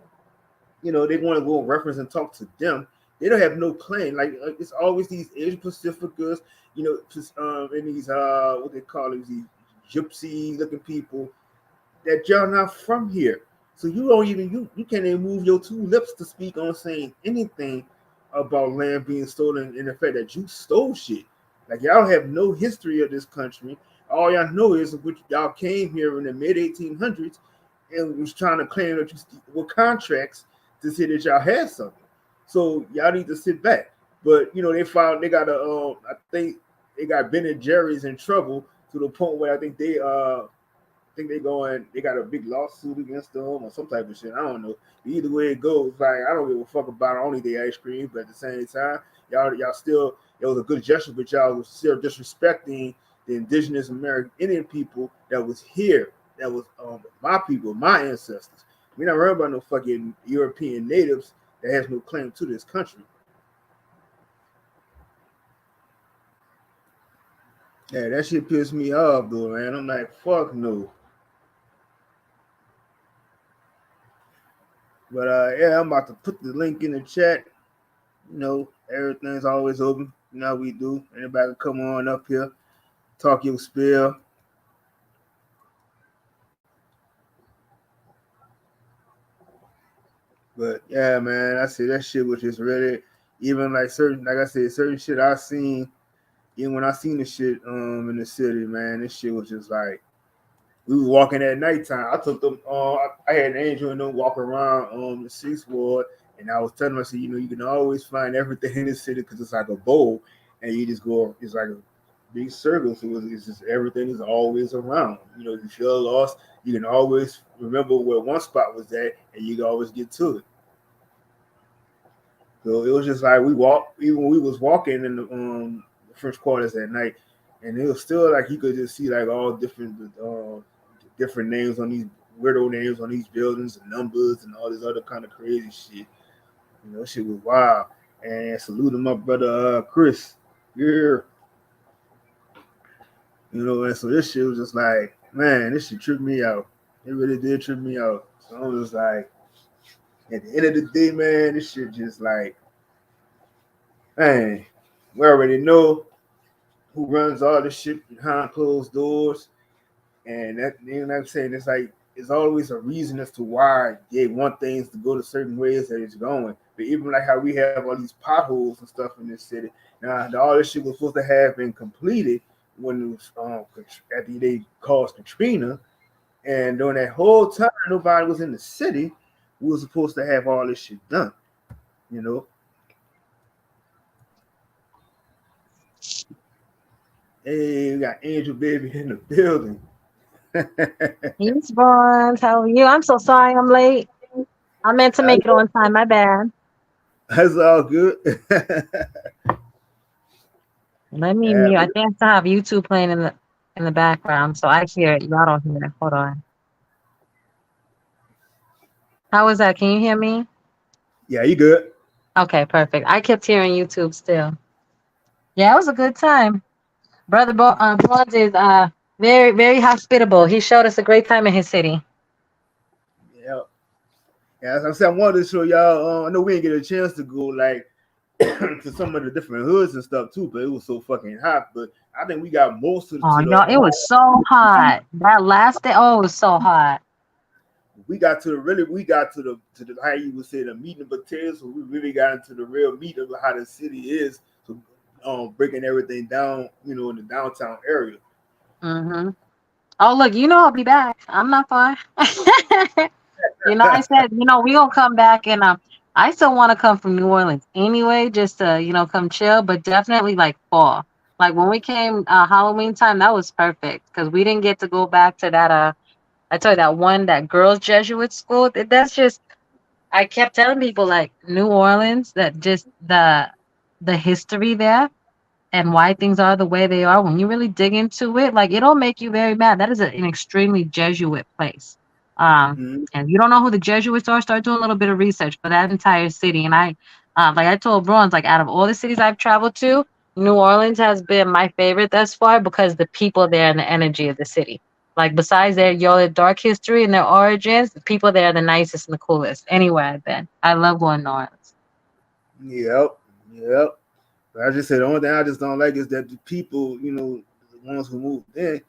they want to go reference and talk to them. They don't have no claim. Like it's always these Asian Pacificans, and these what they call it, these gypsy looking people that y'all not from here. So you don't even you can't even move your two lips to speak on saying anything about land being stolen and the fact that you stole shit. Like y'all have no history of this country. All y'all know is which y'all came here in the mid 1800s and was trying to claim that you were contracts to say that y'all had something. So y'all need to sit back. But they got I think they got Ben and Jerry's in trouble to the point where I think they got a big lawsuit against them or some type of shit. I don't know. Either way it goes, like I don't give a fuck about only the ice cream, but at the same time, y'all still, it was a good gesture, but y'all was still disrespecting the indigenous American Indian people that was here, that was my people, my ancestors. We not worried about no fucking European natives that has no claim to this country. Yeah, that shit pissed me off though, man. I'm like, fuck no. But yeah, I'm about to put the link in the chat. Everything's always open. How we do. Anybody can come on up here, talk your spiel. But yeah, man, I see that shit was just really, even like I said, certain shit I seen, even when I seen the shit in the city, man, this shit was just like, we was walking at nighttime. I took them. I had an angel and them walk around the 6th ward, and I was telling them, I said, you can always find everything in the city because it's like a bowl, and you just go. It's like a big circle, so it's just everything is always around. If you feel lost, you can always remember where one spot was at, and you can always get to it. So it was just like we walked, even when we was walking in the French quarters at night, and it was still like you could just see like all different names on these weirdo names on these buildings and numbers and all this other kind of crazy shit. Shit was wild. And salute my brother Chris. Yeah. And so this shit was just like, man, this shit tripped me out. It really did trip me out. So I was like, at the end of the day, man, this shit just like, man, we already know who runs all this shit behind closed doors. And that, I'm saying, it's like, it's always a reason as to why they want things to go to certain ways that it's going. But even like how we have all these potholes and stuff in this city. Now, all this shit was supposed to have been completed when it was after they caused Katrina. And during that whole time, nobody was in the city. We were supposed to have all this shit done, you know. Hey, we got Angel Baby in the building. Yes, Vaughn. How are you? I'm so sorry I'm late. I meant to make it on time. My bad. That's all good. Let me mute. I think I still have YouTube playing in the background, so I hear it. Y'all don't hear it. Hold on. How was that? Can you hear me? Yeah, you good. Okay, perfect. I kept hearing YouTube still. Yeah, it was a good time. Brother Bronze is very, very hospitable. He showed us a great time in his city. Yeah. Yeah, as I said, I wanted to show y'all. I know we didn't get a chance to go like to some of the different hoods and stuff too, but it was so fucking hot. But I think we got most of the. Oh, y'all, it was so hot. That last day, oh, it was so hot. We got to the how you would say the meat and potatoes. So we really got into the real meat of how the city is. So breaking everything down, you know, in the downtown area. Mm-hmm. Oh, look, you know I'll be back. I'm not far. You know, I said, you know, we gonna come back, and I still want to come from New Orleans anyway, just to, you know, come chill, but definitely like fall. Like when we came Halloween time, that was perfect because we didn't get to go back to that I told you that girls Jesuit school. That's just, I kept telling people like New Orleans, that just the history there and why things are the way they are. When you really dig into it, like it'll make you very mad. That is an extremely Jesuit place. And you don't know who the Jesuits are, start doing a little bit of research for that entire city. And I, like I told Bronze, like out of all the cities I've traveled to, New Orleans has been my favorite thus far because the people there and the energy of the city. Like besides their dark history and their origins, the people there are the nicest and the coolest. Anywhere I've been, I love going to New Orleans. Yep. But I just said the only thing I just don't like is that the people, you know, the ones who moved in,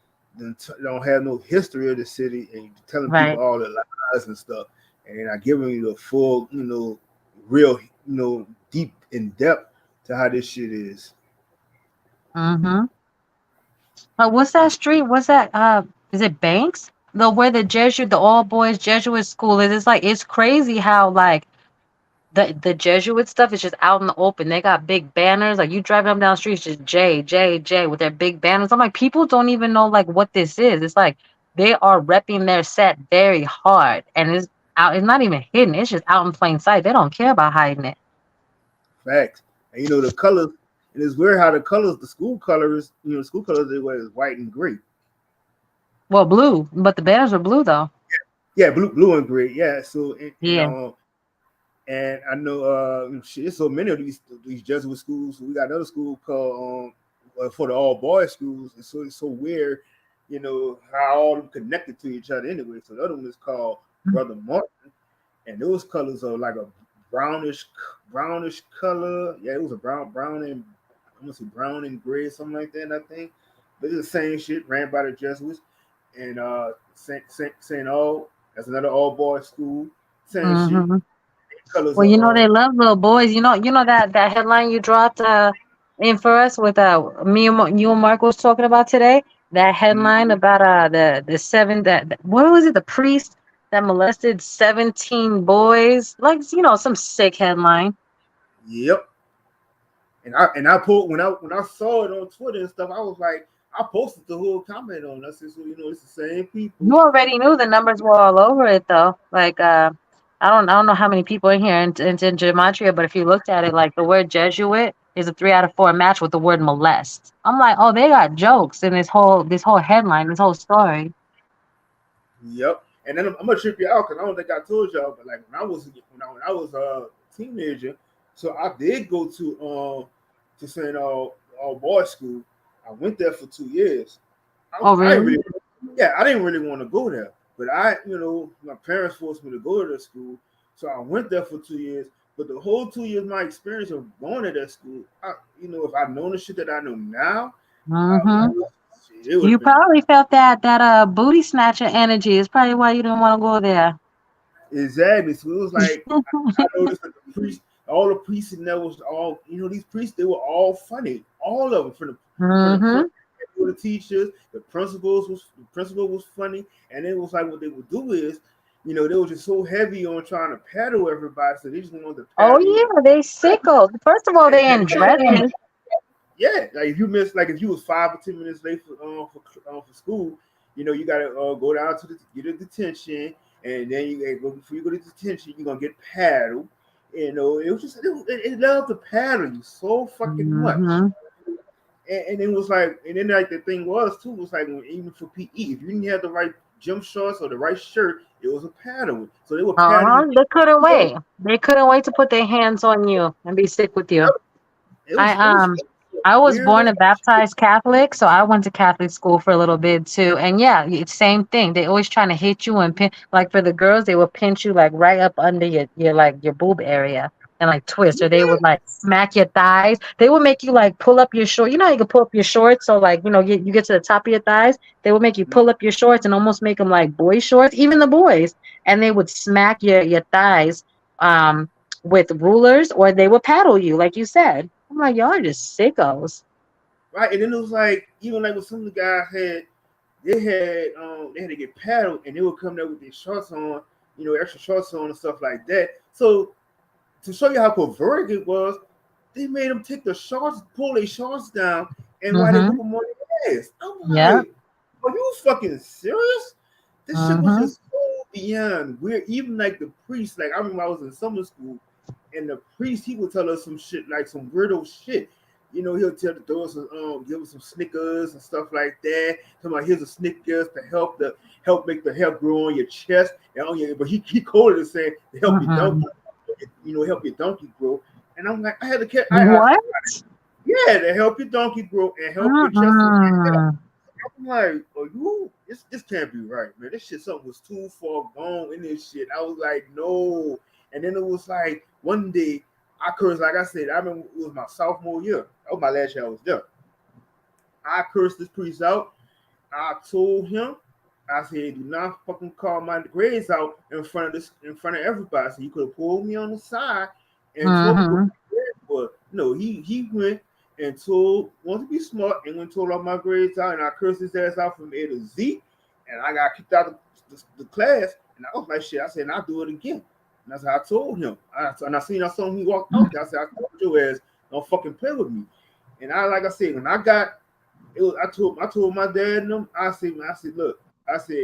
don't have no history of the city and telling people all their lies and stuff, and they're not giving you the full, you know, real, you know, deep in depth to how this shit is. Mm-hmm. But what's that street? What's that? Is it Banks? Where the all boys Jesuit school is. It's like it's crazy how like the Jesuit stuff is just out in the open. They got big banners. Like you driving up down the street, it's just J with their big banners. I'm like, people don't even know like what this is. It's like they are repping their set very hard, and it's out. It's not even hidden. It's just out in plain sight. They don't care about hiding it. Facts. And you know the colors. And it's weird how the school colors, you know, school colors they wear is white and gray. Well, blue, but the banners are blue though. Yeah, blue and gray. Yeah. So yeah. You know, and I know there's so many of these Jesuit schools. So we got another school called for the all boys schools, and so it's so weird, you know, how all of them connected to each other anyway. So the other one is called Brother Martin, and those colors are like a brownish color. Yeah, it was a brown and I'm gonna say brown and gray, something like that, I think. But it's the same shit, ran by the Jesuits. And St. All, that's another all boys school. Same shit. Well, you know they love little boys. You know that headline you dropped in for us with you and Mark was talking about today. That headline about the seven what was it? The priest that molested 17 boys. Like, you know, some sick headline. Yep. And I pulled when I saw it on Twitter and stuff, I was like, I posted the whole comment on us. So, you know, it's the same people. You already knew the numbers were all over it though. Like I don't know how many people in here in Gematria, but if you looked at it, like the word Jesuit is a 3 out of 4 match with the word molest. I'm like, oh, they got jokes in this whole headline, this whole story. Yep. And then I'm gonna trip you out because I don't think I told y'all, but like when I was a teenager, so I did go to St. All Boys School. I went there for 2 years. Really? I didn't really want to go there, but my parents forced me to go to the school, so I went there for 2 years. But the whole 2 years, my experience of going to that school, if I'd known the shit that I know now, you probably felt that booty snatcher energy. Is probably why you didn't want to go there. Exactly. So it was like I noticed that all the priests in there was all, these priests, they were all funny. All of them from the it for the teachers. The principal was funny, and it was like what they would do is, you know, they were just so heavy on trying to paddle everybody, so they just wanted to Oh paddle you. yeah, they sickos. First of all, they in dresses. Yeah, like if you missed, like if you was 5 or 10 minutes late for school, you know, you gotta go down to get a detention, and then you gotta go before you go to detention, you're gonna get paddled. You know, it was just it loved to paddle you so fucking much. And it was like, and then like the thing was too was like even for PE, if you didn't have the right gym shorts or the right shirt, it was a paddle. So they were paddling. They couldn't wait. They couldn't wait to put their hands on you and be sick with you. I was born and baptized Catholic, so I went to Catholic school for a little bit too. And yeah, it's same thing. They always trying to hit you and pin. Like for the girls, they would pinch you like right up under your boob area and like twist, or they would like smack your thighs. They would make you like pull up your short. You know how you can pull up your shorts, so like you get to the top of your thighs. They would make you pull up your shorts and almost make them like boy shorts, even the boys. And they would smack your thighs with rulers, or they would paddle you, like you said. I'm like, y'all are just sickos. Right, and then it was like, even like when some of the guys they had to get paddled, and they would come there with their shorts on, you know, extra shorts on and stuff like that. So to show you how perverted it was, they made them take the shorts, pull their shorts down, and while they put them on their ass. I'm like, are you fucking serious? This shit was just so beyond weird. Even like the priest, like I remember I was in summer school, and the priest, he would tell us some shit, like some weirdo shit. You know, he'll tell the girls, give us some Snickers and stuff like that. Talking about here's a Snickers to help make the hair grow on your chest and on your. But he coded it saying to help your donkey, you know, help your donkey grow. And I'm like, I had to catch what? Yeah, to help your donkey grow and help your chest. I'm like, oh, this can't be right, man. This shit, something was too far gone in this shit. I was like, no. And then it was like one day I cursed, like I said, I remember it was my sophomore year. That was my last year I was there. I cursed this priest out. I told him, I said, do not fucking call my grades out in front of everybody. So he could have pulled me on the side and told me what my grades were. No, he went and wanted to be smart and went and told all my grades out, and I cursed his ass out from A to Z, and I got kicked out of the class. And I was like, shit, I said, and I'll do it again. And that's how I told him. I saw him, he walked out there. I said, I told your ass, don't fucking play with me. And like I said, when I got it, I told my dad and them, I said, look, I said,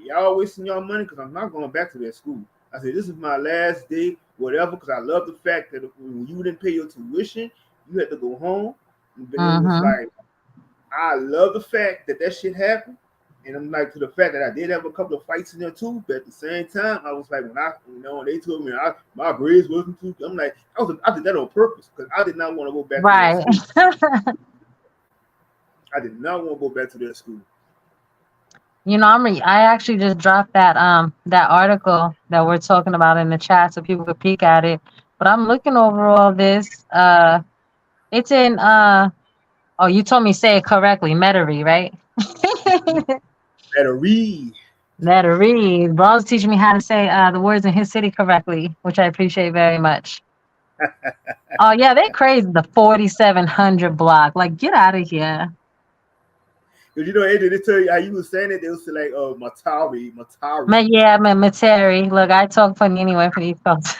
y'all wasting y'all money because I'm not going back to that school. I said, this is my last day, whatever, because I love the fact that when you didn't pay your tuition, you had to go home. But it was like, I love the fact that shit happened. And I'm like, to the fact that I did have a couple of fights in there too, but at the same time, I was like, when they told me my grades wasn't too, I'm like, I did that on purpose because I did not want to go back to that school. I did not want to go back to that school. You know, I actually just dropped that article that we're talking about in the chat so people could peek at it. But I'm looking over all this. It's in you told me say it correctly, Metairie, right? Metairie. Bron's teaching me how to say the words in his city correctly, which I appreciate very much. Oh yeah, they crazy. The 4700 block. Like, get out of here. Because you know, Andrew, they tell you how you was saying it, they would say like, Metairie. Metairie. Look, I talk funny anyway for these folks.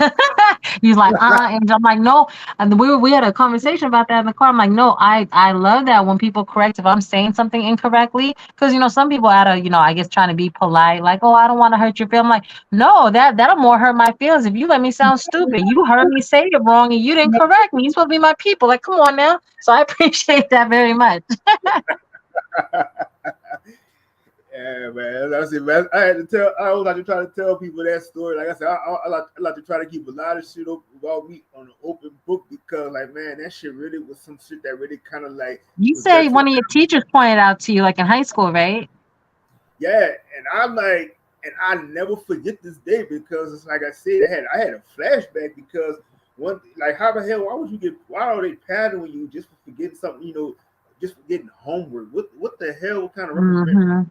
He's like, and I'm like, no. And we had a conversation about that in the car. I'm like, no, I love that when people correct if I'm saying something incorrectly. Because, you know, some people out of, you know, I guess trying to be polite, like, oh, I don't want to hurt your feelings. I'm like, no, that'll more hurt my feelings if you let me sound stupid. You heard me say it wrong and you didn't correct me. You're supposed to be my people. Like, come on now. So I appreciate that very much. Yeah, man. I said, man, I always like to try to tell people that story. Like I said, I like to try to keep a lot of shit about me on an open book because, like, man, that shit really was some shit that really kind of like. You say one of your teachers pointed out to you, like in high school, right? Yeah, and I'm like, and I never forget this day because it's like I said, I had a flashback because how the hell? Why are they paddling you just for forgetting something? You know. Just for getting homework. What the hell? What kind of representation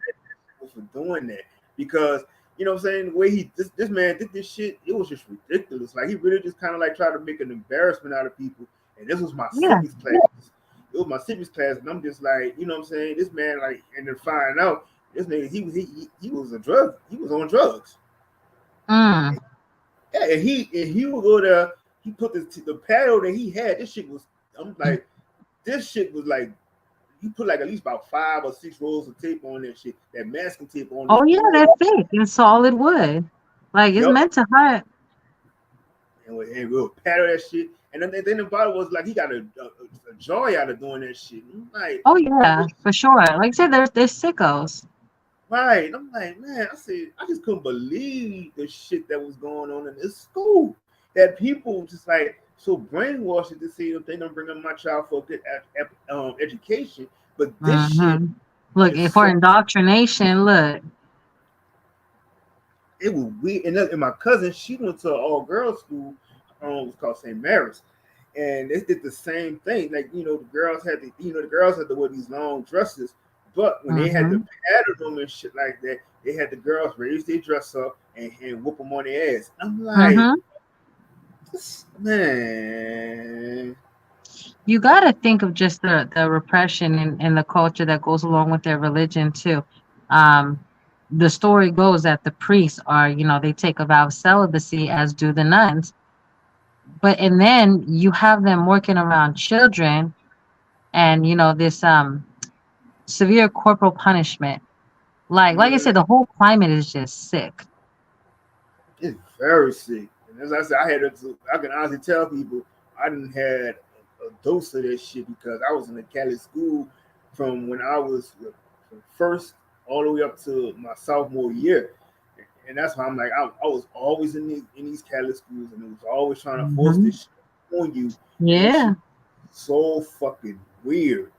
for doing that? Because you know what I'm saying, the way this man did this shit, it was just ridiculous. Like he really just kind of like tried to make an embarrassment out of people. And this was my civics class. It it was my civics class, and I'm just like, you know what I'm saying? This man, like, and then find out this nigga, he was on drugs. Mm. Yeah, and he would go there. He put the paddle that he had. This shit was. I'm like, this shit was like. You put like at least about 5 or 6 rolls of tape on that shit. That masking tape on. Oh yeah, that's thick and solid wood. Like it's meant to hurt. And we'll paddle that shit. And then the bottom was like he got a joy out of doing that shit. I'm like, oh yeah, for sure. Like I said, they're sickos. Right. I'm like, man, I just couldn't believe the shit that was going on in this school. That people just like so brainwashed to see if they don't bring up my child for a good education. But this shit, look, for indoctrination, look. It was weird. And my cousin, she went to an all-girls school, it was called St. Mary's. And they did the same thing. Like, the girls had to wear these long dresses. But when they had to pattern them and shit like that, they had the girls raise their dress up and whoop them on their ass. I'm like, man. You got to think of just the repression and the culture that goes along with their religion, too. The story goes that the priests are, they take a vow of celibacy, as do the nuns. And then you have them working around children and, this severe corporal punishment. Like I said, the whole climate is just sick. It's very sick. And as I said, I can honestly tell people I didn't had a dose of that shit because I was in a Catholic school from when I was from first all the way up to my sophomore year. And that's why I'm like, I was always in these Catholic schools, and it was always trying to force this shit on you. Yeah. So fucking weird.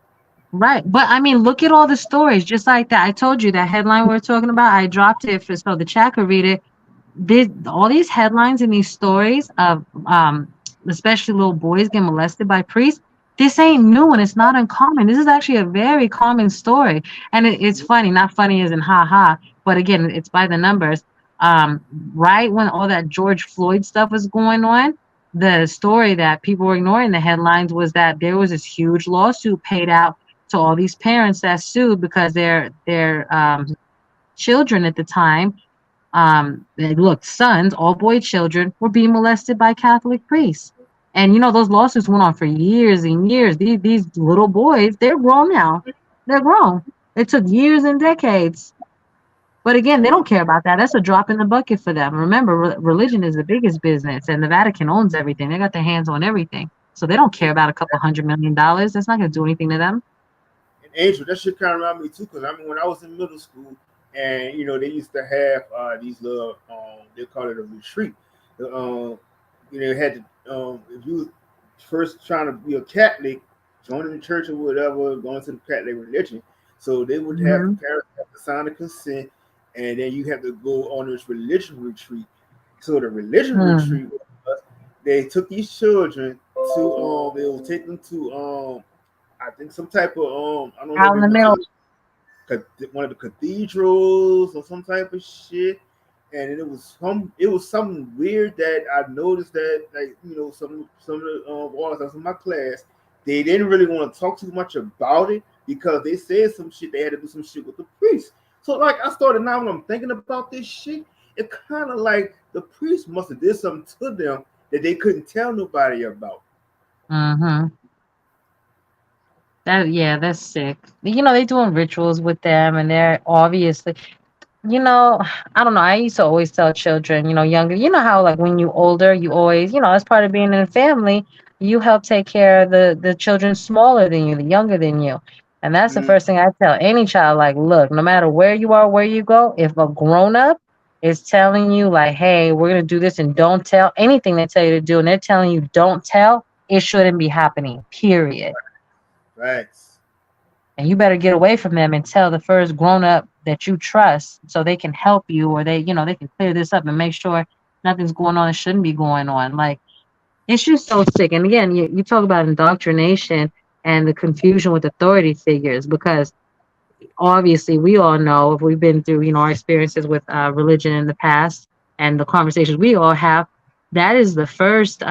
Right. But I mean, look at all the stories just like that. I told you that headline we're talking about, I dropped it so the chat could read it. All these headlines and these stories of especially little boys getting molested by priests, this ain't new and it's not uncommon. This is actually a very common story. And it's funny, not funny as in ha, but again, it's by the numbers. Right when all that George Floyd stuff was going on, the story that people were ignoring the headlines was that there was this huge lawsuit paid out to all these parents that sued because their children at the time, sons, all boy children, were being molested by Catholic priests. And those lawsuits went on for years and years. These little boys, they're grown now. They're grown. It took years and decades. But again, they don't care about that. That's a drop in the bucket for them. Remember, religion is the biggest business, and the Vatican owns everything. They got their hands on everything. So they don't care about a couple $100 million. That's not going to do anything to them. And Angel, that shit kind of around me too, because I mean, when I was in middle school, and they used to have these little, they call it a retreat. Had to, if you was first trying to be a Catholic, joining the church or whatever, going to the Catholic religion, so they would have the parents have to sign a consent, and then you have to go on this religion retreat. So the religion retreat, they took these children to, they will take them to, I think some type of, I don't know, out in the middle, one of the cathedrals or some type of shit. And it was something weird that I noticed that, like, some of the boys in my class, they didn't really want to talk too much about it because they said some shit, they had to do some shit with the priest. So like I started now when I'm thinking about this shit, it kind of like the priest must have did something to them that they couldn't tell nobody about. That's sick. They doing rituals with them, and they're obviously, I don't know. I used to always tell children, younger, how like when you older, you always, as part of being in a family, you help take care of the children smaller than you, the younger than you. And that's the first thing I tell any child, like, look, no matter where you are, where you go, if a grown-up is telling you like, hey, we're going to do this and don't tell, anything they tell you to do, and they're telling you don't tell, it shouldn't be happening, period. Right. And you better get away from them and tell the first grown-up that you trust so they can help you, or they can clear this up and make sure nothing's going on that shouldn't be going on. Like, it's just so sick. And again, you talk about indoctrination and the confusion with authority figures, because obviously we all know, if we've been through, our experiences with religion in the past and the conversations we all have, that is the first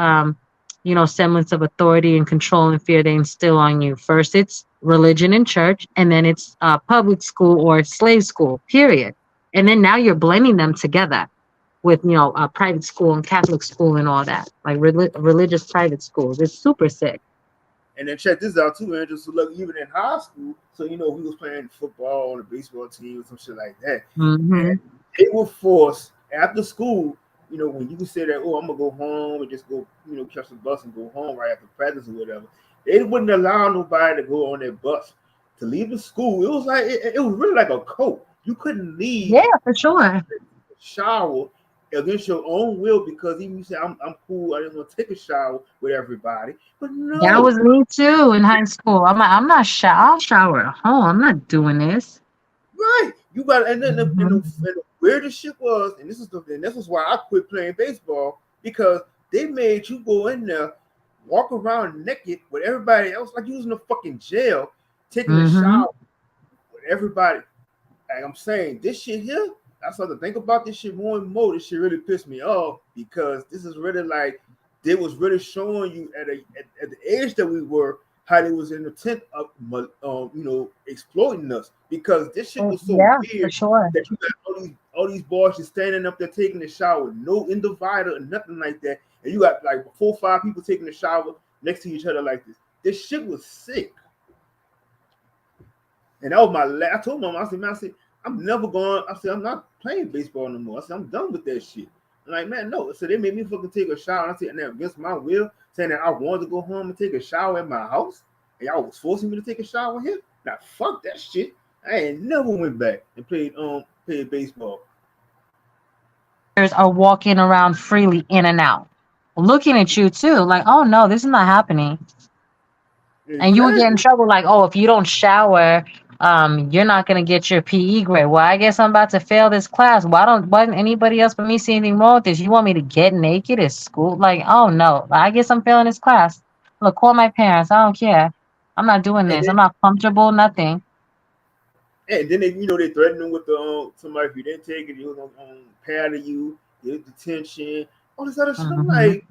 semblance of authority and control and fear they instill on you. First, it's religion and church, and then it's public school or slave school, period. And then now you're blending them together with, private school and Catholic school and all that, like religious private schools. It's super sick. And then check this out too, Andrew. So look, even in high school, so we was playing football on a baseball team or some shit like that. And they were forced after school, when you could say that, oh, I'm gonna go home and just go, catch the bus and go home right after practice or whatever. They wouldn't allow nobody to go on their bus to leave the school. It was like it was really like a cult. You couldn't leave. Yeah, for sure. Shower against your own will because even you say I'm cool. I didn't want to take a shower with everybody, but no, that was me too in high school. I'm like, I'm not I'll shower at home. I'm not doing this. Right, you got, and then the weirdest shit was, and this is why I quit playing baseball because they made you go in there, walk around naked with everybody else like you was in a fucking jail, taking a shower with everybody. Like I'm saying, this shit here. I started to think about this shit more and more. This shit really pissed me off because this is really like they was really showing you at the age that we were how they was in the intent of exploiting us because this shit was so weird that you got all these boys just standing up there taking a shower, no in divider or nothing like that, and you got like 4 or 5 people taking a shower next to each other like this. This shit was sick, and that was my last. I told my mom, I said, I'm never going. I said, I'm not playing baseball no more. I said, I'm done with that shit. I'm like, man, no. So they made me fucking take a shower. And I said, and against my will, saying that I wanted to go home and take a shower at my house, and y'all was forcing me to take a shower here. Now, fuck that shit. I ain't never went back and played baseball. Are walking around freely in and out, looking at you too, like, oh no, this is not happening. Exactly. And you would get in trouble, like, oh, if you don't shower, you're not gonna get your PE grade. Well, I guess I'm about to fail this class. Why didn't anybody else but me see anything wrong with this? You want me to get naked at school? Like, oh no, I guess I'm failing this class. Look, call my parents. I don't care. I'm not doing this. I'm not comfortable. Nothing. And then they threatened them with the somebody if you didn't take it, you was gonna paddle you, get detention, all this other shit. I'm like, it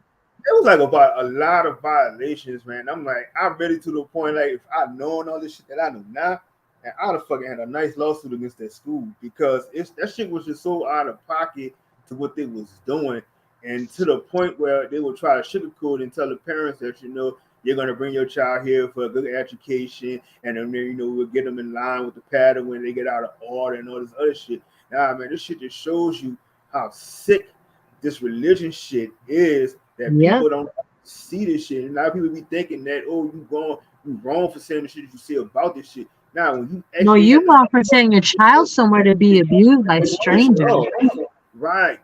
was like about a lot of violations, man. I'm like, I'm ready to the point like if I known all this shit that I know now. And I'd have fucking had a nice lawsuit against that school because that shit was just so out of pocket to what they was doing, and to the point where they would try to sugarcoat and tell the parents that you're gonna bring your child here for a good education, and then we'll get them in line with the pattern when they get out of order and all this other shit. Nah, man, this shit just shows you how sick this religion shit is. That people don't see this shit, and a lot of people be thinking that you wrong for saying the shit that you see about this shit. Now, when you want for sending your child somewhere to be abused by strangers. Right.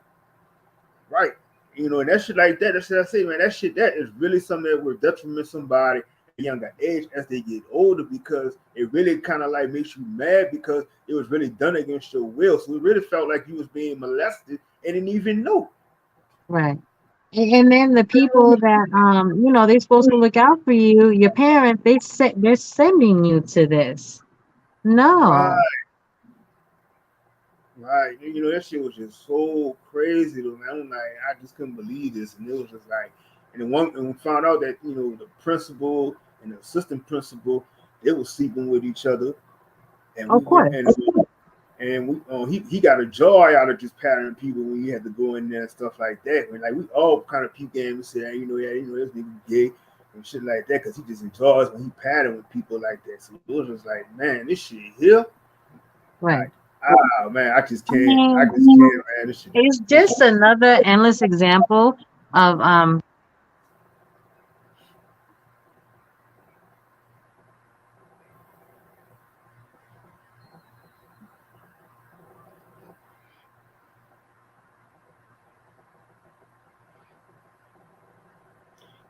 And that shit like that, that's what I say, man. That shit, that is really something that will detriment somebody at a younger age as they get older because it really kind of like makes you mad because it was really done against your will. So it really felt like you was being molested and didn't even know. Right. And then the people that they're supposed to look out for you, your parents, they're sending you to this. No. Right. That shit was just so crazy though, man. I'm like, I just couldn't believe this. And it was just like, and we found out that, the principal and the assistant principal, they were sleeping with each other. And of course. He got a joy out of just patterning people when you had to go in there and stuff like that. When like we all kind of peep game and say, this nigga gay and shit like that, because he just enjoys when he pattern with people like that. So it was just like, man, this shit here, right? Like, man, I just can't. Man. This shit. It's just another endless example of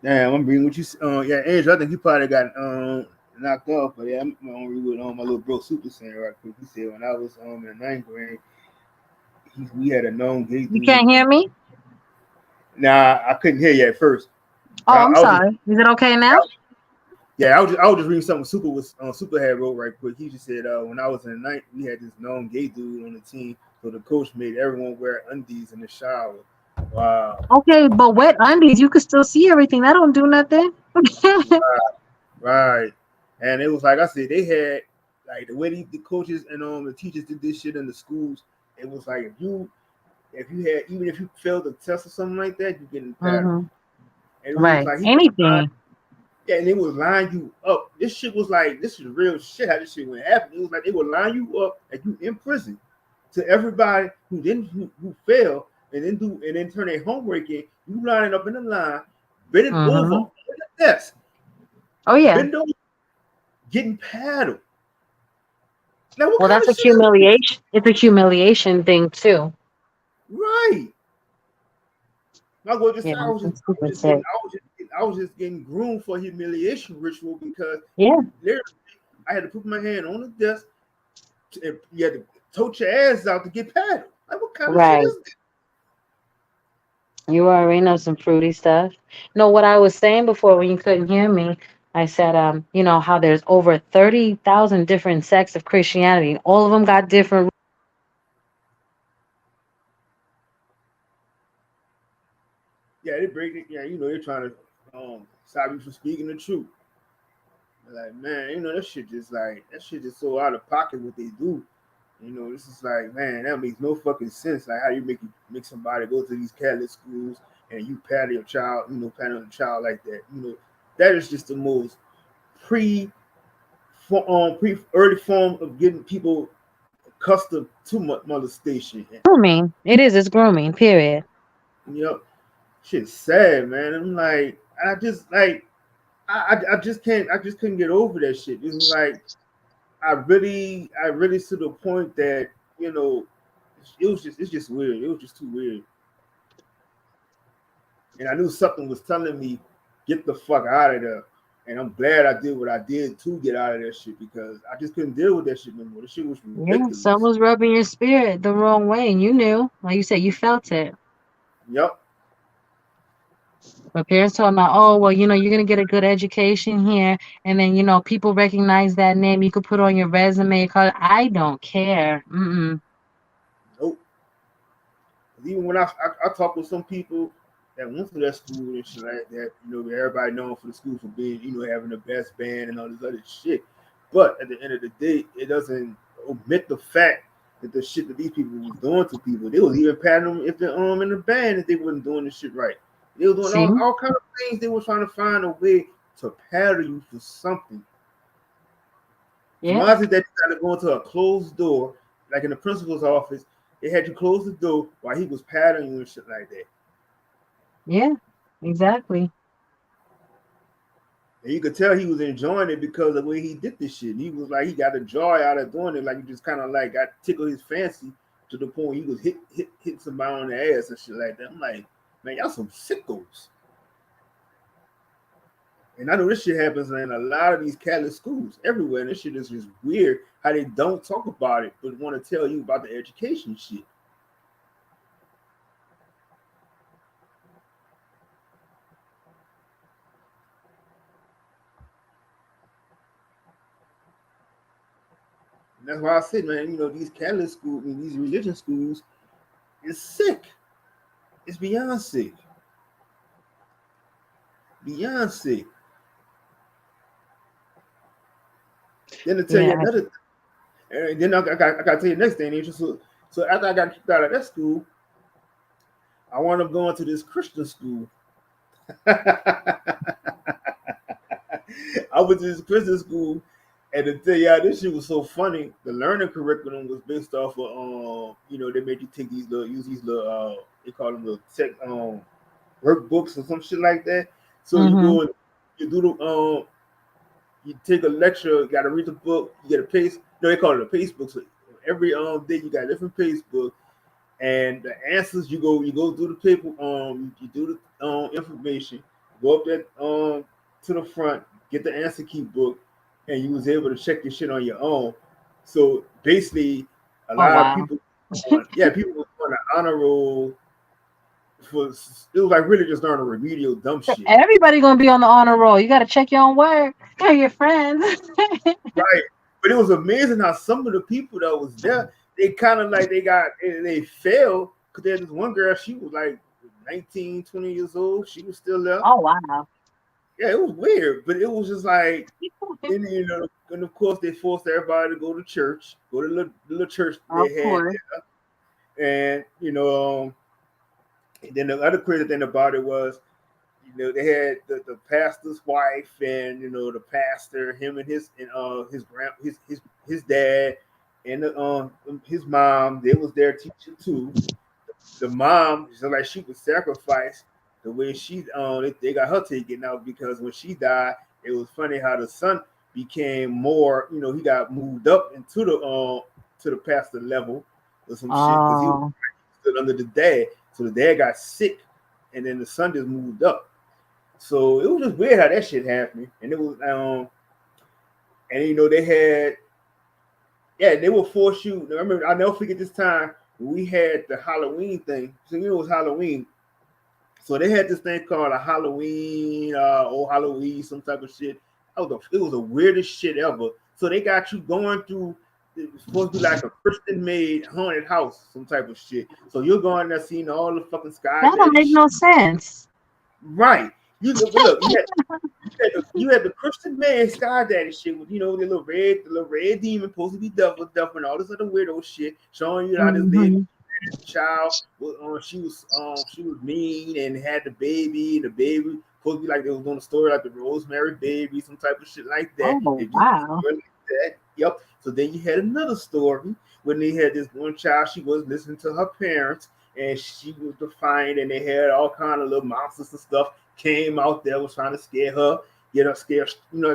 Damn, I'm being with you. Andrew, I think he probably got knocked off, but I'm gonna read what my little bro Super saying right quick. He said when I was in the 9th grade, we had a known gay. You can't hear me? Nah, I couldn't hear you at first. Oh, I'm sorry. Is it okay now? I was just reading something Super had wrote right quick. He just said when I was in the 9th, we had this known gay dude on the team, so the coach made everyone wear undies in the shower. Wow. Okay, but wet undies, you could still see everything. That don't do nothing. Right. And it was like I said, they had like the way the coaches and the teachers did this shit in the schools. It was like if you had even if you failed a test or something like that, you getting paddled. Hmm. And it was Right. like Anything. yeah, and they would line you up. This shit was like this is real shit. How this shit would happen? It was like they would line you up and you in prison to everybody who failed and then turn their homework in. You lining up in the line, bending over on the desk. Oh yeah. Bend over, getting paddled. Now, what Well, kind that's of a shit is this? humiliation. It's a humiliation thing too. Right. My boy just Yeah, said I was that's just, super sick. I was just getting groomed for a humiliation ritual because Yeah. literally I had to put my hand on the desk and you had to tote your ass out to get paddled. Like, what kind of shit Right. is this? You already know some fruity stuff. No, what I was saying before when you couldn't hear me, I said, you know, how there's over 30,000 different sects of Christianity. All of them got different. Yeah, they break it. Yeah, you know, they're trying to stop you from speaking the truth. Like, man, you know, that shit just so out of pocket what they do. You know, this is like, man, that makes no fucking sense. Like how you make somebody go to these Catholic schools and you pat your child, you know, pat on a child like that. You know, that is just the most pre early form of getting people accustomed to molestation. Grooming. It is. It's grooming. Period. You know, shit's sad, man. I'm like, I just like, I just can't, I just couldn't get over that shit. It's like, I really to the point that you know, it's just weird. It was just too weird, and I knew something was telling me, get the fuck out of there. And I'm glad I did what I did to get out of that shit because I just couldn't deal with that shit no more. This shit was Yeah. ridiculous. Someone's rubbing your spirit the wrong way, and you knew. Like you said, you felt it. Yep. My parents told me, oh, well, you know, you're going to get a good education here. And then, you know, people recognize that name. You could put on your resume. I don't care. Mm-mm. Nope. Even when I talk with some people that went to that school and shit like that, you know, everybody known for the school for being, you know, having the best band and all this other shit. But at the end of the day, it doesn't omit the fact that the shit that these people was doing to people, they was even patting them if they're in the band if they wasn't doing the shit right. They were doing See? all kind of things. They were trying to find a way to paddle you for something. Yeah. Why is it that you got to go into a closed door, like in the principal's office? They had you close the door while he was paddling you and shit like that. Yeah, exactly. And you could tell he was enjoying it because of the way he did this shit. He was like, he got a joy out of doing it. Like, he just kind of like got tickled his fancy to the point he was hitting somebody on the ass and shit like that. I'm like, man, y'all some sickos. And I know this shit happens in a lot of these Catholic schools everywhere. And this shit is just weird how they don't talk about it, but want to tell you about the education shit. And that's why I said, man, you know, these Catholic schools, these religion schools, is sick. It's beyond sick. Beyond sick. Then to tell you another, and then I got to tell you next thing, Angel. So after I got kicked out of that school, I wound up going to this Christian school. I went to this Christian school, and to tell y'all, this shit was so funny. The learning curriculum was based off of, you know, they made you take these little, they call them little tech workbooks or some shit like that. So you do the, you take a lecture, you got to read the book, you get a pace. No, they call it a pace book. So every day you got a different pace book, and the answers you go do the paper, you do the information, go up there to the front, get the answer key book, and you was able to check your shit on your own. So basically, a lot of people, people were on the honor roll. It was like really just learning remedial dumb shit. Everybody gonna be on the honor roll. You gotta check your own work. Tell your friends. Right. But it was amazing how some of the people that was there, they kind of like they failed because there's this one girl, she was like 19, 20 years old. She was still there. Oh wow. Yeah, it was weird, but it was just like, and and of course they forced everybody to go to church, go to the little church Of they had course. there, and and then the other crazy thing about it was, they had the pastor's wife and the pastor, him and his dad and his mom. They was there teaching too. The mom, so like she was sacrificed the way they got her taken out because when she died, it was funny how the son became more. He got moved up into the pastor level or some shit because he was still under the dad. So the dad got sick, and then the son just moved up. So it was just weird how that shit happened. And it was they had, they will force you. I remember, I'll never forget this time when we had the Halloween thing. So it was Halloween. So they had this thing called a Halloween, old Halloween, some type of shit. It was the weirdest shit ever. So they got you going through. It's supposed to be like a Christian-made haunted house, some type of shit. So you're going there seeing all the fucking sky. That don't make no sense. Right. You had the Christian man Sky Daddy shit with the little red demon supposed to be devil and all this other weirdo shit, showing you how this lady child she was mean and had the baby, and the baby supposed to be like they was on a story like the Rosemary Baby, some type of shit like that. Oh wow. Yep. So then you had another story when they had this one child, she was listening to her parents and she was defiant, and they had all kind of little monsters and stuff came out there, was trying to scare her, like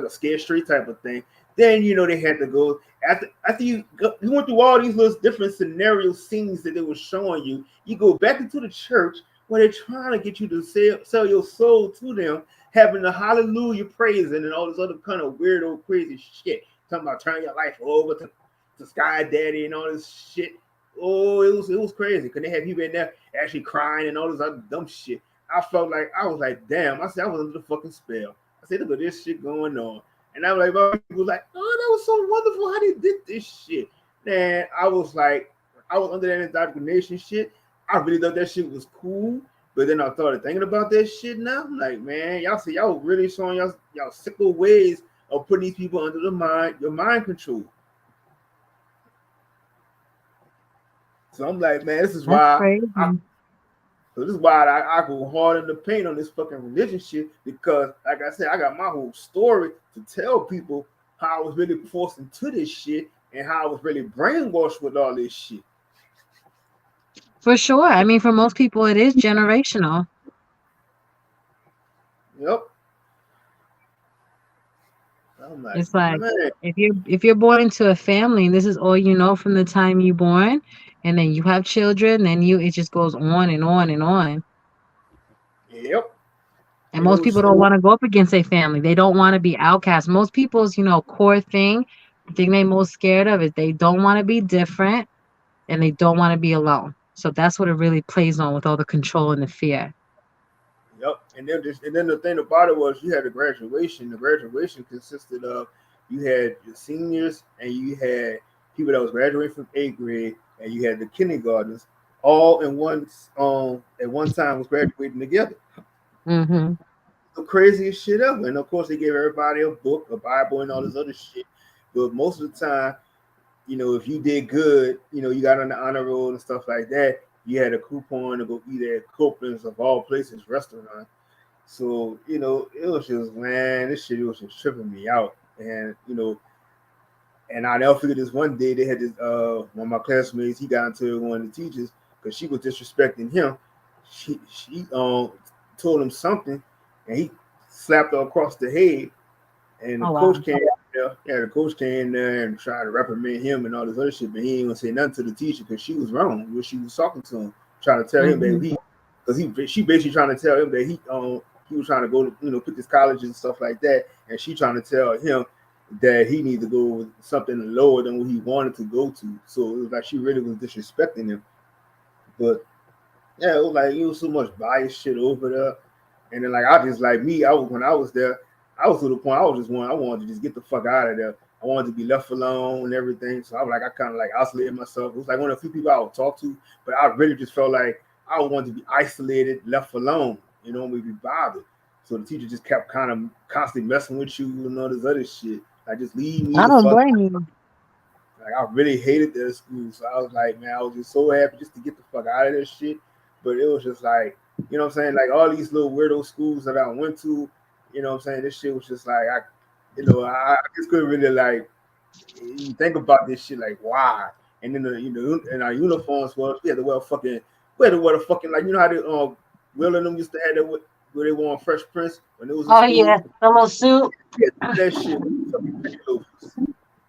a scare straight type of thing. Then they had to go after you went through all these little different scenario scenes that they were showing you. You go back into the church where they're trying to get you to sell your soul to them, having the hallelujah praising and all this other kind of weirdo crazy shit. Talking about turning your life over to Sky Daddy and all this shit. Oh, it was crazy because they had people in there actually crying and all this other dumb shit. I was like, damn. I said I was under the fucking spell. I said, look at this shit going on. And I was like, my people was like, oh, that was so wonderful how they did this shit. And I was under that indoctrination shit. I really thought that shit was cool. But then I started thinking about that shit now. I'm like, man, y'all really showing y'all sickle ways of putting these people under your mind control. So I'm like, man, this is why I go hard in the paint on this fucking religion shit, because like I said, I got my whole story to tell people how I was really forced into this shit and how I was really brainwashed with all this shit. For sure. I mean, for most people, it is generational. Yep. It's like if you're born into a family and this is all you know from the time you're born, and then you have children, then it just goes on and on and on. Yep. And most people don't want to go up against a family. They don't want to be outcast. Most people's, core thing, the thing they're most scared of is they don't want to be different and they don't want to be alone. So that's what it really plays on with all the control and the fear. Yep. And then the thing about it was you had the graduation. The graduation consisted of you had your seniors and you had people that was graduating from 8th grade, and you had the kindergartners all at one time was graduating together. Mm-hmm. The craziest shit ever. And of course they gave everybody a book, a Bible, and all this other shit. But most of the time, if you did good, you got on the honor roll and stuff like that, you had a coupon to go eat at Copeland's, of all places, restaurant. So, it was just, man, this shit was just tripping me out. And, and I never figured this one day they had this, one of my classmates, he got into one of the teachers because she was disrespecting him. She told him something and he slapped her across the head. And the coach came the coach came there and tried to reprimand him and all this other shit, but he ain't gonna say nothing to the teacher because she was wrong when she was talking to him, trying to tell him that she basically trying to tell him that he was trying to go to pick his colleges and stuff like that, and she trying to tell him that he needed to go with something lower than what he wanted to go to. So it was like she really was disrespecting him. But yeah, it was so much bias shit over there. And then when I was there, I was to the point I wanted to just get the fuck out of there. I wanted to be left alone and everything. So I kind of isolated myself. It was like one of the few people I would talk to, but I really just felt like I wanted to be isolated, left alone. You know, we be bothered. So the teacher just kept kind of constantly messing with you and all this other shit. Like, just leave me I the don't fuck. blame you. Like, I really hated that school. So I was like, man, I was just so happy just to get the fuck out of this shit. But it was just like, you know what I'm saying? Like, all these little weirdo schools that I went to, you know what I'm saying? This shit was just like, I just couldn't really, like, you think about this shit, like, why? And then, in our uniforms, we had to wear the fucking, like, you know how they, Will and them used to have that, where they wore on Fresh Prince when it was in Oh school? yeah, the little suit. Yeah, that shit. Fucking penny loafers.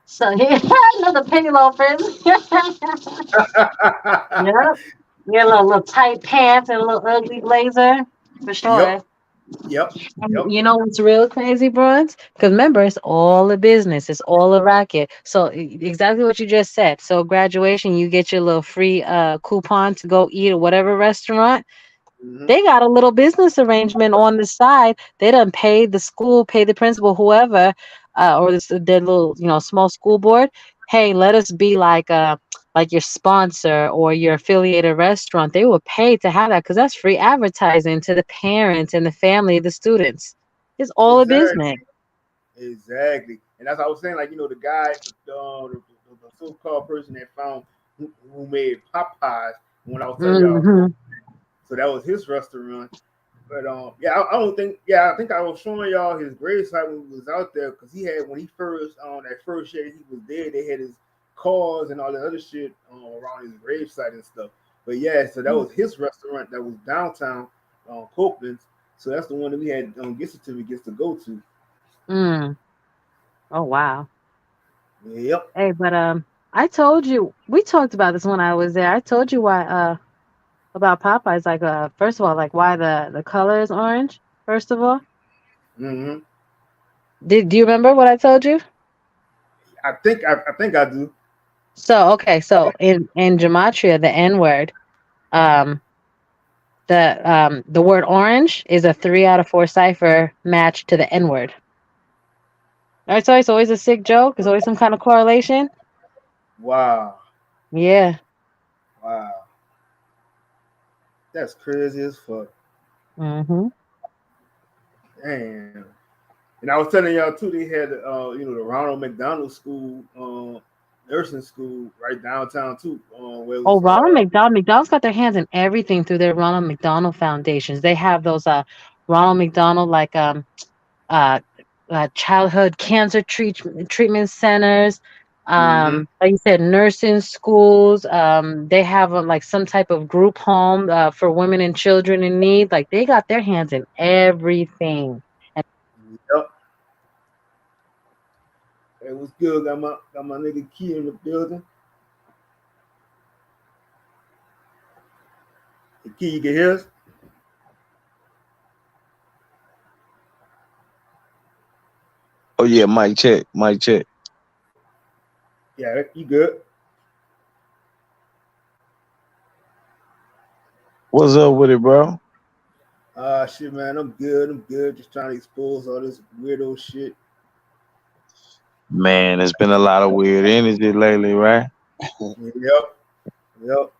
So yeah, another penny loafers. Yep. Your little tight pants and a little ugly blazer for sure. Yep. And you know what's real crazy, Bruns? Because remember, it's all a business. It's all a racket. So exactly what you just said. So graduation, you get your little free coupon to go eat at whatever restaurant. They got a little business arrangement on the side. They done paid the school, pay the principal, whoever, or their little, small school board. Hey, let us be like your sponsor or your affiliated restaurant. They were paid to have that because that's free advertising to the parents and the family of the students. It's all a business. Exactly. And that's what I was saying, like, the guy, the so-called person that found who made Popeyes when I was telling y'all. So that was his restaurant. But I think I was showing y'all his gravesite when he was out there, because he had, when he first that first year he was there, they had his cars and all that other shit around his gravesite and stuff. But yeah, so that was his restaurant that was downtown Copeland. So that's the one that we had gift certificates to go to. Oh wow. Yep. Hey, but I told you, we talked about this when I was there. I told you why about Popeyes, like first of all, like why the color is orange, first of all. Do you remember what I told you? I think I do. So okay, so in gematria, the N word, the word orange is a 3 out of 4 cipher match to the N word. All right, so it's always a sick joke. There's always some kind of correlation. Wow. Yeah. Wow. That's crazy as fuck. Mm-hmm. Damn. And I was telling y'all too, they had the Ronald McDonald School, nursing school right downtown too. Ronald McDonald. McDonald's got their hands in everything through their Ronald McDonald foundations. They have those Ronald McDonald childhood cancer treatment centers. Like you said, nursing schools. They have like some type of group home for women and children in need. Like they got their hands in everything. Yep. It was good. Got my nigga Key in the building. Hey, Key, you can hear us? Oh yeah, mic check. Yeah, you good? What's up with it, bro? Shit, man, I'm good. Just trying to expose all this weirdo shit. Man, it's been a lot of weird energy lately, right? Yep.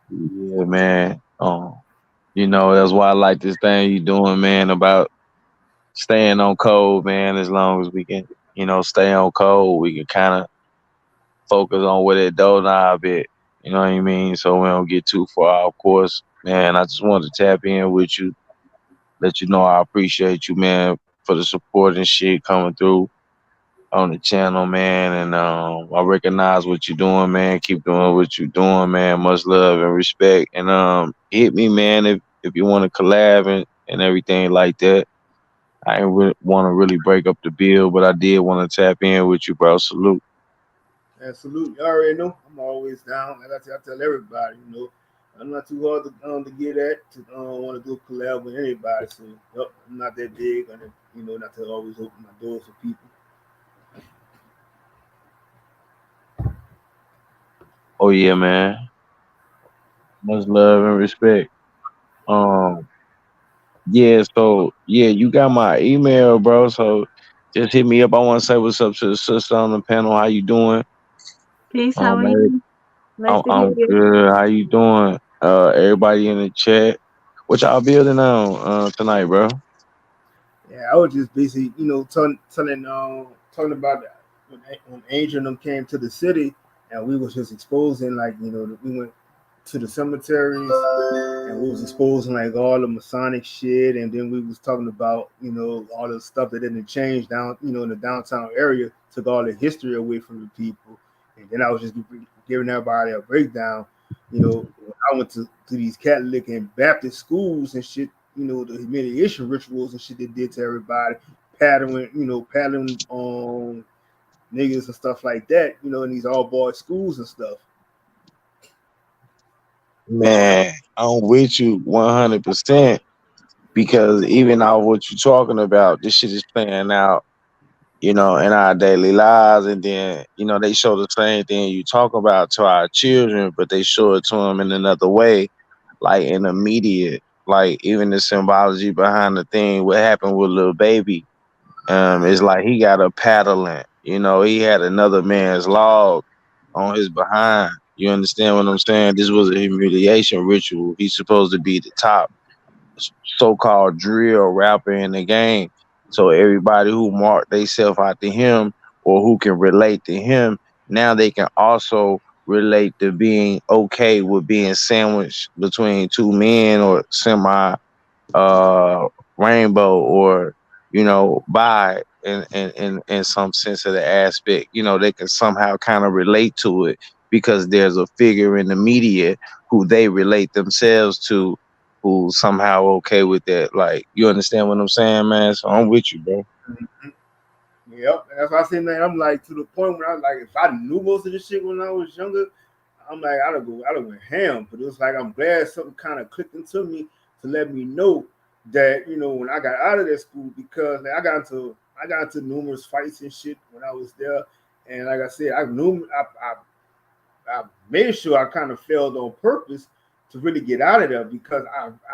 Yeah, man. That's why I like this thing you doing, man, about staying on code, man. As long as we can, stay on code, we can kind of focus on where that door knob is. You know what I mean? So we don't get too far off course. Man, I just wanted to tap in with you, let you know I appreciate you, man, for the support and shit coming through on the channel, man. And I recognize what you're doing, man. Keep doing what you're doing, man. Much love and respect. And hit me, man, if you want to collab and everything like that. I didn't want to really break up the bill, but I did want to tap in with you, bro. Salute. Yeah, salute. You already know I'm always down. Like I tell everybody, I'm not too hard to get at to want to do a collab with anybody. So I'm not that big, and not to always open my doors for people. Oh yeah, man. Much love and respect. You got my email, bro. So just hit me up. I want to say what's up to the sister on the panel. How you doing? Peace. How are you? Nice to I'm hear you. good. How you doing? everybody in the chat. What y'all building on tonight, bro? Yeah, I was just basically, talking about that when Angel and them came to the city, and we was just exposing, like, we went to the cemeteries, and we was exposing like all the Masonic shit, and then we was talking about, all the stuff that didn't change down, in the downtown area, took all the history away from the people, and then I was just giving everybody a breakdown. When I went to these Catholic and Baptist schools and shit, the humiliation rituals and shit they did to everybody, paddling on niggas and stuff like that, in these all boys schools and stuff. Man, I'm with you 100% because even out what you're talking about, this shit is playing out, in our daily lives. And then, they show the same thing you talk about to our children, but they show it to them in another way, like in the media, like even the symbology behind the thing. What happened with Lil Baby? It's like he got a paddling, he had another man's log on his behind. You understand what I'm saying? This was a humiliation ritual. He's supposed to be the top so-called drill rapper in the game. So everybody who marked themselves out to him or who can relate to him, now they can also relate to being okay with being sandwiched between two men or semi rainbow or by in some sense of the aspect. They can somehow kind of relate to it because there's a figure in the media who they relate themselves to who's somehow okay with that. Like, you understand what I'm saying, man? So I'm with you, bro. Yep, that's why I say, man, I'm like, to the point where I was like, if I knew most of this shit when I was younger, I'm like, I'd have went ham. But it was like, I'm glad something kind of clicked into me to let me know that, when I got out of that school, because like, I got into numerous fights and shit when I was there, and like I said, I made sure I kind of failed on purpose to really get out of there because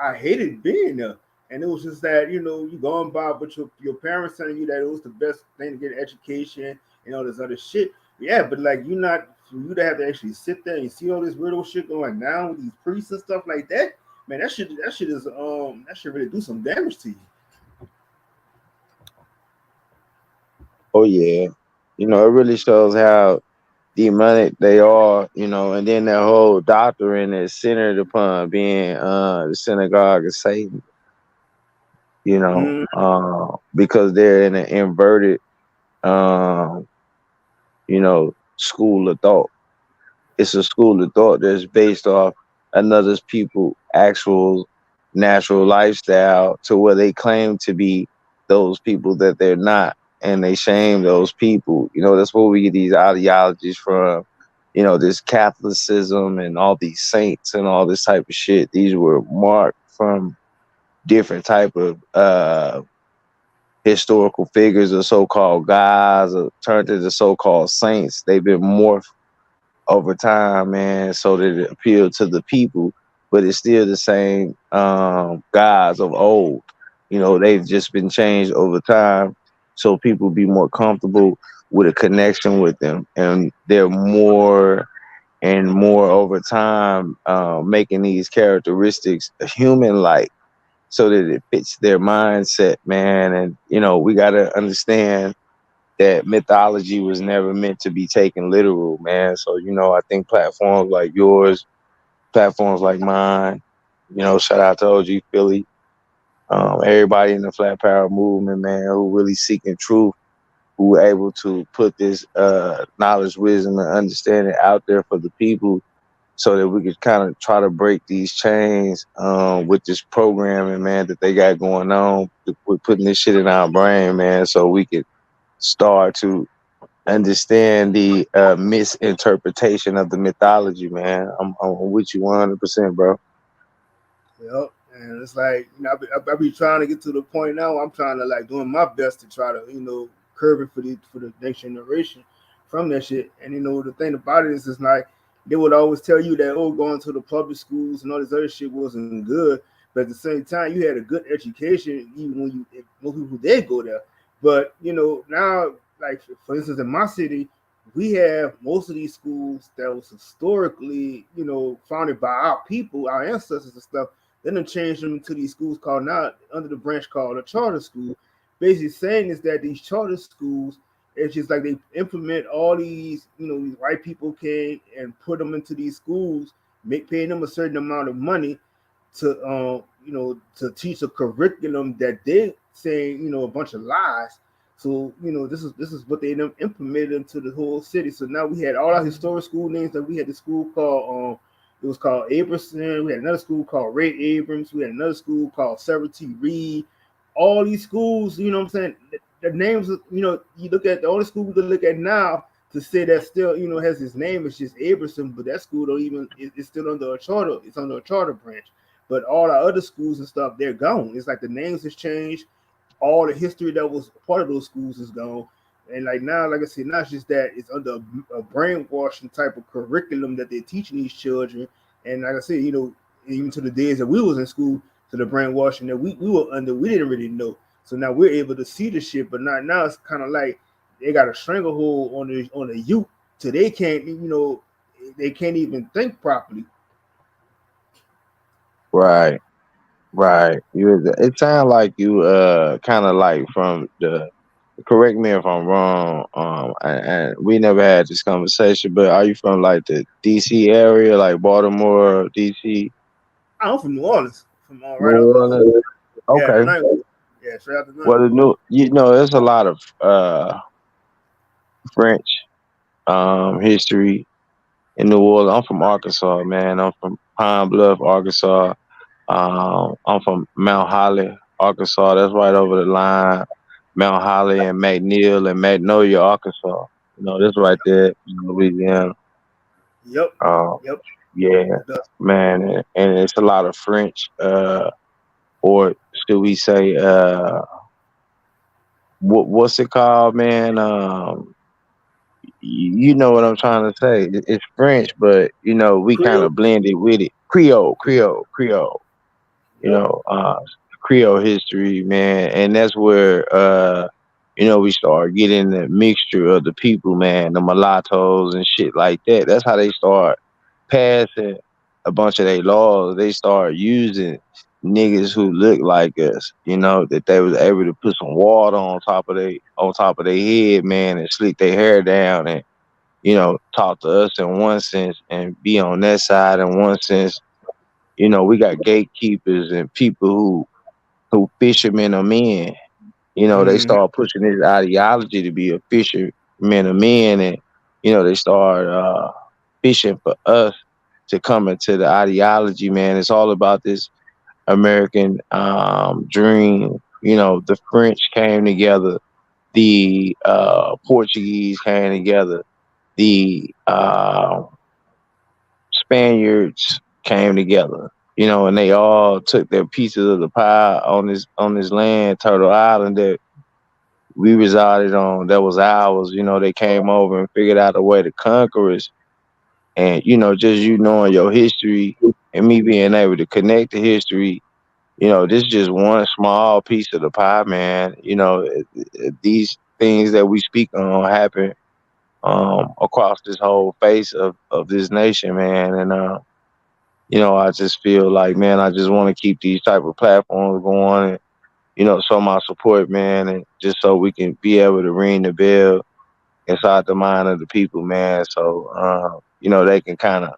I hated being there. And it was just that, you going by what your parents telling you that it was the best thing to get an education and all this other shit. Yeah, but like for you to have to actually sit there and see all this weirdo shit going down with these priests and stuff like that, man, that shit really do some damage to you. Oh yeah. It really shows how demonic they are, and then that whole doctrine is centered upon being the synagogue of Satan, because they're in an inverted school of thought. It's a school of thought that's based off another people's actual natural lifestyle to where they claim to be those people that they're not, and they shame those people. That's where we get these ideologies from. This Catholicism and all these saints and all this type of shit. These were marked from different type of historical figures or so-called gods or turned into so-called saints. They've been morphed over time, man, so that it appealed to the people, but it's still the same gods of old. They've just been changed over time so people be more comfortable with a connection with them, and they're more and more over time making these characteristics human-like so that it fits their mindset, man. And we got to understand that mythology was never meant to be taken literal, man. So, I think platforms like yours, platforms like mine, shout out to OG Philly, everybody in the Flat Power movement, man, who really seeking truth, who were able to put this knowledge, wisdom, and understanding out there for the people so that we could kind of try to break these chains with this programming, man, that they got going on. We're putting this shit in our brain, man, so we could start to understand the misinterpretation of the mythology, man. I'm with you 100%, bro. Yep. And it's like, I be trying to get to the point now. I'm trying to like doing my best to try to, curb it for the next generation from that shit. And the thing about it is like they would always tell you that going to the public schools and all this other shit wasn't good. But at the same time, you had a good education even when most people did go there. But now, like for instance, in my city, we have most of these schools that was historically, founded by our people, our ancestors and stuff. Then they changed them to these schools called now under the branch called a charter school. Basically saying is that these charter schools, it's just like they implement all these, these white people came and put them into these schools, paying them a certain amount of money to, to teach a curriculum that they say, a bunch of lies. So, this is what they implemented into the whole city. So now we had all our historic school names. That we had the school called, it was called Abramson. We had another school called Ray Abrams. We had another school called Sarah T. Reed. All these schools, what I'm saying, the names, you look at the only school we can look at now to say that still, has his name, it's just Abramson, but that school don't even, it's still under a charter, it's under a charter branch. But all our other schools and stuff, they're gone. It's like the names has changed. All the history that was part of those schools is gone. And like now, like I said, not just that, it's under a brainwashing type of curriculum that they're teaching these children. And like I said, even to the days that we was in school, to the brainwashing that we were under, we didn't really know. So now we're able to see the shit, but not now. It's kind of like they got a stranglehold on the youth, so they can't, they can't even think properly. Right. It sounds like you kind of like from the. Correct me if I'm wrong. And we never had this conversation, but are you from like the DC area, like Baltimore, DC? I'm from New Orleans. From right New Orleans. Okay. Yeah, straight out the Well, there's a lot of French history in New Orleans. I'm from Arkansas, man. I'm from Pine Bluff, Arkansas. I'm from Mount Holly, Arkansas. That's right over the line. Mount Holly and McNeil and Magnolia, Arkansas. That's right there in Louisiana. Yep. Yeah, man, and it's a lot of French, or should we say, what's it called, man? You know what I'm trying to say? It's French, but we kind of blended with it. Creole. Creole history, man, and that's where we start getting the mixture of the people, man, the mulattoes and shit like that. That's how they start passing a bunch of their laws. They start using niggas who look like us, that they was able to put some water on top of their head, man, and slick their hair down and talk to us in one sense and be on that side in one sense. We got gatekeepers and people who fishermen are men. They start pushing this ideology to be a fisherman of men, and they start fishing for us to come into the ideology, man. It's all about this American dream. The French came together, the Portuguese came together, the Spaniards came together. And they all took their pieces of the pie on this land, Turtle Island, that we resided on, that was ours. They came over and figured out a way to conquer us. And, just knowing your history and me being able to connect the history, this is just one small piece of the pie, man. These things that we speak on happen across this whole face of this nation, man. And, I just feel like, man, I just want to keep these type of platforms going and, show my support, man, and just so we can be able to ring the bell inside the mind of the people, man. So, they can kind of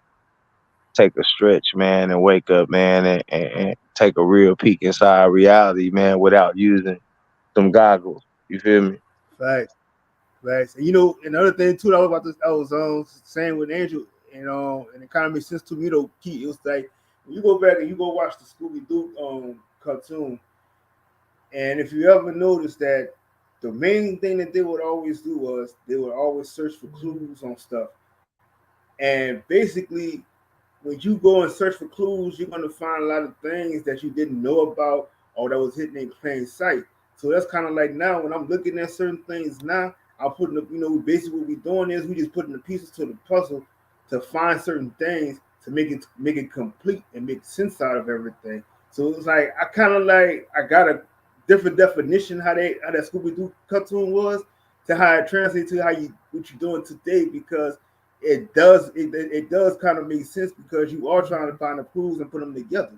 take a stretch, man, and wake up, man, and take a real peek inside reality, man, without using some goggles. You feel me? Facts. And, another thing too, I was saying with Angel, and it kind of makes sense to me, Keith. It was like when you go back and you go watch the Scooby-Doo cartoon, and if you ever notice that the main thing that they would always do was they would always search for clues on stuff. And basically, when you go and search for clues, you're going to find a lot of things that you didn't know about or that was hidden in plain sight. So that's kind of like now when I'm looking at certain things now, I'm putting up, basically what we're doing is we just putting the pieces to the puzzle to find certain things to make it complete and make sense out of everything. So it's like I got a different definition how that Scooby-Doo cartoon was. to how it translates to how you what you're doing today, because it does kind of make sense because you are trying to find the clues and put them together.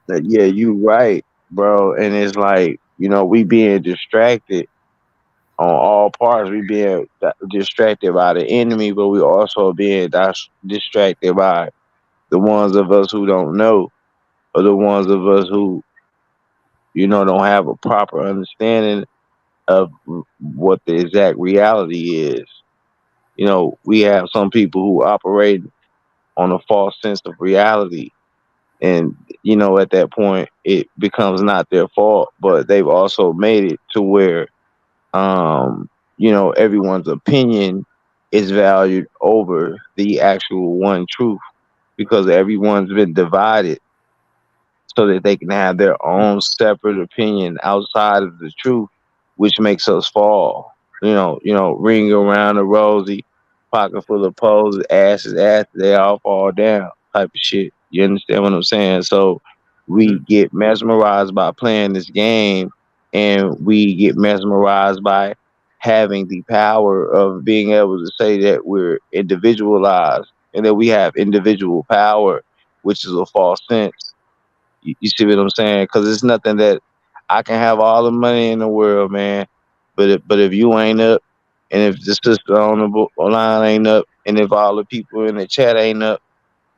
Yeah, you right, bro. And it's like, we being distracted on all parts. We being distracted by the enemy, but we also being distracted by the ones of us who don't know, or the ones of us who, don't have a proper understanding of what the exact reality is. We have some people who operate on a false sense of reality. And, at that point, it becomes not their fault, but they've also made it to where, everyone's opinion is valued over the actual one truth, because everyone's been divided so that they can have their own separate opinion outside of the truth, which makes us fall. Ring around the rosy, pocket full of poles, ashes, they all fall down type of shit. You understand what I'm saying? So we get mesmerized by playing this game, and we get mesmerized by having the power of being able to say that we're individualized and that we have individual power, which is a false sense. You see what I'm saying? Because it's nothing that I can have all the money in the world, man. But if you ain't up, and if the sister on the line ain't up, and if all the people in the chat ain't up,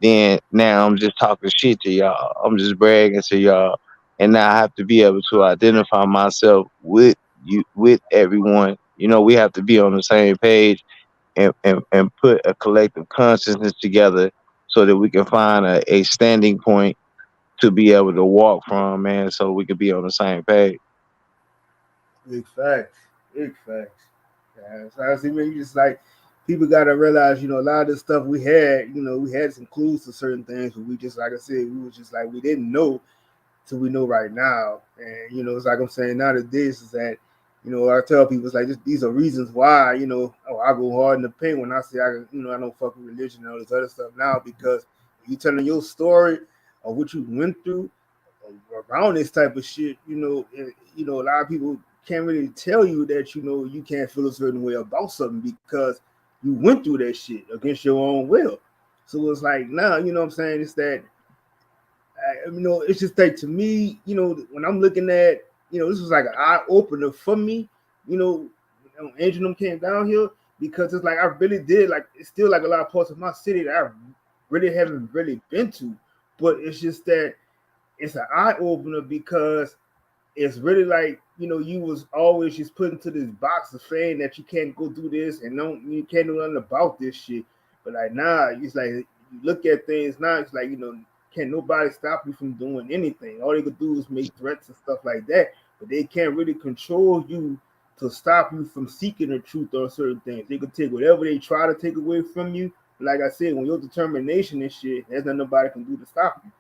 then now I'm just talking shit to y'all. I'm just bragging to y'all, and now I have to be able to identify myself with you, with everyone. We have to be on the same page and put a collective consciousness together so that we can find a standing point to be able to walk from, man, so we could be on the same page. Big facts. Big facts. Yeah, so I see, man, you just like people got to realize, a lot of the stuff we had, we had some clues to certain things, but we just, like I said, we was just like we didn't know till we know right now. And it's like I'm saying nowadays is that, I tell people it's like these are reasons why, I go hard in the paint when I say I don't fuck with religion and all this other stuff now, because you telling your story or what you went through around this type of shit, a lot of people can't really tell you that you can't feel a certain way about something because you went through that shit against your own will. So it's like now, what I'm saying, it's that it's just like to me, when I'm looking at, this was like an eye opener for me, Angel them came down here, because it's like I really did, like it's still like a lot of parts of my city that I really haven't really been to, but it's just that it's an eye opener because it's really like, you was always just put into this box of saying that you can't go do this and you can't do nothing about this shit. But like now, it's like you look at things now, it's like, can't nobody stop you from doing anything. All they could do is make threats and stuff like that, but they can't really control you to stop you from seeking the truth on certain things. They could take whatever they try to take away from you. But like I said, when your determination and shit, there's nothing nobody can do to stop you.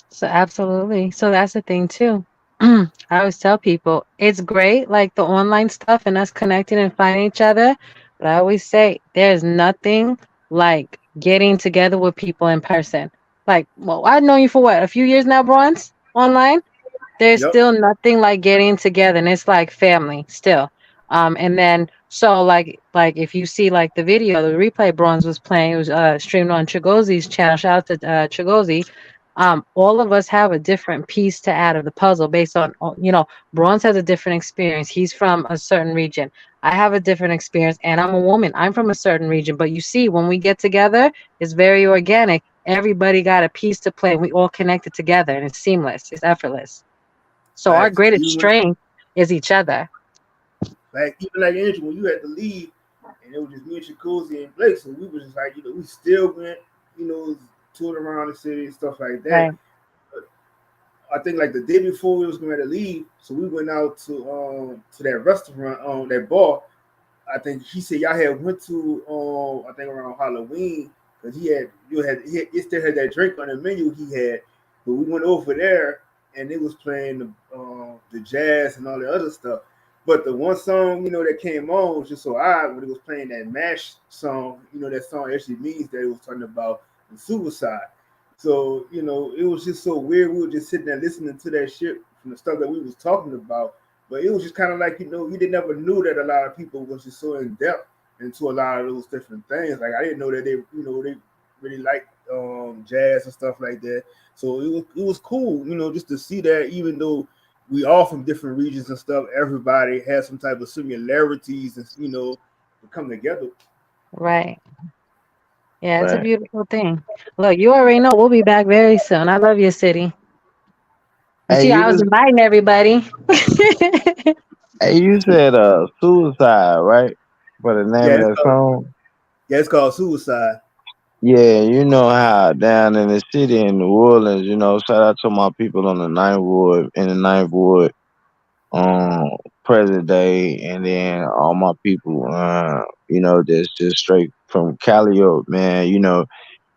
So absolutely. So that's the thing too. I always tell people it's great, like the online stuff and us connecting and finding each other. But I always say there's nothing like getting together with people in person. Like, well, I've known you for what, a few years now, Bronze, online. There's still nothing like getting together, and it's like family still. And then so like if you see like the video, the replay Bronze was playing, it was streamed on Chigozi's channel. Shout out to Chigozi. All of us have a different piece to add of the puzzle based on, Bronze has a different experience. He's from a certain region. I have a different experience, and I'm a woman. I'm from a certain region. But you see, when we get together, it's very organic. Everybody got a piece to play. We all connected together, and it's seamless. It's effortless. So our greatest strength is each other. Like even like Angel, when you had to leave, and it was just me and Shakuzi and Blake, so we was just like, we still went, touring around the city and stuff like that. Right. I think like the day before we was going to leave, so we went out to that restaurant, that bar. I think he said y'all had went to I think around Halloween, because he still had that drink on the menu he had, but we went over there and it was playing the jazz and all the other stuff. But the one song, that came on was just so odd when it was playing that MASH song. That song actually means that it was talking about the suicide. So, it was just so weird. We were just sitting there listening to that shit from the stuff that we was talking about. But it was just kind of like, you know, you didn't never knew that a lot of people was just so in depth into a lot of those different things. Like I didn't know that they, you know, they really liked jazz and stuff like that. So it was cool, you know, just to see that even though we all from different regions and stuff, everybody has some type of similarities and you know, to come together. Right. Yeah, it's a Right. beautiful thing. Look, you already know we'll be back very soon. I love your city. You Hey, see, you I was just inviting everybody. hey, you said suicide, right? For the name Yeah, of that song. it's called Suicide. Yeah, you know how down in the city in New Orleans, you know, shout out to my people on the Ninth Ward in the Ninth Ward on present day, and then all my people, you know, that's just straight from Cali up, man. You know,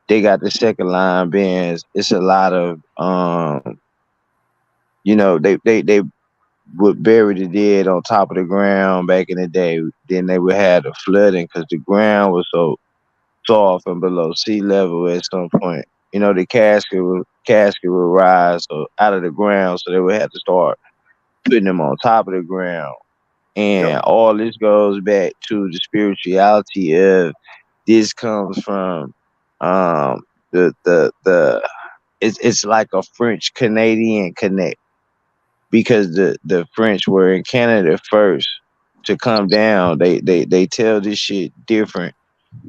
they got the second line bands. It's a lot of you know, they would bury the dead on top of the ground back in the day. Then they would have the flooding because the ground was so soft and below sea level at some point. You know, the casket would rise out of the ground, so they would have to start putting them on top of the ground. Yep. And all this goes back to the spirituality of this comes from the it's like a French Canadian connect because the French were in Canada first to come down. They tell this shit different.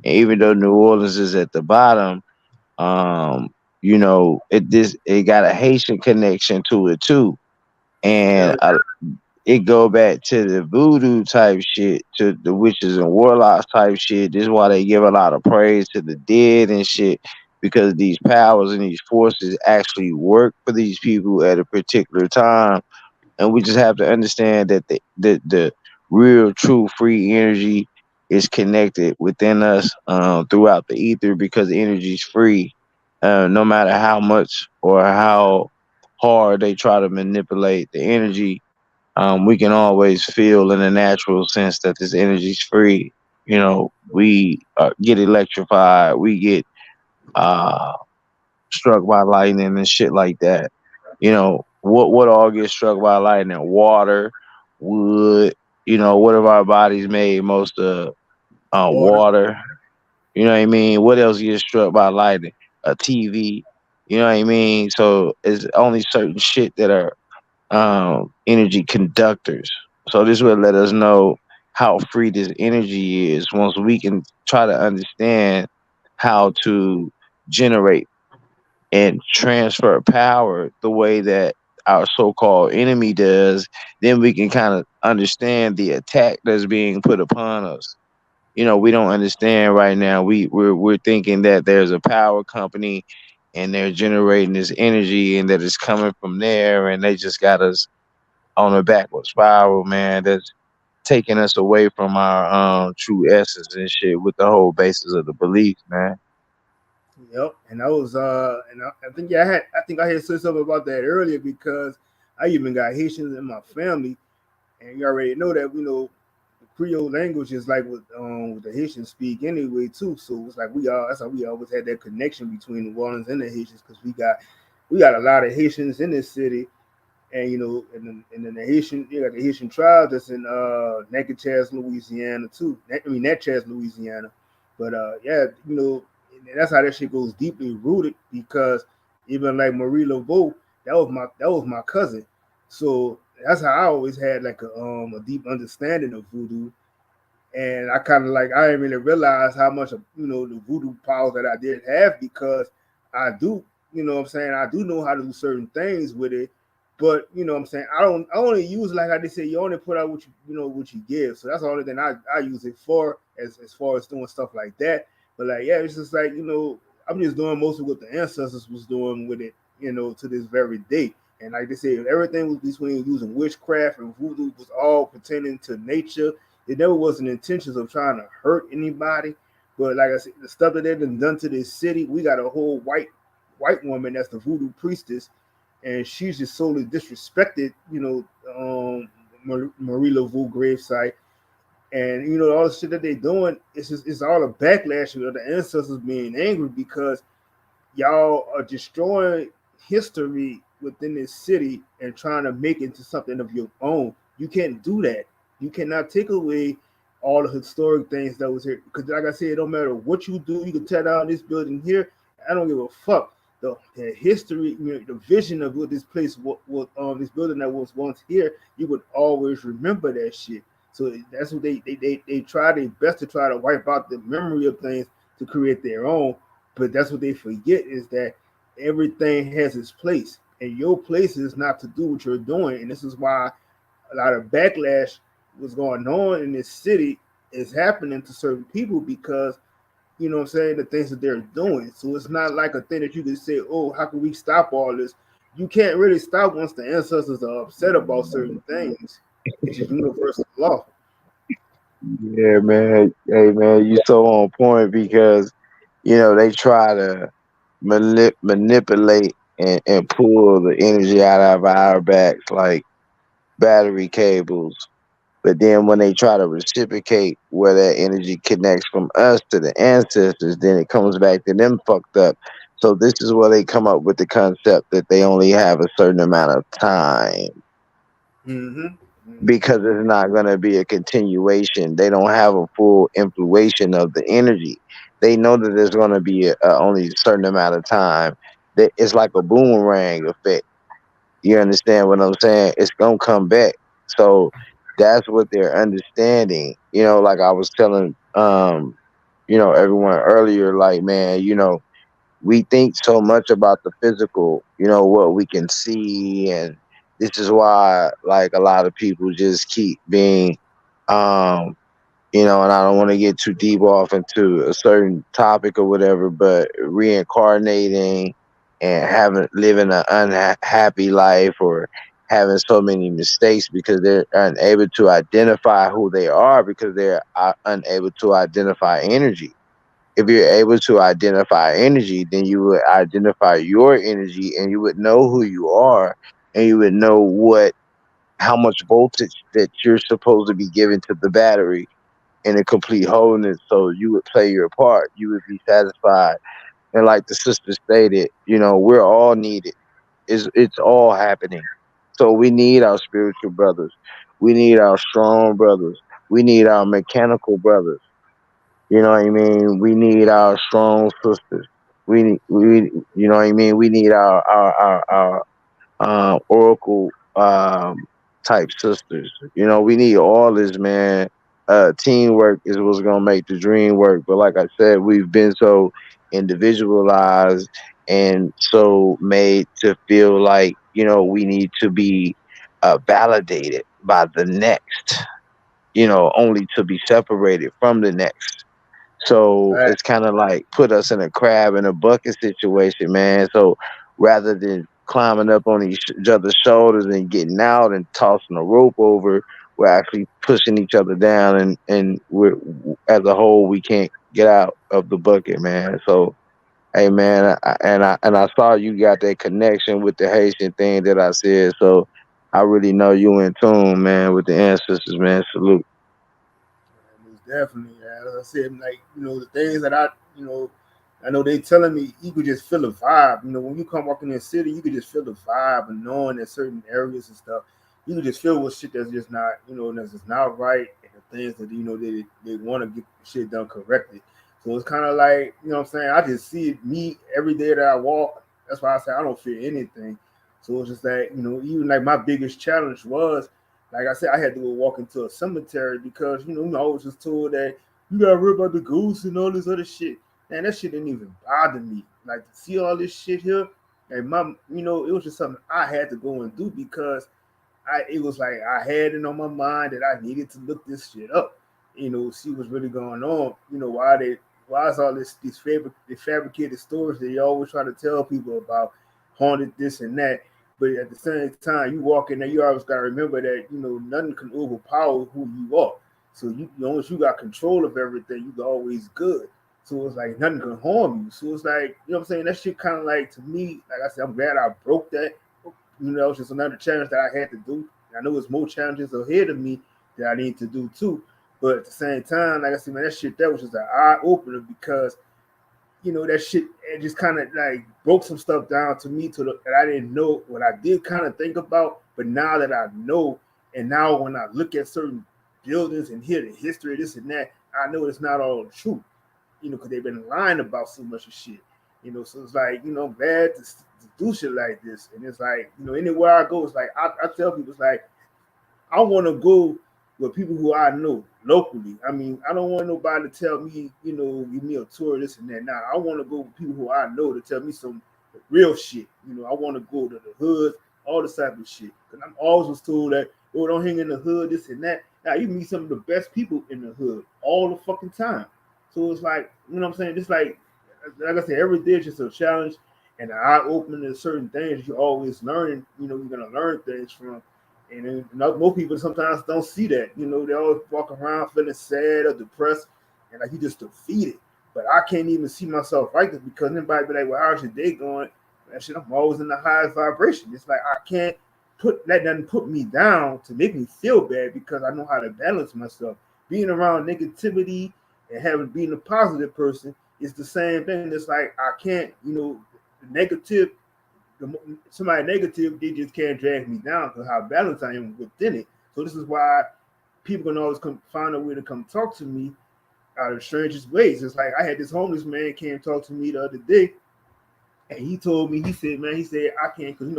And even though New Orleans is at the bottom, um, you know, it got a Haitian connection to it too. And it go back to the voodoo type shit, to the witches and warlocks type shit. This is why they give a lot of praise to the dead and shit, because these powers and these forces actually work for these people at a particular time. And we just have to understand that the real, true, free energy is connected within us throughout the ether, because the energy is free, no matter how much or how hard they try to manipulate the energy. We can always feel in a natural sense that this energy is free. You know, we get electrified, we get uh, struck by lightning and shit like that. You know, what all gets struck by lightning? Water, wood. You know, what of our bodies made most of? Water. Water. You know what I mean? What else gets struck by lightning? A TV. You know what I mean? So it's only certain shit that are energy conductors. So this will let us know how free this energy is once we can try to understand how to generate and transfer power the way that our so-called enemy does. Then we can kind of understand the attack that's being put upon us. You know, we don't understand right now. We're thinking that there's a power company and they're generating this energy and that it's coming from there, and they just got us on a backward spiral, man. That's taking us away from our true essence and shit with the whole basis of the beliefs, man. Yep. And I was and I think I think I had said something about that earlier because I even got Haitians in my family, and you already know that, you know, the Creole language is like what the Haitians speak anyway too. So it's like that's how we always had that connection between New Orleans and the Haitians, because we got a lot of Haitians in this city. And you know, and then the Haitian, you got the Haitian tribe that's in Natchez, Louisiana too. Natchez, Louisiana. But yeah, you know, and that's how that shit goes deeply rooted, because even like Marie Laveau, that was my cousin. So that's how I always had like a deep understanding of voodoo. And I kind of like, I didn't really realize how much of, you know, the voodoo powers that I did have, because I do, you know what I'm saying, I do know how to do certain things with it. But you know what I'm saying, I only use, like I just said, you only put out what you know what you give. So that's the only thing I use it for, as far as doing stuff like that. But like, yeah, it's just like, you know, I'm just doing mostly what the ancestors was doing with it, you know, to this very day. And like they said, everything was between using witchcraft and voodoo was all pertaining to nature. It never was an intentions of trying to hurt anybody. But like I said, the stuff that they've done to this city, we got a whole white woman that's the voodoo priestess, and she's just solely disrespected, you know, Marie Laveau gravesite. And you know, all the shit that they're doing, it's all a backlash of the ancestors being angry because y'all are destroying history within this city and trying to make it into something of your own. You can't do that. You cannot take away all the historic things that was here. Because like I said, it don't matter what you do, you can tear down this building here. I don't give a fuck. The history, the vision of what this place was, this building that was once here, you would always remember that shit. So that's what they try their best to try to wipe out the memory of things to create their own. But that's what they forget is that everything has its place, and your place is not to do what you're doing. And this is why a lot of backlash was going on in this city is happening to certain people because, you know what I'm saying, the things that they're doing. So it's not like a thing that you can say, oh, how can we stop all this? You can't really stop once the ancestors are upset about certain things. It's just universal law. Yeah, man. Hey, man, you so on point because, they try to manipulate and pull the energy out of our backs like battery cables. But then when they try to reciprocate where that energy connects from us to the ancestors, then it comes back to them fucked up. So this is where they come up with the concept that they only have a certain amount of time because it's not going to be a continuation. They don't have a full influation of the energy. They know that there's going to be only a certain amount of time. That it's like a boomerang effect. You understand what I'm saying? It's going to come back. So that's what they're understanding. Like I was telling everyone earlier, like, man, we think so much about the physical, what we can see, and this is why like a lot of people just keep being and I don't want to get too deep off into a certain topic or whatever, but reincarnating and living an unhappy life or having so many mistakes because they're unable to identify who they are because they're unable to identify energy. If you're able to identify energy, then you would identify your energy and you would know who you are and you would know how much voltage that you're supposed to be giving to the battery in a complete wholeness. So you would play your part. You would be satisfied. And like the sister stated, we're all needed. It's all happening. So we need our spiritual brothers. We need our strong brothers. We need our mechanical brothers. You know what I mean? We need our strong sisters. We you know what I mean? We need our oracle type sisters. We need all this, man. Teamwork is what's gonna make the dream work. But like I said, we've been so individualized and so made to feel like we need to be validated by the next. Only to be separated from the next. So it's kind of like put us in a crab in a bucket situation, man. So rather than climbing up on each other's shoulders and getting out and tossing a rope over, we're actually pushing each other down, and we're as a whole we can't get out of the bucket, man. So hey, man, I saw you got that connection with the Haitian thing that I said. So I really know you in tune, man, with the ancestors, man. Salute. Definitely, as I said, like the things that I know they telling me you could just feel the vibe. When you come walking in the city, you could just feel the vibe and knowing that certain areas and stuff, you can just feel what shit that's just not, that's just not right, and the things that they want to get shit done correctly. So it's kind of like what I'm saying. I just see me every day that I walk. That's why I say I don't fear anything. So it's just like even like my biggest challenge was. Like I said, I had to go walk into a cemetery because, I was just told that you got to worry about the ghosts and all this other shit. Man, that shit didn't even bother me. Like, to see all this shit here, and it was just something I had to go and do because it was like I had it on my mind that I needed to look this shit up, see what's really going on, why is all these fabricated stories that you always try to tell people about haunted this and that. But at the same time, you walk in there, you always got to remember that, nothing can overpower who you are. So once you got control of everything, you always good. So it's like nothing can harm you. So it's like, what I'm saying? That shit kind of like, to me, like I said, I'm glad I broke that. It's just another challenge that I had to do. I know there's more challenges ahead of me that I need to do too. But at the same time, like I said, man, that shit, that was just an eye opener because that shit, it just kind of like broke some stuff down to me that I didn't know what I did kind of think about, but now that I know, and now when I look at certain buildings and hear the history, this and that, I know it's not all true, because they've been lying about so much of shit, so it's like, I'm glad to do shit like this, and it's like, anywhere I go, it's like, I tell people, it's like, I want to go with people who I know locally. I mean, I don't want nobody to tell me, give me a tour, this and that. Now, I want to go with people who I know to tell me some real shit. I want to go to the hood, all this type of shit. Because I'm always was told that, oh, don't hang in the hood, this and that. Now, you meet some of the best people in the hood all the fucking time. So it's like, what I'm saying? It's like I said, every day is just a challenge and an eye opening to certain things. You're always learning, you're going to learn things from. And then, most people sometimes don't see that. They always walk around feeling sad or depressed and like you just defeated. But I can't even see myself like this because anybody be like, well, how's your day going? That shit, I'm always in the highest vibration. It's like I can't let nothing put me down to make me feel bad because I know how to balance myself. Being around negativity and being a positive person is the same thing. It's like I can't, negative. Somebody negative, they just can't drag me down because how balanced I am within it. So this is why people can always find a way to come talk to me out of the strangest ways. It's like I had this homeless man came talk to me the other day, and he told me, he said I can't, because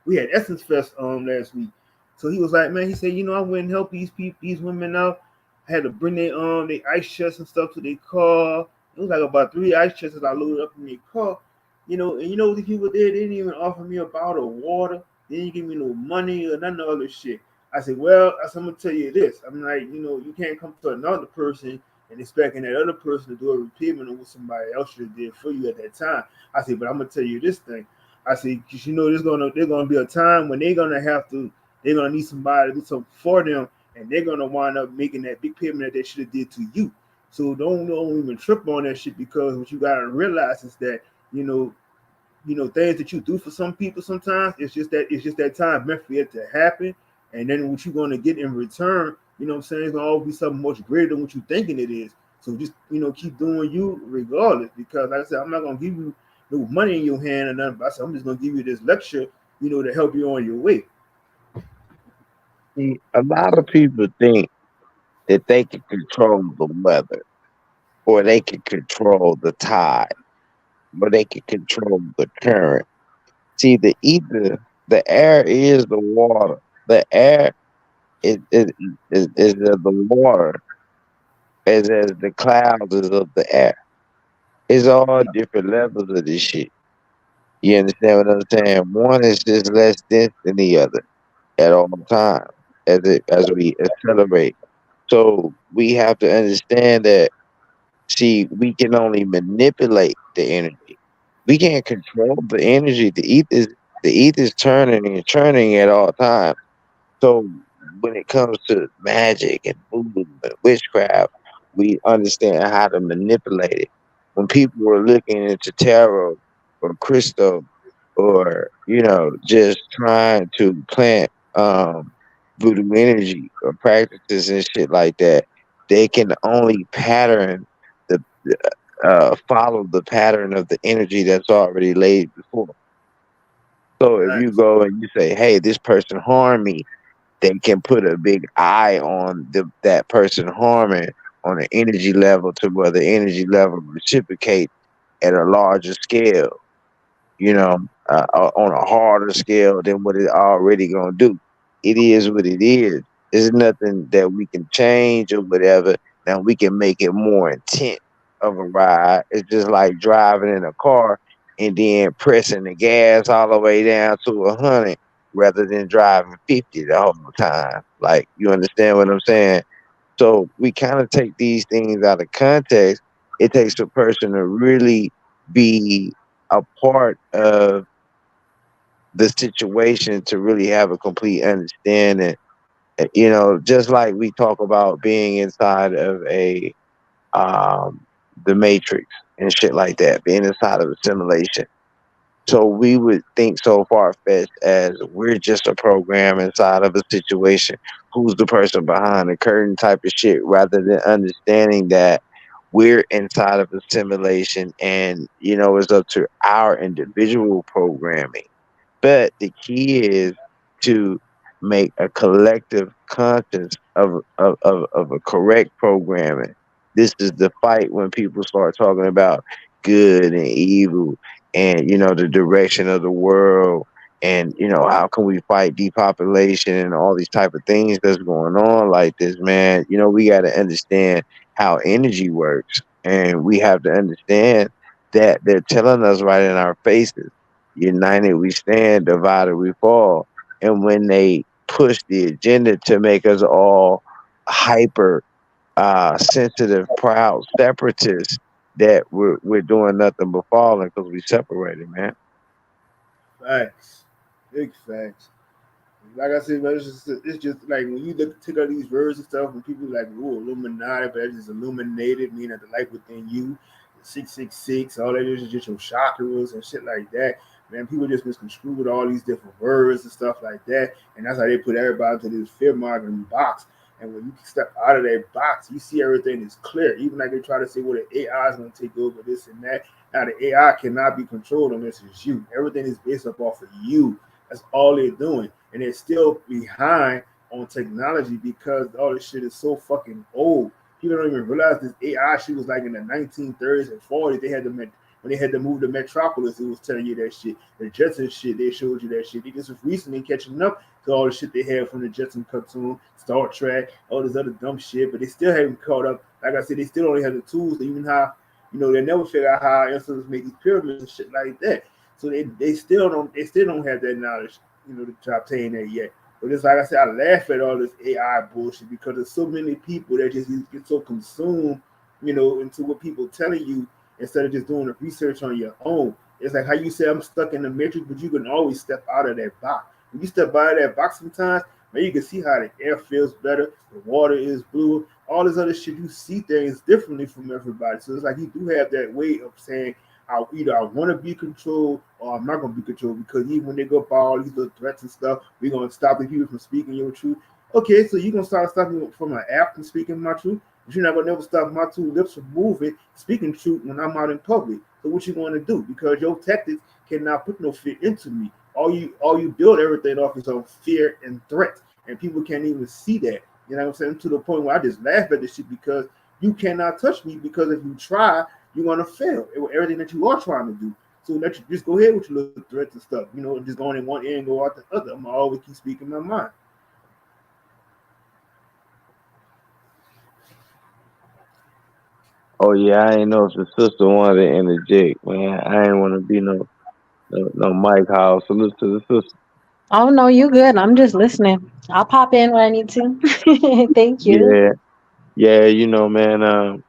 we had Essence Fest last week. So he was like, man, he said, I went and help these women out. I had to bring their ice chests and stuff to their car. It was like about 3 ice chests that I loaded up in their car. And these people there, they didn't even offer me a bottle of water. They didn't give me no money or none of the other shit. I said, well, I'm going to tell you this. I'm like, you can't come to another person and expecting that other person to do a repayment of what somebody else should have did for you at that time. I said, but I'm going to tell you this thing. I said, because there's going to be a time when they're going to need somebody to do something for them, and they're going to wind up making that big payment that they should have did to you. So don't even trip on that shit, because what you got to realize is that, things that you do for some people sometimes, it's just that time meant for it to happen. And then what you're going to get in return, it's going to always be something much greater than what you're thinking it is. So just, keep doing you regardless, because like I said, I'm not going to give you no money in your hand or nothing, but I said, I'm just going to give you this lecture, to help you on your way. See, a lot of people think that they can control the weather, or they can control the tide, or they can control the current. See, the air is the water. The air is the water, as the clouds is of the air. It's all different levels of this shit. You understand what I'm saying? One is just less dense than the other at all times as we accelerate. So we have to understand that. See, we can only manipulate the energy. We can't control the energy. The ether's turning and churning at all times. So when it comes to magic and voodoo and witchcraft, we understand how to manipulate it. When people were looking into tarot or crystal, or just trying to plant voodoo energy or practices and shit like that, they can only the follow the pattern of the energy that's already laid before. So if you go and you say, hey, this person harmed me, they can put a big eye on that person harming on an energy level, to where the energy level reciprocate at a larger scale, on a harder scale than what it already gonna do. It is what it is. There's nothing that we can change or whatever. Now we can make it more intense of a ride. It's just like driving in a car and then pressing the gas all the way down to 100 rather than driving 50 the whole time. Like, you understand what I'm saying? So we kind of take these things out of context. It takes a person to really be a part of the situation to really have a complete understanding. Just like we talk about being inside of the Matrix and shit like that, being inside of a simulation. So we would think so far-fetched as we're just a program inside of a situation. Who's the person behind the curtain type of shit, rather than understanding that we're inside of assimilation, and it's up to our individual programming. But the key is to make a collective conscience of a correct programming. This is the fight when people start talking about good and evil, and the direction of the world, and how can we fight depopulation and all these type of things that's going on like this, man. We got to understand how energy works, and we have to understand that they're telling us right in our faces, united we stand, divided we fall. And when they push the agenda to make us all hyper sensitive, proud separatists, that we're doing nothing but falling because we separated, man. Facts, big facts. Like I said, man, it's just like when you take out these words and stuff, when people like, oh, Illuminati, but it's just illuminated, meaning the light within you, 666, all that is just your chakras and shit like that. Man, people just misconstrue with all these different words and stuff like that, and that's how they put everybody into this fear mongering box. And when you step out of that box, you see everything is clear. Even like they try to say, well, the AI is going to take over this and that. Now the AI cannot be controlled unless it's you. Everything is based up off of you. That's all they're doing, and they're still behind on technology because all this shit is so fucking old. People don't even realize this AI shit was like in the 1930s and 40s. They had to when they had to move to Metropolis. It was telling you that shit. The Jetsons shit, they showed you that shit. They just was recently catching up to all the shit they had from the Jetson cartoon, Star Trek, all this other dumb shit. But they still haven't caught up. Like I said, they still only have the tools to even how they never figure out how ancestors make these pyramids and shit like that. So they still don't have that knowledge, to obtain that yet. But it's like I said, I laugh at all this AI bullshit because there's so many people that just get so consumed, into what people telling you instead of just doing the research on your own. It's like how you say I'm stuck in the matrix, but you can always step out of that box. When you step out of that box sometimes, man, you can see how the air feels better, the water is blue, all this other shit. You see things differently from everybody. So it's like you do have that way of saying, either I want to be controlled or I'm not going to be controlled, because even when they go by all these little threats and stuff, we're going to stop the people from speaking your truth. Okay, so you're going to start stopping me from an app from speaking my truth, but you're not going to never stop my two lips from moving, speaking truth when I'm out in public. So what you going to do? Because your tactics cannot put no fear into me. All you build everything off is on fear and threat, and people can't even see that. You know what I'm saying? To the point where I just laugh at this shit because you cannot touch me, because if you try, you're gonna fail with everything that you are trying to do. So let you just go ahead with your little threats and stuff, just going in one ear and go out the other. I'm gonna always keep speaking my mind. Oh yeah, I ain't know if the sister wanted to interject, man. I ain't want to be no Mike House. Salute to the sister. Oh no, you good. I'm just listening. I'll pop in when I need to. Thank you. Yeah, yeah, man.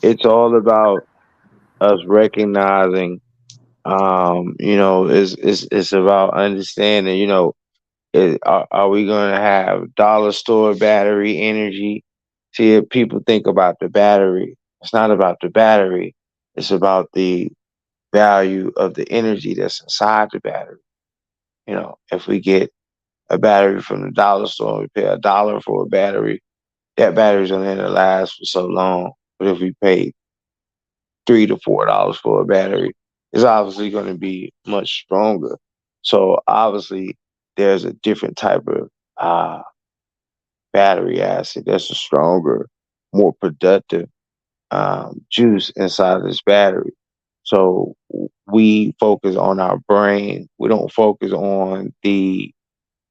It's all about us recognizing. It's about understanding. Are we going to have dollar store battery energy? See, if people think about the battery, it's not about the battery. It's about the value of the energy that's inside the battery. If we get a battery from the dollar store, we pay $1 for a battery, that battery's going to last for so long. But if we pay $3 to $4 for a battery, it's obviously going to be much stronger. So obviously, there's a different type of battery acid that's a stronger, more productive juice inside this battery. So we focus on our brain. We don't focus on the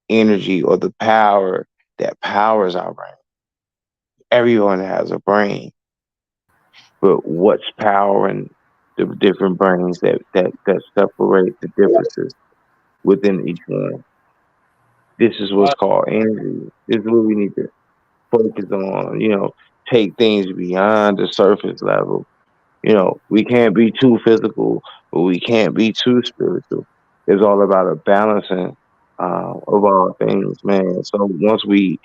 energy or the power that powers our brain. Everyone has a brain, but what's powering the different brains that separate the differences within each one? This is what's called energy. This is what we need to focus on. Take things beyond the surface level. We can't be too physical, but we can't be too spiritual. It's all about a balancing of all things, man. So once we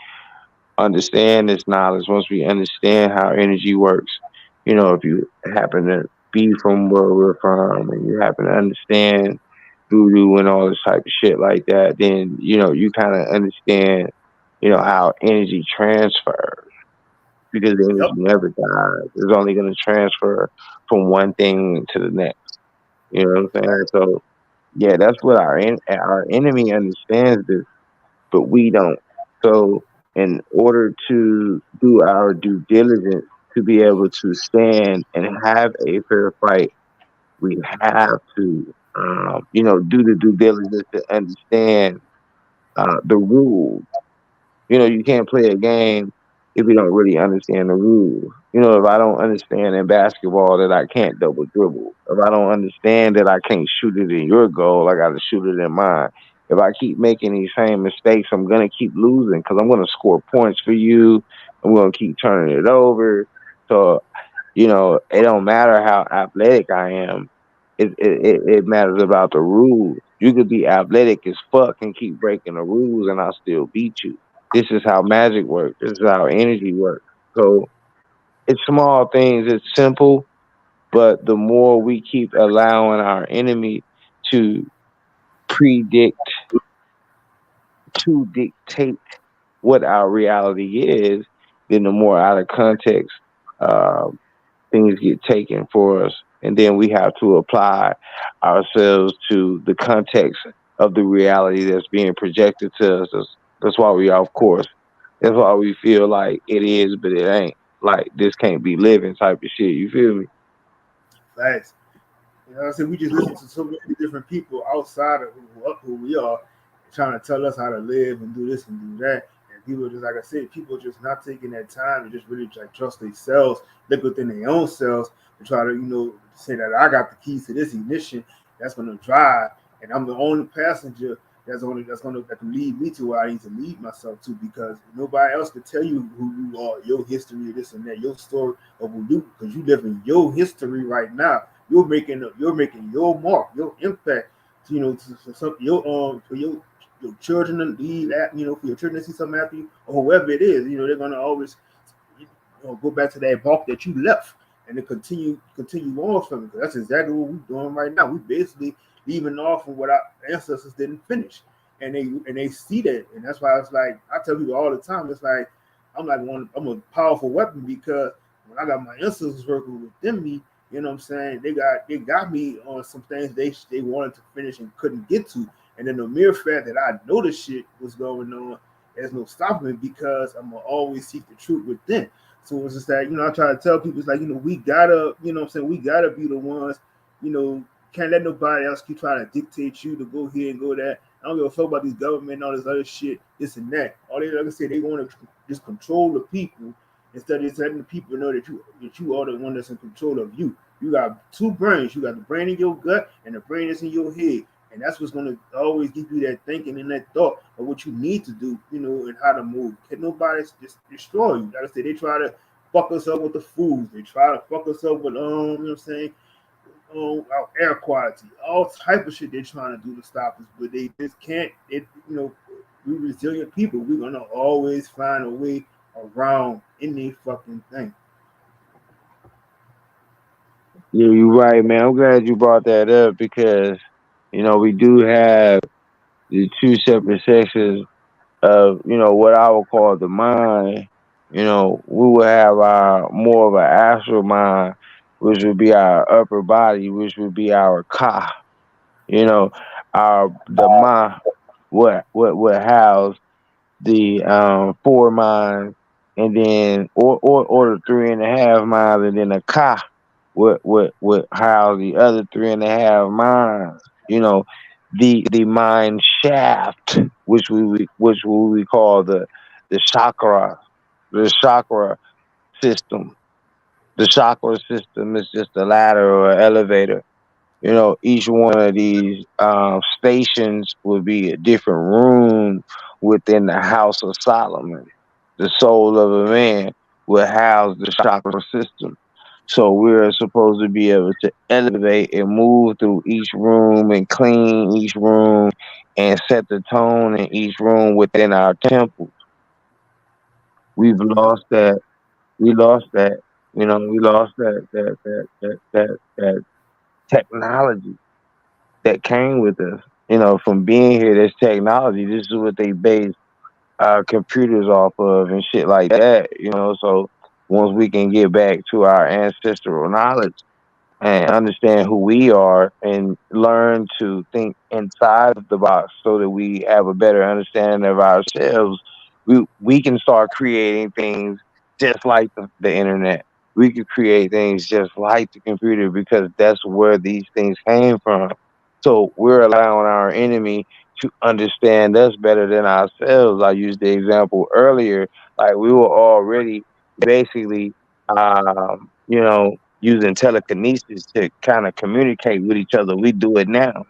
understand this knowledge, once we understand how energy works, if you happen to be from where we're from and you happen to understand voodoo and all this type of shit like that, then, you kind of understand, how energy transfers. because the energy never dies. It's only going to transfer from one thing to the next. You know what I'm saying? So yeah, that's what our enemy understands this, but we don't. So in order to do our due diligence to be able to stand and have a fair fight, we have to, do the due diligence to understand the rules. You can't play a game if you don't really understand the rules. If I don't understand in basketball that I can't double dribble, if I don't understand that I can't shoot it in your goal, I got to shoot it in mine. If I keep making these same mistakes, I'm going to keep losing because I'm going to score points for you. I'm going to keep turning it over. So, it don't matter how athletic I am. It matters about the rules. You could be athletic as fuck and keep breaking the rules, and I'll still beat you. This is how magic works. This is how energy works. So it's small things. It's simple, but the more we keep allowing our enemy to predict, to dictate what our reality is, then the more out of context things get taken for us. And then we have to apply ourselves to the context of the reality that's being projected to us. That's why we, of course, that's why we feel like it is, but it ain't. Like this can't be living type of shit. You feel me? Facts. I said we just listen to so many different people outside of who we are, trying to tell us how to live and do this and do that. And people just, like I said, people just not taking that time to just really trust themselves, look within their own selves, to try to say that I got the keys to this ignition that's going to drive, and I'm the only passenger that can lead me to where I need to lead myself to, because nobody else can tell you who you are, your history, this and that, your story of who you, because you live in your history right now. You're making your mark, your impact. For your children to leave at, for your children to see something after you, or whoever it is, they're gonna always go back to that mark that you left, and to continue on from it. That's exactly what we're doing right now. We basically leaving off of what our ancestors didn't finish, and they see that, and that's why it's like I tell people all the time. It's like I'm a powerful weapon, because when I got my ancestors working within me, you know what I'm saying, they got me on some things they wanted to finish and couldn't get to, and then the mere fact that I know the shit was going on, there's no stopping me, because I'm gonna always seek the truth within. So it's just that, I try to tell people, it's like, we gotta, we gotta be the ones, can't let nobody else keep trying to dictate you to go here and go there. I don't give a fuck about these government and all this other shit, this and that. All they, like I said, they want to just control the people, instead of just letting the people know that you are the one that's in control of you. You got two brains. You got the brain in your gut and the brain that's in your head. And that's what's going to always give you that thinking and that thought of what you need to do, and how to move. Can nobody just destroy you? Like I said, they try to fuck us up with the foods. They try to fuck us up with, our air quality. All type of shit they're trying to do to stop us. But they just can't. We resilient people. We're going to always find a way around any fucking thing. Yeah, you're right, man. I'm glad you brought that up, because we do have the two separate sections of what I would call the mind. We would have our more of an astral mind, which would be our upper body, which would be our ka. The mind what house the 4 minds, and then or the 3.5 minds, and then the ka what house the other 3.5 minds. The mind shaft, which we call the chakra, the chakra system. The chakra system is just a ladder or an elevator. Each one of these stations would be a different room within the house of Solomon. The soul of a man will house the chakra system. So we're supposed to be able to elevate and move through each room and clean each room and set the tone in each room within our temples. We've lost that. We lost that. We lost that technology that came with us. From being here, there's technology. This is what they base computers off of and shit like that. So once we can get back to our ancestral knowledge and understand who we are and learn to think inside of the box so that we have a better understanding of ourselves, we can start creating things just like the internet. We could create things just like the computer because that's where these things came from. So we're allowing our enemy to understand us better than ourselves. I used the example earlier, like we were already basically using telekinesis to kind of communicate with each other. We do it now.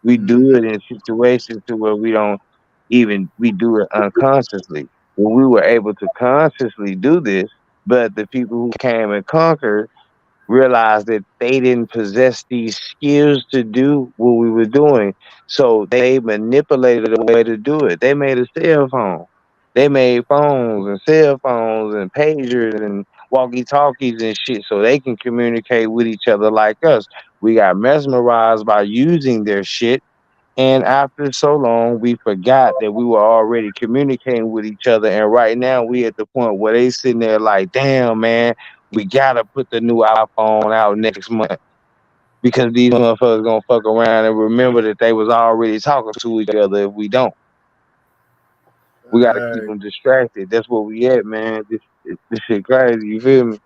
We do it in situations to where we do it unconsciously. When we were able to consciously do this, but the people who came and conquered realized that they didn't possess these skills to do what we were doing. So they manipulated a way to do it. They made a cell phone. They made phones and cell phones and pagers and walkie talkies and shit so they can communicate with each other like us. We got mesmerized by using their shit. And after so long, we forgot that we were already communicating with each other. And right now, we at the point where they sitting there like, damn, man, we gotta put the new iPhone out next month because these motherfuckers gonna fuck around and remember that they was already talking to each other. If we don't, we gotta keep them distracted. That's where we at, man. This shit crazy. You feel me?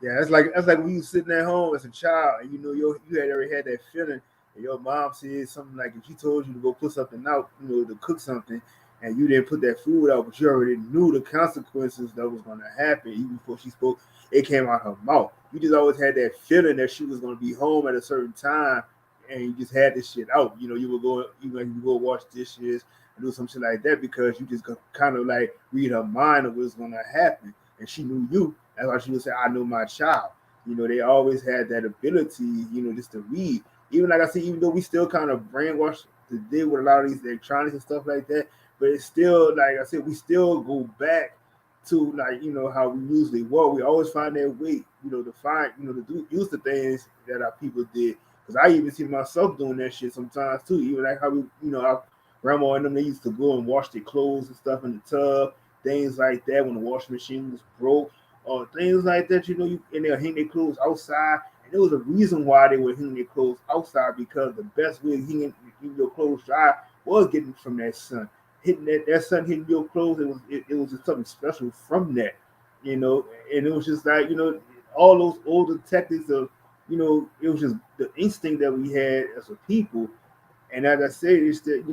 Yeah, that's like when you sitting at home as a child and you had already had that feeling and your mom said something like if she told you to go put something out, to cook something and you didn't put that food out, but you already knew the consequences that was gonna happen even before she spoke, it came out her mouth. You just always had that feeling that she was gonna be home at a certain time and you just had this shit out. You would go wash dishes and do some shit like that because you just kind of like read her mind of what's gonna happen. And she knew you. That's why she would say, I know my child. They always had that ability, just to read. Even like I said, even though we still kind of brainwashed today with a lot of these electronics and stuff like that, but it's still, like I said, we still go back to how we usually were. We always find that way, to find, to use the things that our people did. Because I even see myself doing that shit sometimes too. Even like how our grandma and them, they used to go and wash their clothes and stuff in the tub, things like that when the washing machine was broke. Or things like that, and they'll hang their clothes outside. And there was a reason why they were hanging their clothes outside because the best way of hanging your clothes dry was getting from that sun. Hitting that sun hitting your clothes, it was just something special from that, and it was just like, all those older tactics of, it was just the instinct that we had as a people. And as I said, it's that,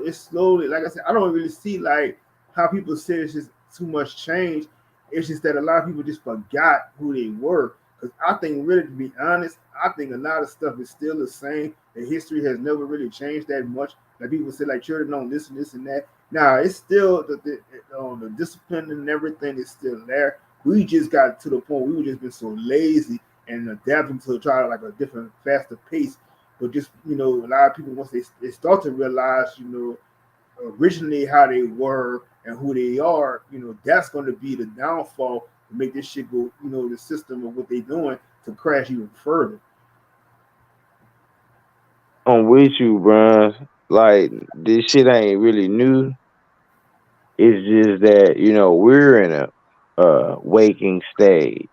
it's slowly, like I said, I don't really see like how people say it's just too much change. It's just that a lot of people just forgot who they were. Because I think, really, to be honest, I think a lot of stuff is still the same. The history has never really changed that much. Like people say, like children on this and this and that. Now it's still the discipline and everything is still there. We just got to the point we were just been so lazy and adapting to try like a different, faster pace. But just a lot of people once they start to realize, originally how they were and who they are, that's going to be the downfall to make this shit go, the system of what they're doing to crash even further. I'm with you, bro. Like this shit ain't really new. It's just that we're in a waking stage.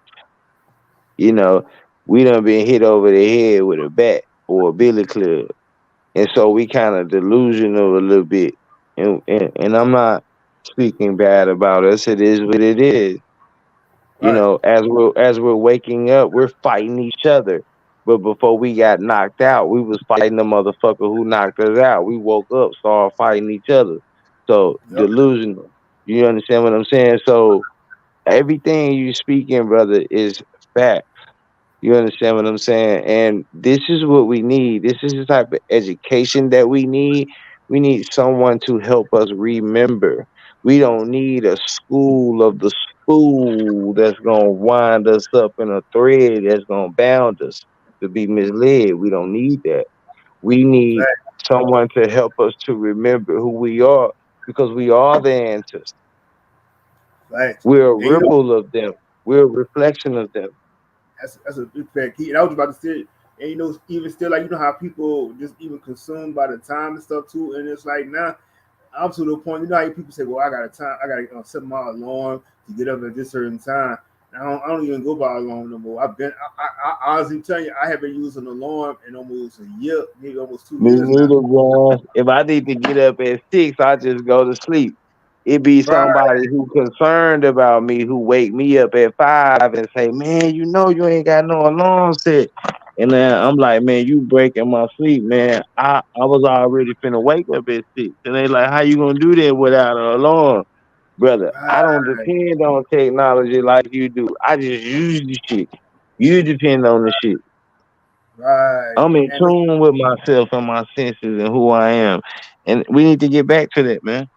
You know, we done been hit over the head with a bat or a billy club, and so we kind of delusional a little bit. And I'm not speaking bad about us. It is what it is. Right. As we're waking up, we're fighting each other. But before we got knocked out, we was fighting the motherfucker who knocked us out. We woke up, started fighting each other. So Yep. delusional. You understand what I'm saying? So everything you speaking, brother, is fact. You understand what I'm saying? And this is what we need. This is the type of education that we need. We need someone to help us remember. We don't need a school of the school that's going to wind us up in a thread that's going to bound us to be misled. We don't need that. We need someone to help us to remember who we are because we are the ancestors. Right. We're a And ripple of them. We're a reflection of them. that's a big fact. And I was about to say, and even still, like how people just even consumed by the time and stuff too. And it's like now, I'm to the point. How people say, "Well, I got a time. I got to set my alarm to get up at this certain time. I don't even go by alarm no more. I honestly tell you, I haven't used an alarm in almost a year, maybe almost 2 Me years now. neither, bro. If I need to get up at 6, I just go to sleep. It be Right, somebody who concerned about me who wake me up at 5 and say, "Man, you know you ain't got no alarm set." And then I'm like, "Man, you breaking my sleep, man. I was already finna wake up at 6." And they like, "How you gonna do that without an alarm?" Brother, I don't right, depend on technology like you do. I just use the shit. You depend on the shit. right. I'm in And tune with myself and my senses and who I am. And we need to get back to that, man.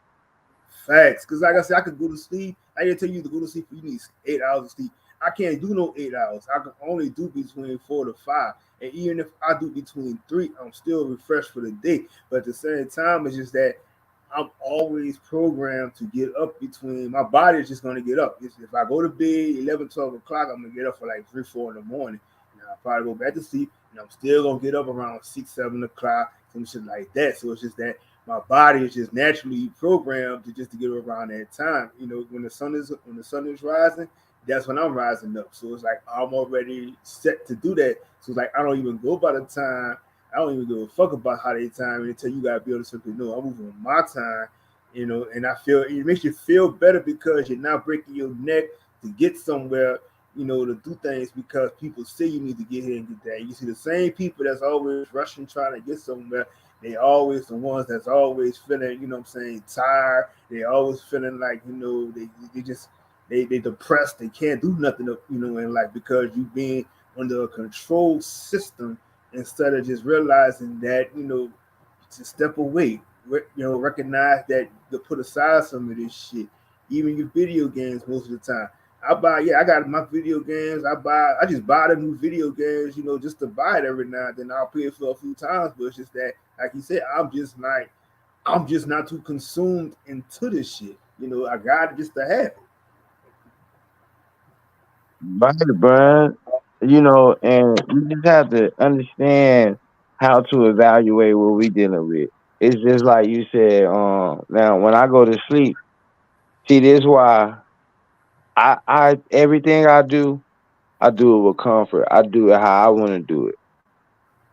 facts. Because like I said, I could go to sleep. I didn't tell you to go to sleep. You need 8 hours of sleep. I can't do no 8 hours. I can only do between 4 to 5. And even if I do between 3, I'm still refreshed for the day. But at the same time, it's just that I'm always programmed to get up between my body is just gonna get up. If I go to bed 11, 12 o'clock, I'm gonna get up for like 3, 4 in the morning. And I'll probably go back to sleep and I'm still gonna get up around 6, 7 o'clock, some shit like that. So it's just that my body is just naturally programmed to just to get up around that time. When the sun is rising, that's when I'm rising up. So it's like I'm already set to do that. So it's like I don't even go by the time. I don't even give a fuck about how they time until you gotta be able to simply know I'm moving on my time, and I feel it makes you feel better because you're not breaking your neck to get somewhere, to do things because people say you need to get here and get that. You see the same people that's always rushing trying to get somewhere, they always the ones that's always feeling, tired. They always feeling like, they depressed, they can't do nothing, in life because you being under a controlled system instead of just realizing that, to step away, recognize that to put aside some of this shit, even your video games most of the time. I got my video games. I just buy the new video games, just to buy it every now and then. I'll play it for a few times, but it's just that, like you said, I'm just not too consumed into this shit. I got it just to have it. Right, Brian. And you just have to understand how to evaluate what we dealing with. It's just like you said, now when I go to sleep, see this why I everything I do it with comfort. I do it how I want to do it.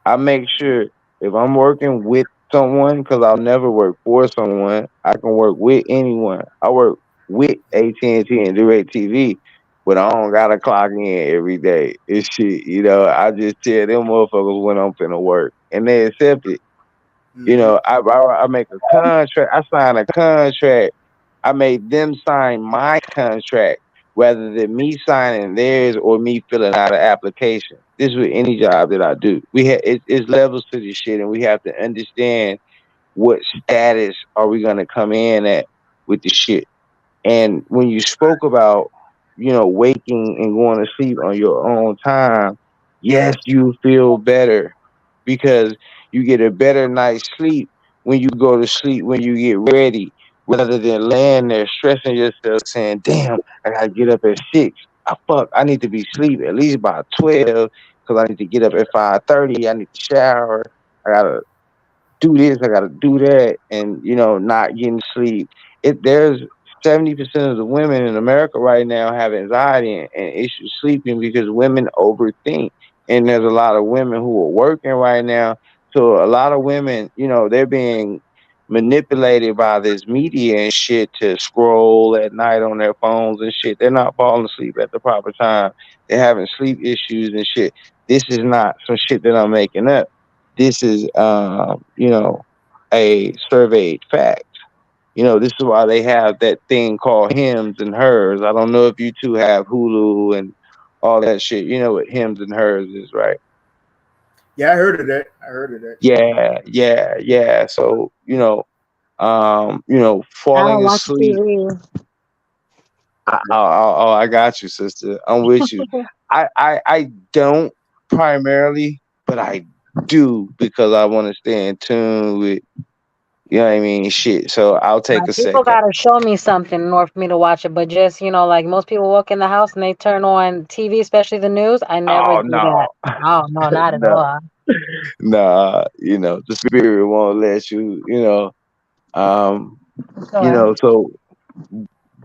I make sure if I'm working with someone, because I'll never work for someone, I can work with anyone. I work with AT&T and DirecTV, but I don't gotta clock in every day. It's shit, I just tell them motherfuckers when I'm finna work, and they accept it. Mm-hmm. I make a contract. I sign a contract. I made them sign my contract rather than me signing theirs or me filling out an application. This is with any job that I do. It's levels to this shit, and we have to understand what status are we gonna come in at with the shit. And when you spoke about, waking and going to sleep on your own time, yes, you feel better because you get a better night's sleep when you go to sleep, when you get ready, rather than laying there stressing yourself saying, damn, I gotta get up at 6. I need to be asleep at least by 12 because I need to get up at 5:30. I need to shower. I gotta do this, I gotta do that, and not getting sleep. There's 70% of the women in America right now have anxiety and issues sleeping because women overthink. And there's a lot of women who are working right now. So a lot of women, they're being manipulated by this media and shit to scroll at night on their phones and shit. They're not falling asleep at the proper time. They're having sleep issues and shit. This is not some shit that I'm making up. This is, a surveyed fact. This is why they have that thing called Hims and Hers. I don't know if you two have Hulu and all that shit. You know what Hims and Hers is, right? Yeah, I heard of that. Yeah. So, I don't falling watch asleep. TV. I got you, sister. I'm with you. I don't primarily, but I do because I want to stay in tune with, shit. So I'll take Like, a people second. gotta show me something in order for me to watch it. But just, like most people walk in the house and they turn on TV, especially the news. I never Oh do that. no, Oh no, not at no, all. nah. The spirit won't let you. Um, Sure. So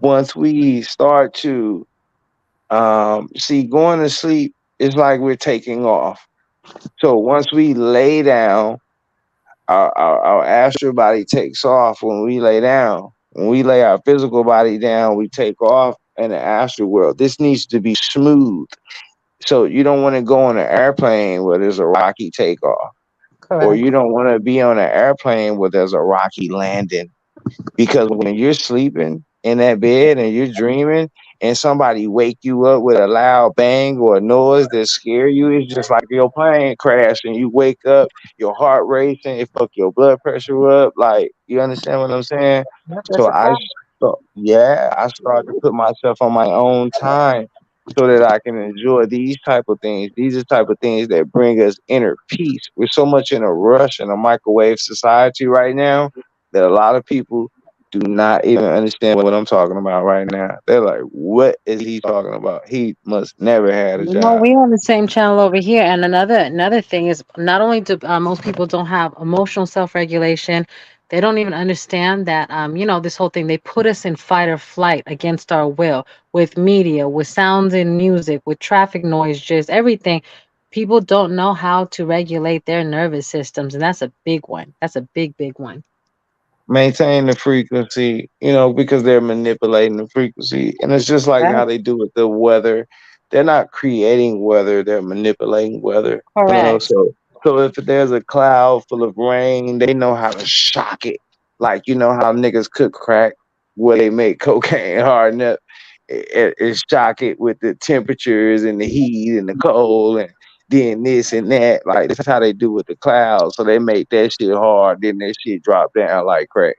once we start to see, going to sleep is like we're taking off. So once we lay down, our astral body takes off when we lay down. When we lay our physical body down, we take off in the astral world. This needs to be smooth. So you don't want to go on an airplane where there's a rocky takeoff, or Correct. you don't want to be on an airplane where there's a rocky landing. Because when you're sleeping in that bed and you're dreaming and somebody wake you up with a loud bang or a noise that scare you, it's just like your plane crash and you wake up, your heart racing, it fuck your blood pressure up. Like, you understand what I'm saying? Yep, So that's a fact. I started to put myself on my own time so that I can enjoy these type of things. These are type of things that bring us inner peace. We're so much in a rush in a microwave society right now that a lot of people do not even understand what I'm talking about right now. They're like, what is he talking about? He must never had a You know, job. we on the same channel over here. And another thing is, not only do most people don't have emotional self-regulation, they don't even understand that this whole thing, they put us in fight or flight against our will with media, with sounds and music, with traffic noise, just everything. People don't know how to regulate their nervous systems, and that's a big one. That's a big, big one. Maintain the frequency, because they're manipulating the frequency. And it's just like Right. how they do with the weather. They're not creating weather, they're manipulating weather. Correct. So if there's a cloud full of rain, they know how to shock it. Like, you know how niggas cook crack where they make cocaine harden up and shock it with the temperatures and the heat and the cold and then this and that. Like, that's how they do with the clouds. So they make that shit hard, then that shit drop down like crack.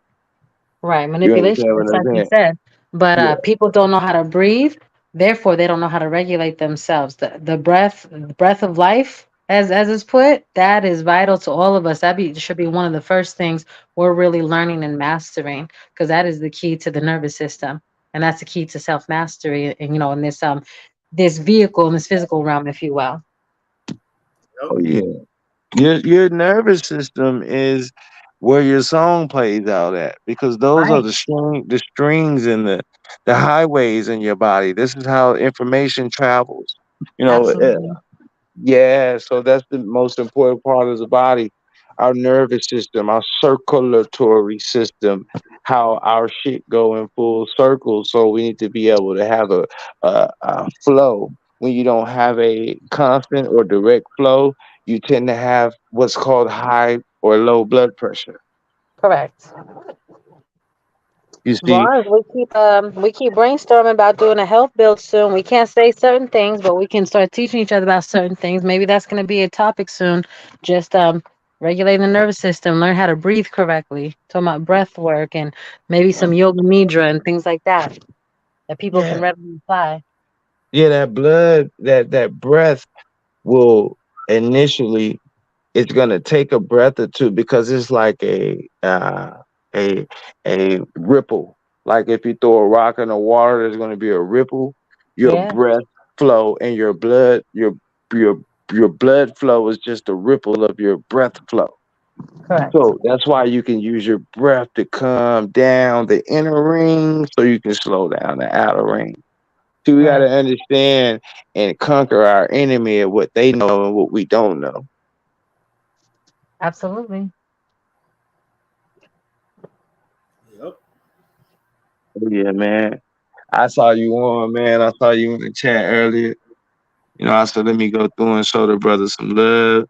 Right, You manipulation, understand just what I'm like you saying? said. But Yeah. people don't know how to breathe, therefore they don't know how to regulate themselves. The breath of life, as is put, that is vital to all of us. Should be one of the first things we're really learning and mastering, because that is the key to the nervous system, and that's the key to self mastery. And in this vehicle, in this physical realm, if you will. Oh yeah. Your nervous system is where your song plays out at, because those are Right. the strings and the highways in your body. This is how information travels. You know, uh, Absolutely. yeah, so that's the most important part of the body. Our nervous system, our circulatory system, how our shit go in full circle. So we need to be able to have a flow. When you don't have a constant or direct flow, you tend to have what's called high or low blood pressure. Correct. You As long see, as we keep brainstorming about doing a health build soon. We can't say certain things, but we can start teaching each other about certain things. Maybe that's going to be a topic soon. Just regulating the nervous system, learn how to breathe correctly. Talking about breath work and maybe some yoga nidra and things like that people can yeah, readily apply. yeah, that blood, that breath will initially, it's gonna take a breath or two, because it's like a a ripple. Like if you throw a rock in the water, there's gonna be a ripple. Your Yeah, breath flow and your blood, your your blood flow is just a ripple of your breath flow. correct. So that's why you can use your breath to calm down the inner ring so you can slow down the outer ring. So we got Right. to understand and conquer our enemy of what they know and what we don't know. Absolutely. Yep. Yeah, man. I saw you on, man. I saw you in the chat earlier. I said, let me go through and show the brother some love.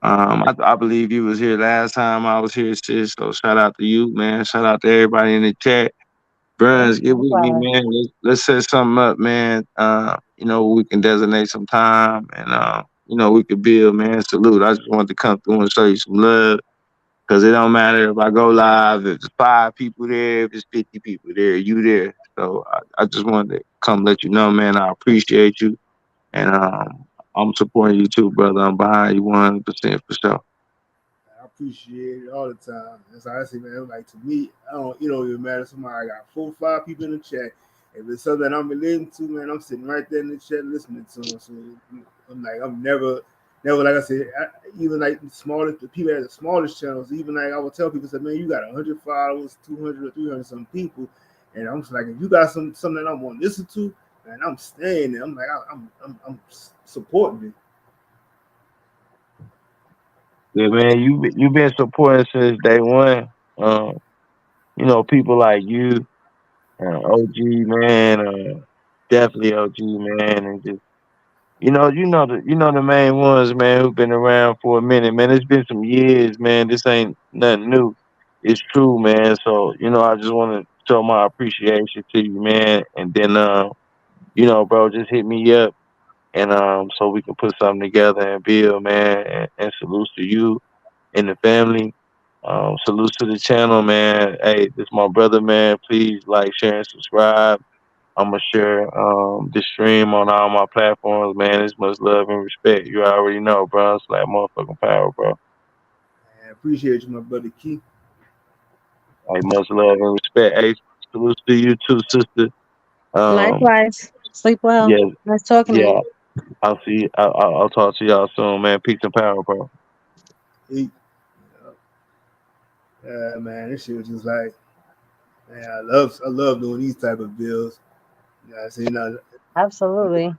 I believe you was here last time I was here, sis. So shout out to you, man. Shout out to everybody in the chat. Thank Bruns, you. get with me, Likewise. man. Let's set something up, man. We can designate some time and we could build, man. Salute. I just wanted to come through and show you some love. Cause it don't matter if I go live, if there's 5 people there, if there's 50 people there, you there. So I just wanted to come let you know, man, I appreciate you. And I'm supporting you too, brother. I'm behind you 100% for sure. I appreciate it all the time. That's how I say, man. Like to me, it don't even matter. Somebody got 4 or 5 people in the chat. If it's something that I'm relating to, man, I'm sitting right there in the chat listening to them. So I'm never like I said, even like the people at the smallest channels, even like I would tell people, say, man, you got 100 followers, 200 or 300 some people, And I'm just like, if you got something that I want to listen to, and I'm staying there. I'm like, I'm supporting it. Yeah, man, you been supporting since day one. You know, people like you, OG man, definitely OG man, and just you know the main ones, man, who've been around for a minute, man. It's been some years, man. This ain't nothing new. It's true, man. So I just want to show my appreciation to you, man. And then, bro, just hit me up, and so we can put something together and build, man. And salutes to you and the family. Salutes to the channel, man. Hey, this my brother, man. Please like, share, and subscribe. I'm gonna share this stream on all my platforms, man. It's much love and respect. You already know, bro. It's like motherfucking power, bro. I appreciate you, my brother Keith. Like much love and respect. Hey, salutes to you too, sister. Likewise. Sleep well. Yeah, Nice talking to yeah. you. I'll see. I'll talk to y'all soon, man. Peace and power, bro. Yeah, man, this shit was just like, man, I love doing these type of bills. Yeah, so Absolutely.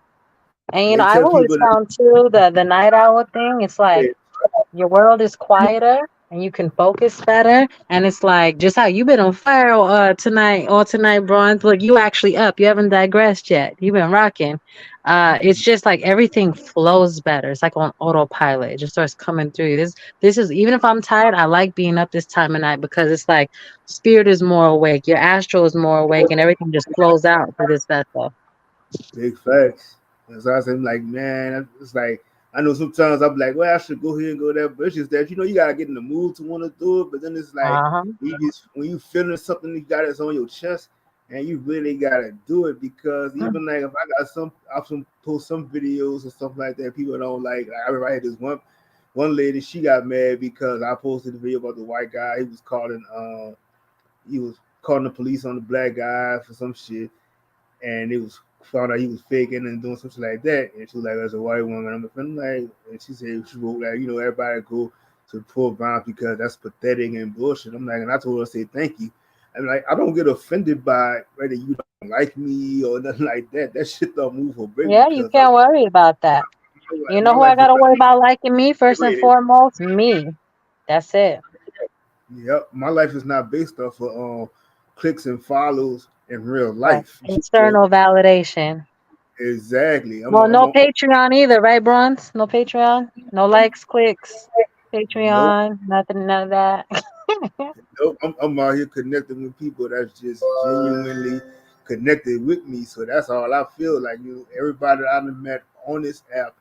And they I've tell always people that, found too the night owl thing. It's like your world is quieter and you can focus better. And it's like just how you've been on fire tonight, Bronze. Look, you actually up. You haven't digressed yet. You've been rocking. It's just like everything flows better. It's like on autopilot. It just starts coming through you. This is, even if I'm tired, I like being up this time of night because it's like spirit is more awake, your astral is more awake, and everything just flows out through this vessel. big facts. And so I said, like, man, it's like, I know sometimes I'm like, well, I should go here and go there, but it's just that you gotta get in the mood to want to do it. But then it's like when you feeling something, you got it's on your chest, and you really gotta do it because even like if I got I post some videos or stuff like that, people don't like. I remember I had this one lady, she got mad because I posted a video about the white guy. He was calling the police on the black guy for some shit, and it was found out he was faking and doing something like that. And she was like, as a white woman, I'm like, and she said, she wrote like, everybody go to poor violence because that's pathetic and bullshit. I'm like, and I told her to say thank you. I'm like, I don't get offended by whether you don't like me or nothing like that. That shit don't move or break. Yeah, you can't worry about that. You know who I gotta worry about liking me first and foremost? Me. That's it. Yep, my life is not based off of clicks and follows in real life. Right. External validation. Exactly. No Patreon either, right, Bronze? No Patreon? No likes, clicks, Patreon, nothing, none of that. Nope. I'm out here connecting with people that's just genuinely connected with me. So that's all I feel like. Everybody that I've met on this app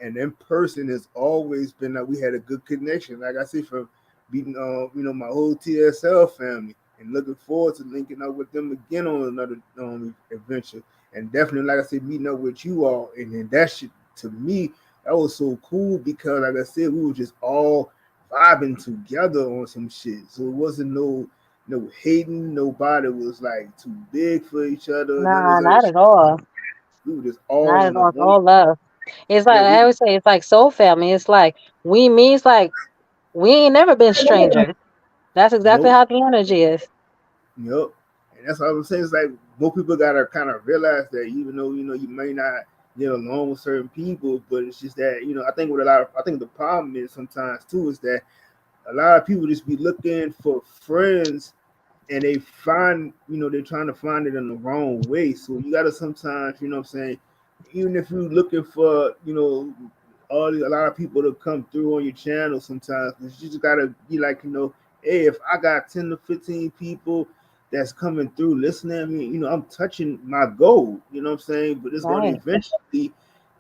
and in person has always been that we had a good connection. Like I said, from beating my whole TSL family, and looking forward to linking up with them again on another adventure. And definitely, like I said, meeting up with you all. And then that shit, to me, that was so cool because, like I said, we were just all vibing together on some shit. So it wasn't no hating. Nobody was like too big for each other. Nah, not at all. We were just all not in at all. the All love. It's like I always say, it's like soul family. It's like it's like we ain't never been strangers. That's exactly how the energy is. Yep. And that's what I'm saying. It's like more people gotta kind of realize that even though you may not get along with certain people, but it's just that I think the problem is sometimes too is that a lot of people just be looking for friends and they find they're trying to find it in the wrong way. So you gotta sometimes what I'm saying, even if you're looking for a lot of people to come through on your channel sometimes, but you just gotta be like hey, if I got 10 to 15 people that's coming through listening, I mean, I'm touching my goal, you know what I'm saying? But it's going to eventually,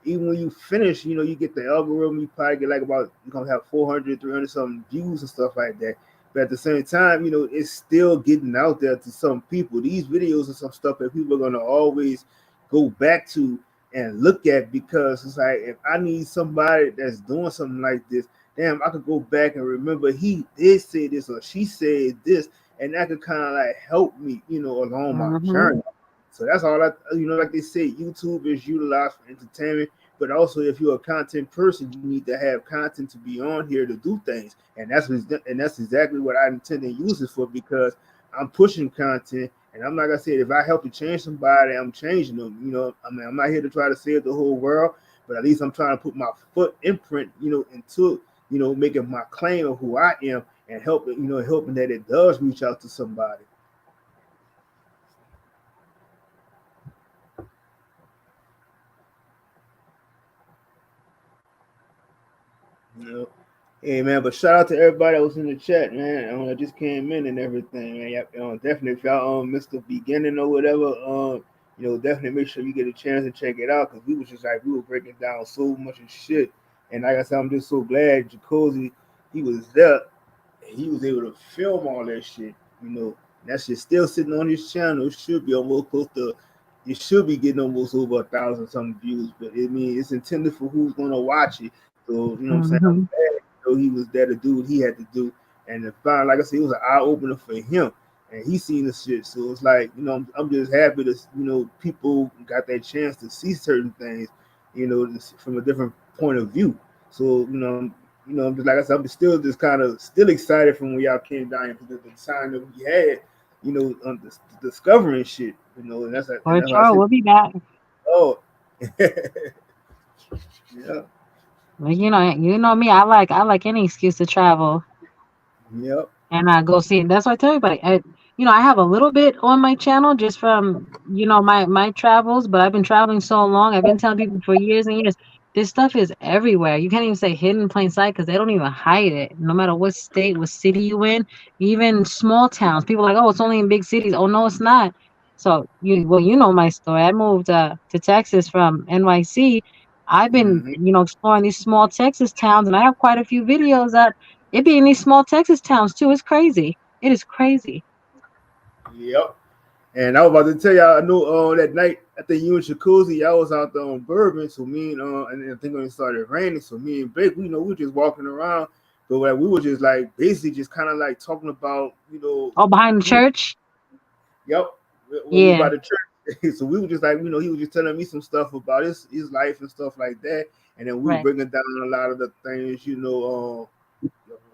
even when you finish, you get the algorithm, you probably get like you're going to have 400, 300 something views and stuff like that. But at the same time, it's still getting out there to some people. These videos are some stuff that people are going to always go back to and look at because it's like, if I need somebody that's doing something like this, damn, I could go back and remember he did say this or she said this, and that could kind of like help me, along my journey. So that's all like they say, YouTube is utilized for entertainment, but also if you're a content person, you need to have content to be on here to do things. And that's exactly what I intend to use it for because I'm pushing content And I'm like I said, if I help to change somebody, I'm changing them. You know, I mean, I'm not here to try to save the whole world, but at least I'm trying to put my foot imprint, you know, into, you know, making my claim of who I am and helping, you know, helping that it does reach out to somebody. You know, hey man, but shout out to everybody that was in the chat, man. I just came in and everything, man. Definitely, if y'all missed the beginning or whatever, you know, definitely make sure you get a chance to check it out because we was just like we were breaking down so much of shit. And like I said, I'm just so glad Jacozy, he was there and he was able to film all that shit. You know, and that shit still sitting on his channel. It should be almost close to. It should be getting almost over 1,000 something views, but I mean, it's intended for who's gonna watch it. So, you know what I'm saying? I'm glad, you know, he was there to do what he had to do. And finally, like I said, it was an eye opener for him. And he seen the shit. So it's like, you know, I'm just happy that, you know, people got that chance to see certain things, you know, from a different point of view. So, you know, just like I said, I'm still just kind of still excited from when y'all came down and the time that we had, you know, discovering shit, you know, and that's like, For sure, we'll be back. Oh, yeah. Well, you know me. I like any excuse to travel. Yep. And I go see it. That's why I tell everybody. You know, I have a little bit on my channel just from, you know, my travels, but I've been traveling so long. I've been telling people for years and years. This stuff is everywhere. You can't even say hidden in plain sight because they don't even hide it. No matter what state, what city you in, even small towns. People are like, oh, it's only in big cities. Oh no, it's not. So you know my story. I moved to Texas from NYC. I've been, you know, exploring these small Texas towns, and I have quite a few videos that it be in these small Texas towns too. It's crazy. It is crazy. Yep. And I was about to tell y'all, I know that night, I think you and Shakuzi, y'all was out there on Bourbon. So me and I think when it started raining, so me and Blake, we were just walking around, but like, we were just like basically just kind of like talking about, you know. Oh, behind the church? Yep. We Yeah. by the church. So we were just like, you know, he was just telling me some stuff about his life and stuff like that. And then we were bringing down a lot of the things, you know,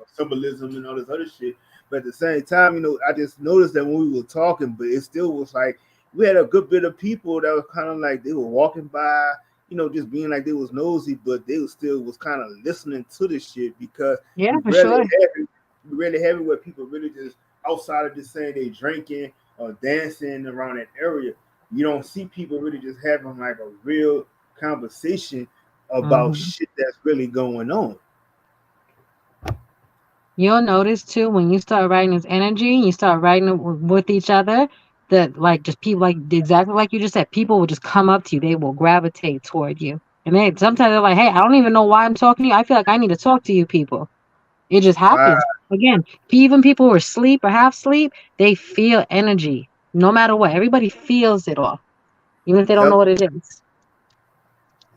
symbolism and all this other shit. But at the same time, you know, I just noticed that when we were talking, but it still was like we had a good bit of people that was kind of like they were walking by, you know, just being like they was nosy, but they was still was kind of listening to this shit because yeah, we rarely have it where people really just outside of just saying they drinking or dancing around that area. You don't see people really just having like a real conversation about shit that's really going on. You'll notice too when you start writing this energy, you start writing it with each other, that like just people like exactly like you just said, people will just come up to you, they will gravitate toward you. And they sometimes they're like, hey, I don't even know why I'm talking to you. I feel like I need to talk to you people. It just happens. Again, even people who are asleep or half sleep, they feel energy. No matter what. Everybody feels it all. Even if they don't know what it is.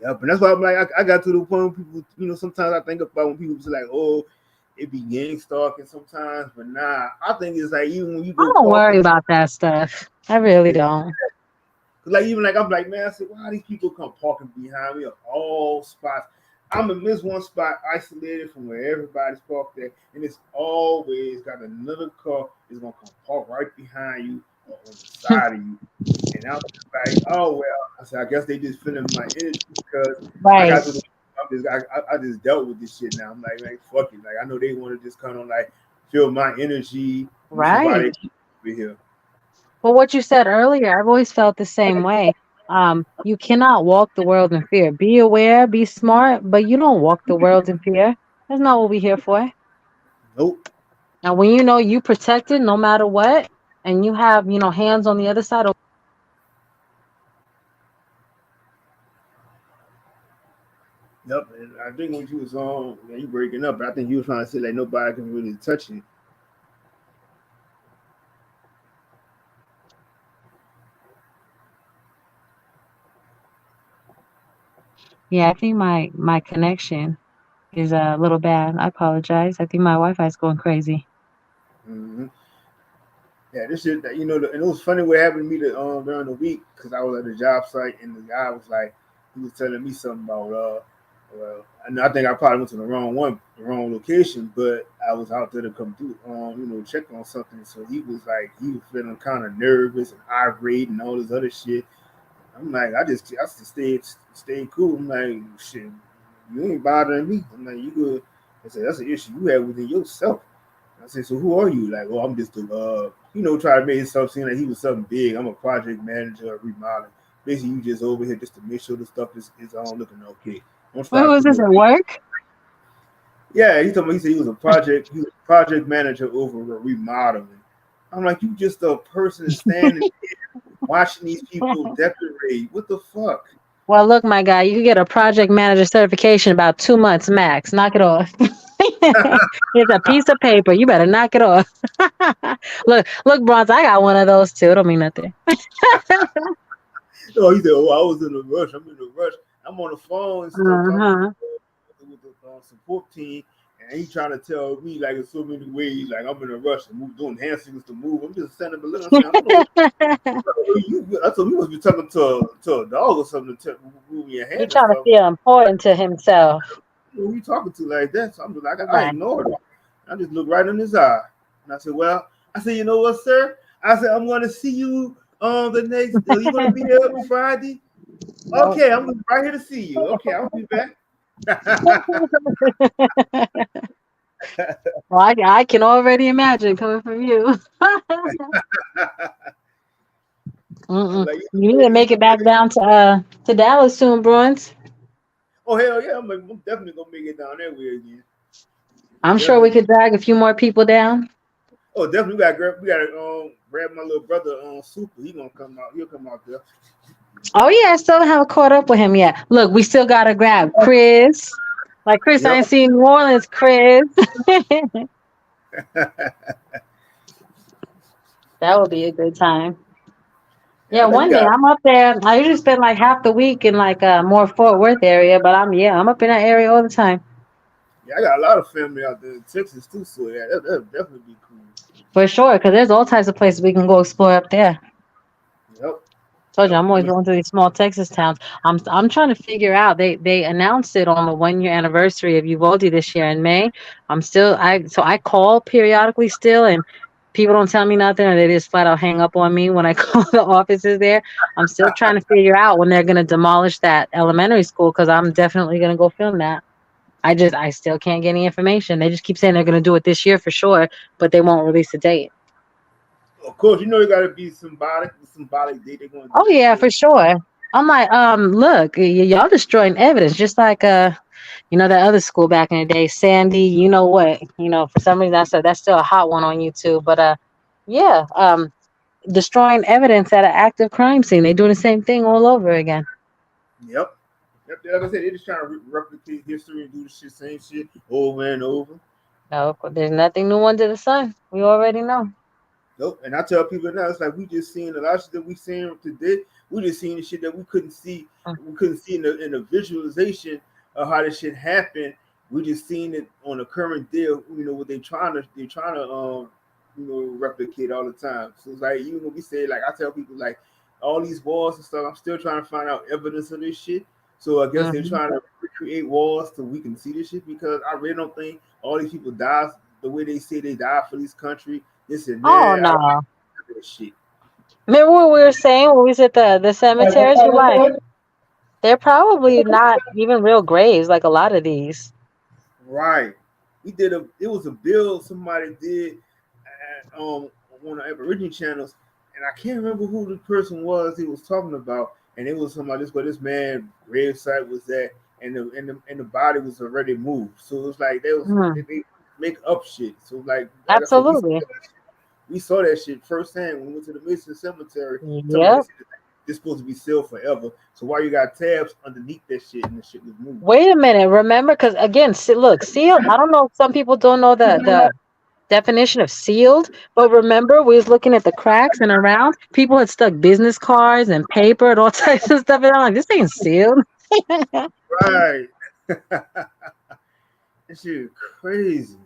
Yep, and that's why I'm like, I got to the point where people, you know, sometimes I think about when people say like, oh, it be gang stalking sometimes, but nah, I think it's like even when you go I don't worry about that stuff. I really don't. Like even like I'm like, man, I said, why these people come parking behind me at all spots? I'm in this one spot isolated from where everybody's parked at, and it's always got another car that's gonna come park right behind you or on the side of you. And I'm just like, oh well, I said, I guess they just feeling my energy because I got to I just dealt with this shit now. I'm like, man, fuck it. Like I know they want to just kind of like feel my energy. Right. Over here. Well, what you said earlier, I've always felt the same way. You cannot walk the world in fear. Be aware, be smart, but you don't walk the world in fear. That's not what we're here for. Nope. Now, when you know you protected no matter what, and you have, you know, hands on the other side of. Yep, and I think when you was on, you breaking up, but I think you were trying to say like nobody can really touch you. Yeah, I think my connection is a little bad. I apologize. I think my Wi-Fi is going crazy. Mm-hmm. Yeah, this shit that, you know, and it was funny what happened to me during the week because I was at the job site and the guy was like, he was telling me something about Well, I think I probably went to the wrong location, but I was out there to come through, check on something. So he was feeling kind of nervous and irate and all this other shit. I'm like, I just stayed cool. I'm like, shit, you ain't bothering me. I'm like, you good. I said, that's an issue you have within yourself. I said, so who are you? Like, oh, I'm just try to make himself seem like he was something big. I'm a project manager of remodeling. Basically, you just over here just to make sure the stuff is all looking okay. What was this at work? Yeah, he said he was a project manager over remodeling. I'm like, you just a person standing there watching these people decorate. What the fuck? Well, look, my guy, you can get a project manager certification about 2 months max. Knock it off. It's a piece of paper. You better knock it off. look, Bronze, I got one of those too. It don't mean nothing. Oh, he said, oh, I was in a rush. I'm in a rush. I'm on the phone and stuff talking with the support team, and he trying to tell me like in so many ways, like I'm in a rush to move, doing hand signals to move. I'm just sending a little. I thought you must be talking to a dog or something to move your hand. He's trying to feel important to himself. Who you talking to like that? So I'm just like, I ignored him. I just looked right in his eye, and I said, well, you know what, sir? I said, I'm going to see you the next. Are you going to be there on Friday? Okay, I'm right here to see you. Okay, I'll be back. Well, I can already imagine coming from you. You need to make it back down to Dallas soon, Bruins. Oh hell yeah, I'm definitely gonna make it down there with again. I'm sure we could drag a few more people down. Oh, definitely. We gotta grab my little brother Super. He gonna come out. He'll come out there. Oh yeah, I still haven't caught up with him yet. Look, we still gotta grab Chris. Like Chris, I ain't seen New Orleans, Chris. That would be a good time. Yeah, one day I'm up there. I usually spend like half the week in like more Fort Worth area, but I'm up in that area all the time. Yeah, I got a lot of family out there in Texas too, so yeah, that'll definitely be cool. For sure, because there's all types of places we can go explore up there. Yep. Told you I'm always going to these small Texas towns. I'm trying to figure out. They announced it on the 1-year anniversary of Uvalde this year in May. I call periodically still, and people don't tell me nothing, or they just flat out hang up on me when I call the offices there. I'm still trying to figure out when they're going to demolish that elementary school, because I'm definitely going to go film that. I still can't get any information. They just keep saying they're going to do it this year for sure, but they won't release a date. Of course, you know it got to be symbolic date they're going to do. Oh yeah, for sure. I'm like, look, y'all destroying evidence, just like that other school back in the day, Sandy. You know what? For some reason that's still a hot one on YouTube. But destroying evidence at an active crime scene. They doing the same thing all over again. Yep. Like I said, they're just trying to replicate history and do the same shit over and over. No, there's nothing new under the sun. We already know. Nope. And I tell people now, it's like we just seeing a lot of shit that we seeing today. We just seeing the shit that we couldn't see. We couldn't see in the visualization of how this shit happened. We just seeing it on the current day. What they're trying to replicate all the time. So it's like we say, like I tell people, like all these walls and stuff. I'm still trying to find out evidence of this shit. So I guess they're trying to recreate walls so we can see this shit, because I really don't think all these people died the way they say they died for this country. This and that. Oh no. Shit. Remember what we were saying when we was at the cemeteries? We're like, they're probably not even real graves like a lot of these. Right. It was a bill somebody did on one of the Aborigine channels, and I can't remember who the person was he was talking about, and it was somebody where this man gravesite was at, and the body was already moved. So it was like they make up shit. So like absolutely. We saw that shit firsthand when we went to the Mason Cemetery. Yeah. It's supposed to be sealed forever. So why you got tabs underneath that shit and the shit was moved? Wait a minute. Remember, because again, look, sealed. I don't know. Some people don't know the definition of sealed, but remember, we was looking at the cracks and around. People had stuck business cards and paper and all types of stuff, and I'm like, this ain't sealed. Right. That shit is crazy.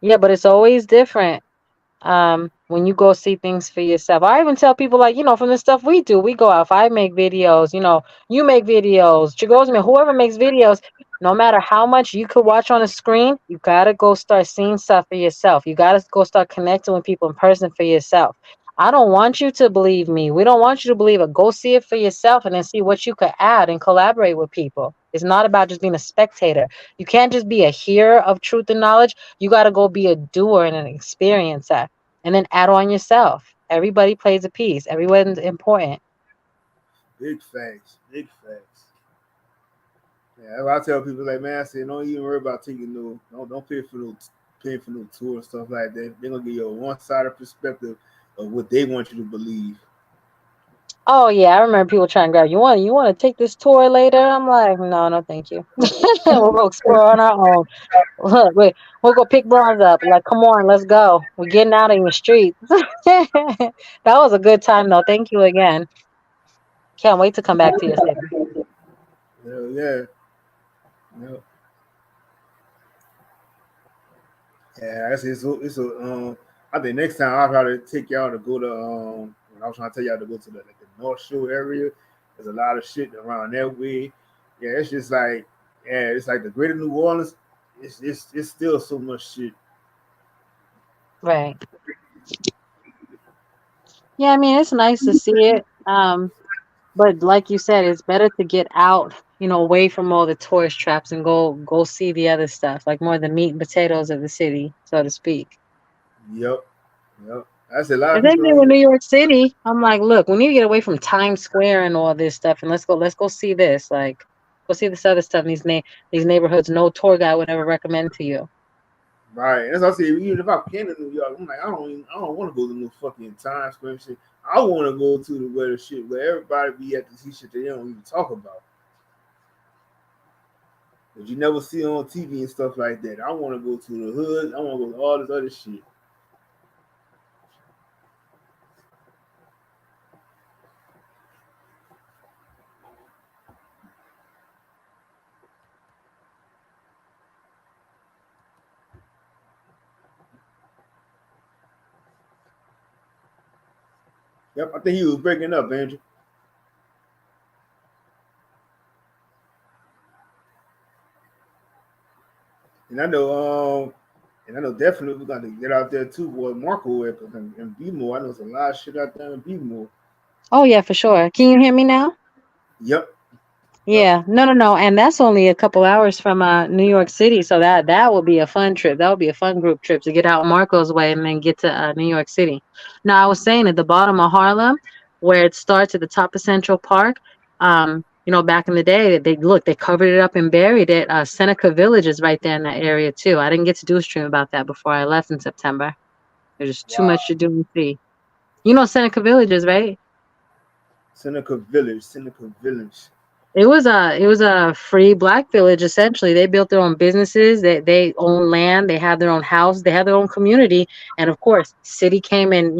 Yeah, but it's always different. when you go see things for yourself. I even tell people, like, from the stuff we do, we go out. If I make videos, you make videos, Chigozman, whoever makes videos, no matter how much you could watch on a screen, you got to go start seeing stuff for yourself. You got to go start connecting with people in person for yourself. I don't want you to believe me. We don't want you to believe it. Go see it for yourself and then see what you could add and collaborate with people. It's not about just being a spectator. You can't just be a hearer of truth and knowledge. You got to go be a doer and an experiencer. And then add on yourself. Everybody plays a piece. Everyone's important. Big facts. Big facts. Yeah, I tell people, like, man, I say, don't even worry about taking don't pay for no tour and stuff like that. They're gonna give you a one-sided perspective of what they want you to believe. Oh yeah, I remember people trying to grab you want to take this tour later. I'm like, no, thank you. We'll go explore on our own. Look, we'll go pick bronze up. Like, come on, let's go. We're getting out in the streets. That was a good time though. Thank you again. Can't wait to come back to your city. Hell yeah. Yep. Yeah, it's a I think next time I'll try to take y'all to go to when I was trying to tell y'all to go to the North Shore area. There's a lot of shit around that way. Yeah, it's just like it's like the greater New Orleans. It's still so much shit. Right. Yeah, I mean, it's nice to see it. But like you said, it's better to get out, away from all the tourist traps and go see the other stuff, like more the meat and potatoes of the city, so to speak. Yep. That's a lot of And then people. in New York City, I'm like, look, we need to get away from Times Square and all this stuff, and let's go see this. Like, go see this other stuff in these neighborhoods no tour guide would ever recommend to you. Right. That's what I say. Even if I came to New York, I'm like, I don't want to go to no fucking Times Square shit. I want to go to the shit where everybody be at the shit that they don't even talk about. That you never see on TV and stuff like that. I want to go to the hood. I want to go to all this other shit. Yep, I think he was breaking up, Andrew. And I know definitely we're gonna get out there too, boy. Marco and B-more. I know there's a lot of shit out there in B-more. Oh yeah, for sure. Can you hear me now? Yep. Yeah. No. And that's only a couple hours from New York City, so that would be a fun trip. That would be a fun group trip to get out Marco's way and then get to New York City. Now, I was saying at the bottom of Harlem, where it starts at the top of Central Park, back in the day, they covered it up and buried it. Seneca Village is right there in that area too. I didn't get to do a stream about that before I left in September. There's just too much to do and see. You know Seneca Villages, right? Seneca Village. It was a free black village essentially. They built their own businesses. They own land. They have their own house. They have their own community. And of course, city came and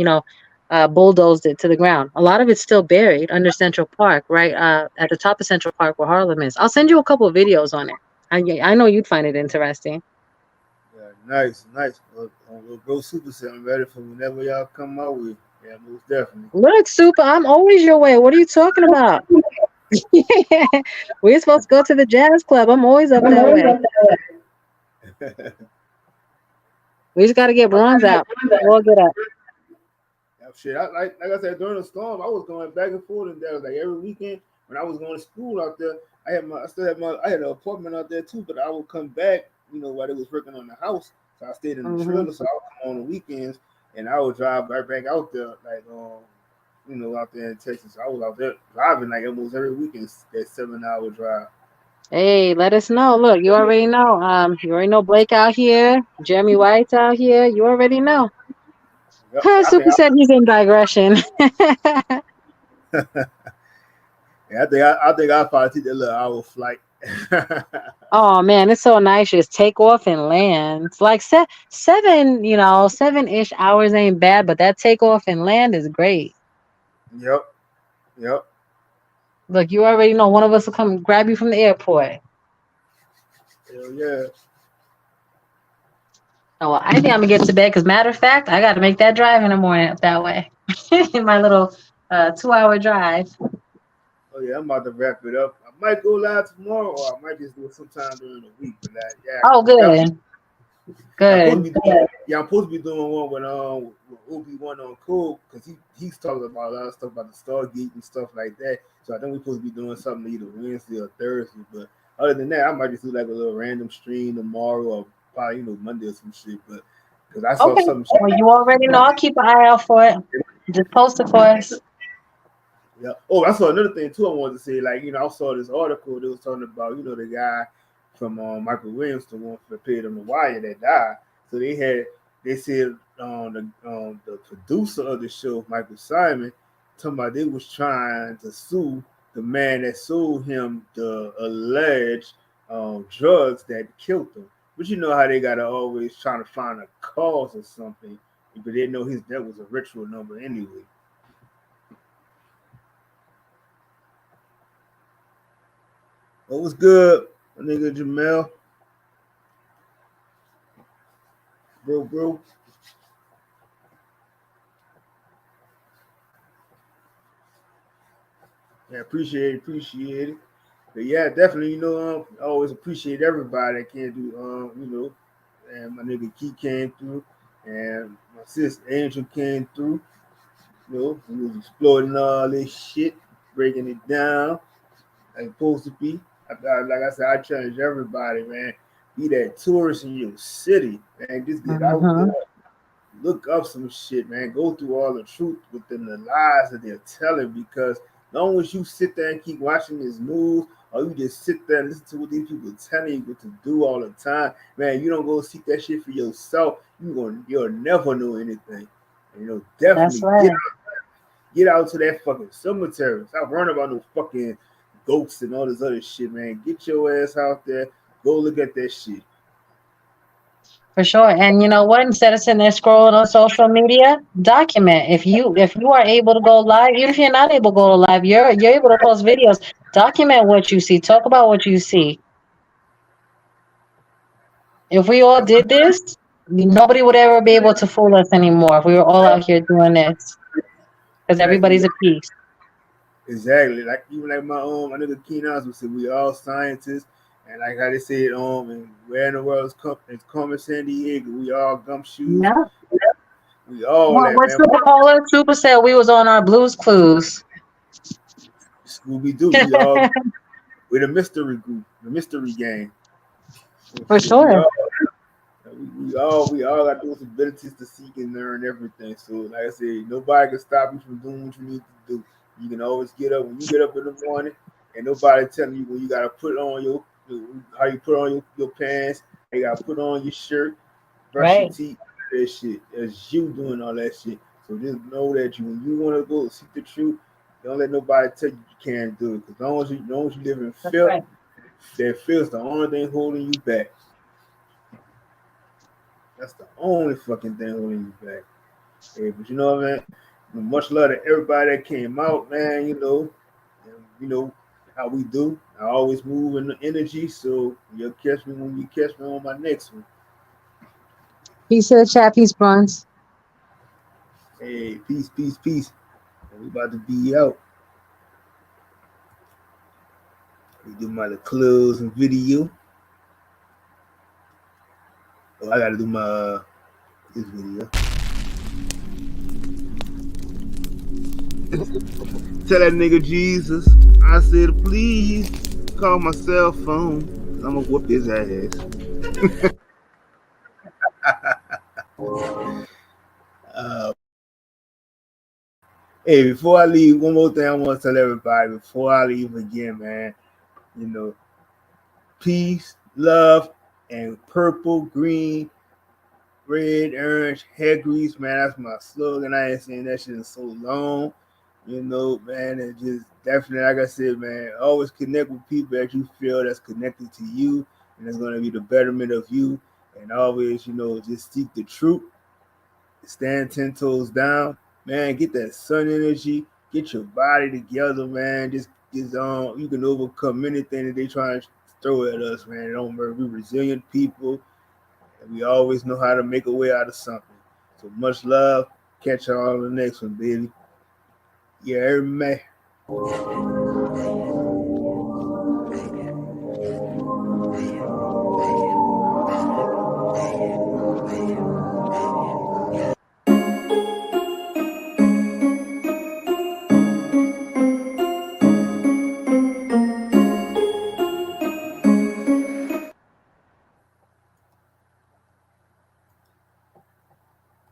bulldozed it to the ground. A lot of it's still buried under Central Park, right at the top of Central Park where Harlem is. I'll send you a couple of videos on it. I know you'd find it interesting. Yeah, nice. We'll go Super Set. I'm ready for whenever y'all come out with. Yeah, most definitely. Look, Super, I'm always your way. What are you talking about? We're supposed to go to the jazz club. I'm always up that way. We just got to get bronze out. We'll get up. Shit, like I said, during the storm, I was going back and forth and there. Like every weekend when I was going to school out there, I had an apartment out there too. But I would come back, while they was working on the house. So I stayed in the trailer. So I would come on the weekends and I would drive right back out there, like out there in Texas. I was out there driving like almost every weekend, that 7-hour drive. Hey, let us know. Look, you already know. You already know Blake out here, Jeremy White's out here. You already know. Yep, Super said he's in digression. Yeah, I think I'll probably take that little hour flight. Oh man, it's so nice. Just take off and land. It's like 7-ish hours ain't bad, but that take off and land is great. Yep. Look, you already know one of us will come grab you from the airport. Hell yeah. Oh, well, I think I'm gonna get to bed because matter of fact, I got to make that drive in the morning up that way. In my little 2-hour drive. Oh yeah, I'm about to wrap it up. I might go live tomorrow, or I might just do it sometime during the week. But yeah, Oh, good, I'm supposed to good. be doing, I'm supposed to be doing one with Obi-Wan on Cool because he's talking about a lot of stuff about the Stargate and stuff like that. So I think we're supposed to be doing something either Wednesday or Thursday. But other than that, I might just do like a little random stream tomorrow or probably Monday or some shit. But because I saw Okay. some Well, you already know. I'll keep an eye out for it. Just post it for us. Yeah. Oh, I saw another thing too. I wanted to say, like, I saw this article that was talking about, the guy from Michael Williams, the one for Paid on the Wire that died. So they said the producer of the show, Michael Simon, talking about they was trying to sue the man that sold him the alleged drugs that killed him. But you know how they gotta always trying to find a cause or something, but they know his death was a ritual number anyway. What was good, my nigga Jamel? Bro. Yeah, appreciate it. But yeah, definitely, I always appreciate everybody that can do, and my nigga Key came through, and my sis Angel came through, we was exploring all this shit, breaking it down like it's supposed to be. Like I said, I challenge everybody, man. Be that tourist in your city, man. Just get out there, look up some shit, man. Go through all the truth within the lies that they're telling, because as long as you sit there and keep watching this news, or you just sit there and listen to what these people telling you what to do all the time, man, you don't go seek that shit for yourself, you'll never know anything. And, That's definitely right. get out to that fucking cemetery. Stop worrying about no fucking ghosts and all this other shit, man. Get your ass out there. Go look at that shit. For sure. And you know what? Instead of sitting there scrolling on social media, document. If you are able to go live, even if you're not able to go live, you're able to post videos. Document what you see. Talk about what you see. If we all did this, nobody would ever be able to fool us anymore. If we were all out here doing this, because everybody's a piece. Exactly. Like even like my nigga Keenan would say, we all scientists, and like how they said, and where in the world is Carmen San Diego? We all gumshoes. Yeah. We all What that, man. Super Polar Super said we was on our Blues Clues. Scooby Doo. We're the mystery group, the mystery gang. For sure. We all got those abilities to seek and learn everything. So like I said, nobody can stop you from doing what you need to do. You can always get up when you get up in the morning, and nobody telling you when you gotta put on how you put on your pants, how you gotta put on your shirt, brush your teeth, that shit. That's you doing all that shit. So just know that when you want to go seek the truth, don't let nobody tell you can't do it. Because as long as you live in filth, that filth's the only thing holding you back. That's the only fucking thing holding you back. Hey, but you know what, man? Much love to everybody that came out, man. You know how we do. I always move in the energy, so you'll catch me when you catch me on my next one. Peace to the chat, peace, bronze. Hey, peace. We about to be out. We do my little close and video. Oh, I gotta do my this video. Tell that nigga Jesus, I said please call my cell phone. I'm gonna whoop his ass. Hey, before I leave, one more thing I want to tell everybody before I leave again, man. Peace, love, and purple, green, red, orange, hair grease, man. That's my slogan. I ain't saying that shit in so long. Man, and just definitely, like I said, man, always connect with people that you feel that's connected to you and it's going to be the betterment of you. And always, just seek the truth, stand 10 toes down, man. Get that sun energy, get your body together, man. Just you can overcome anything that they try to throw at us, man. Don't worry, we resilient people. and we always know how to make a way out of something. So much love. Catch y'all on the next one, baby. Yeah, man.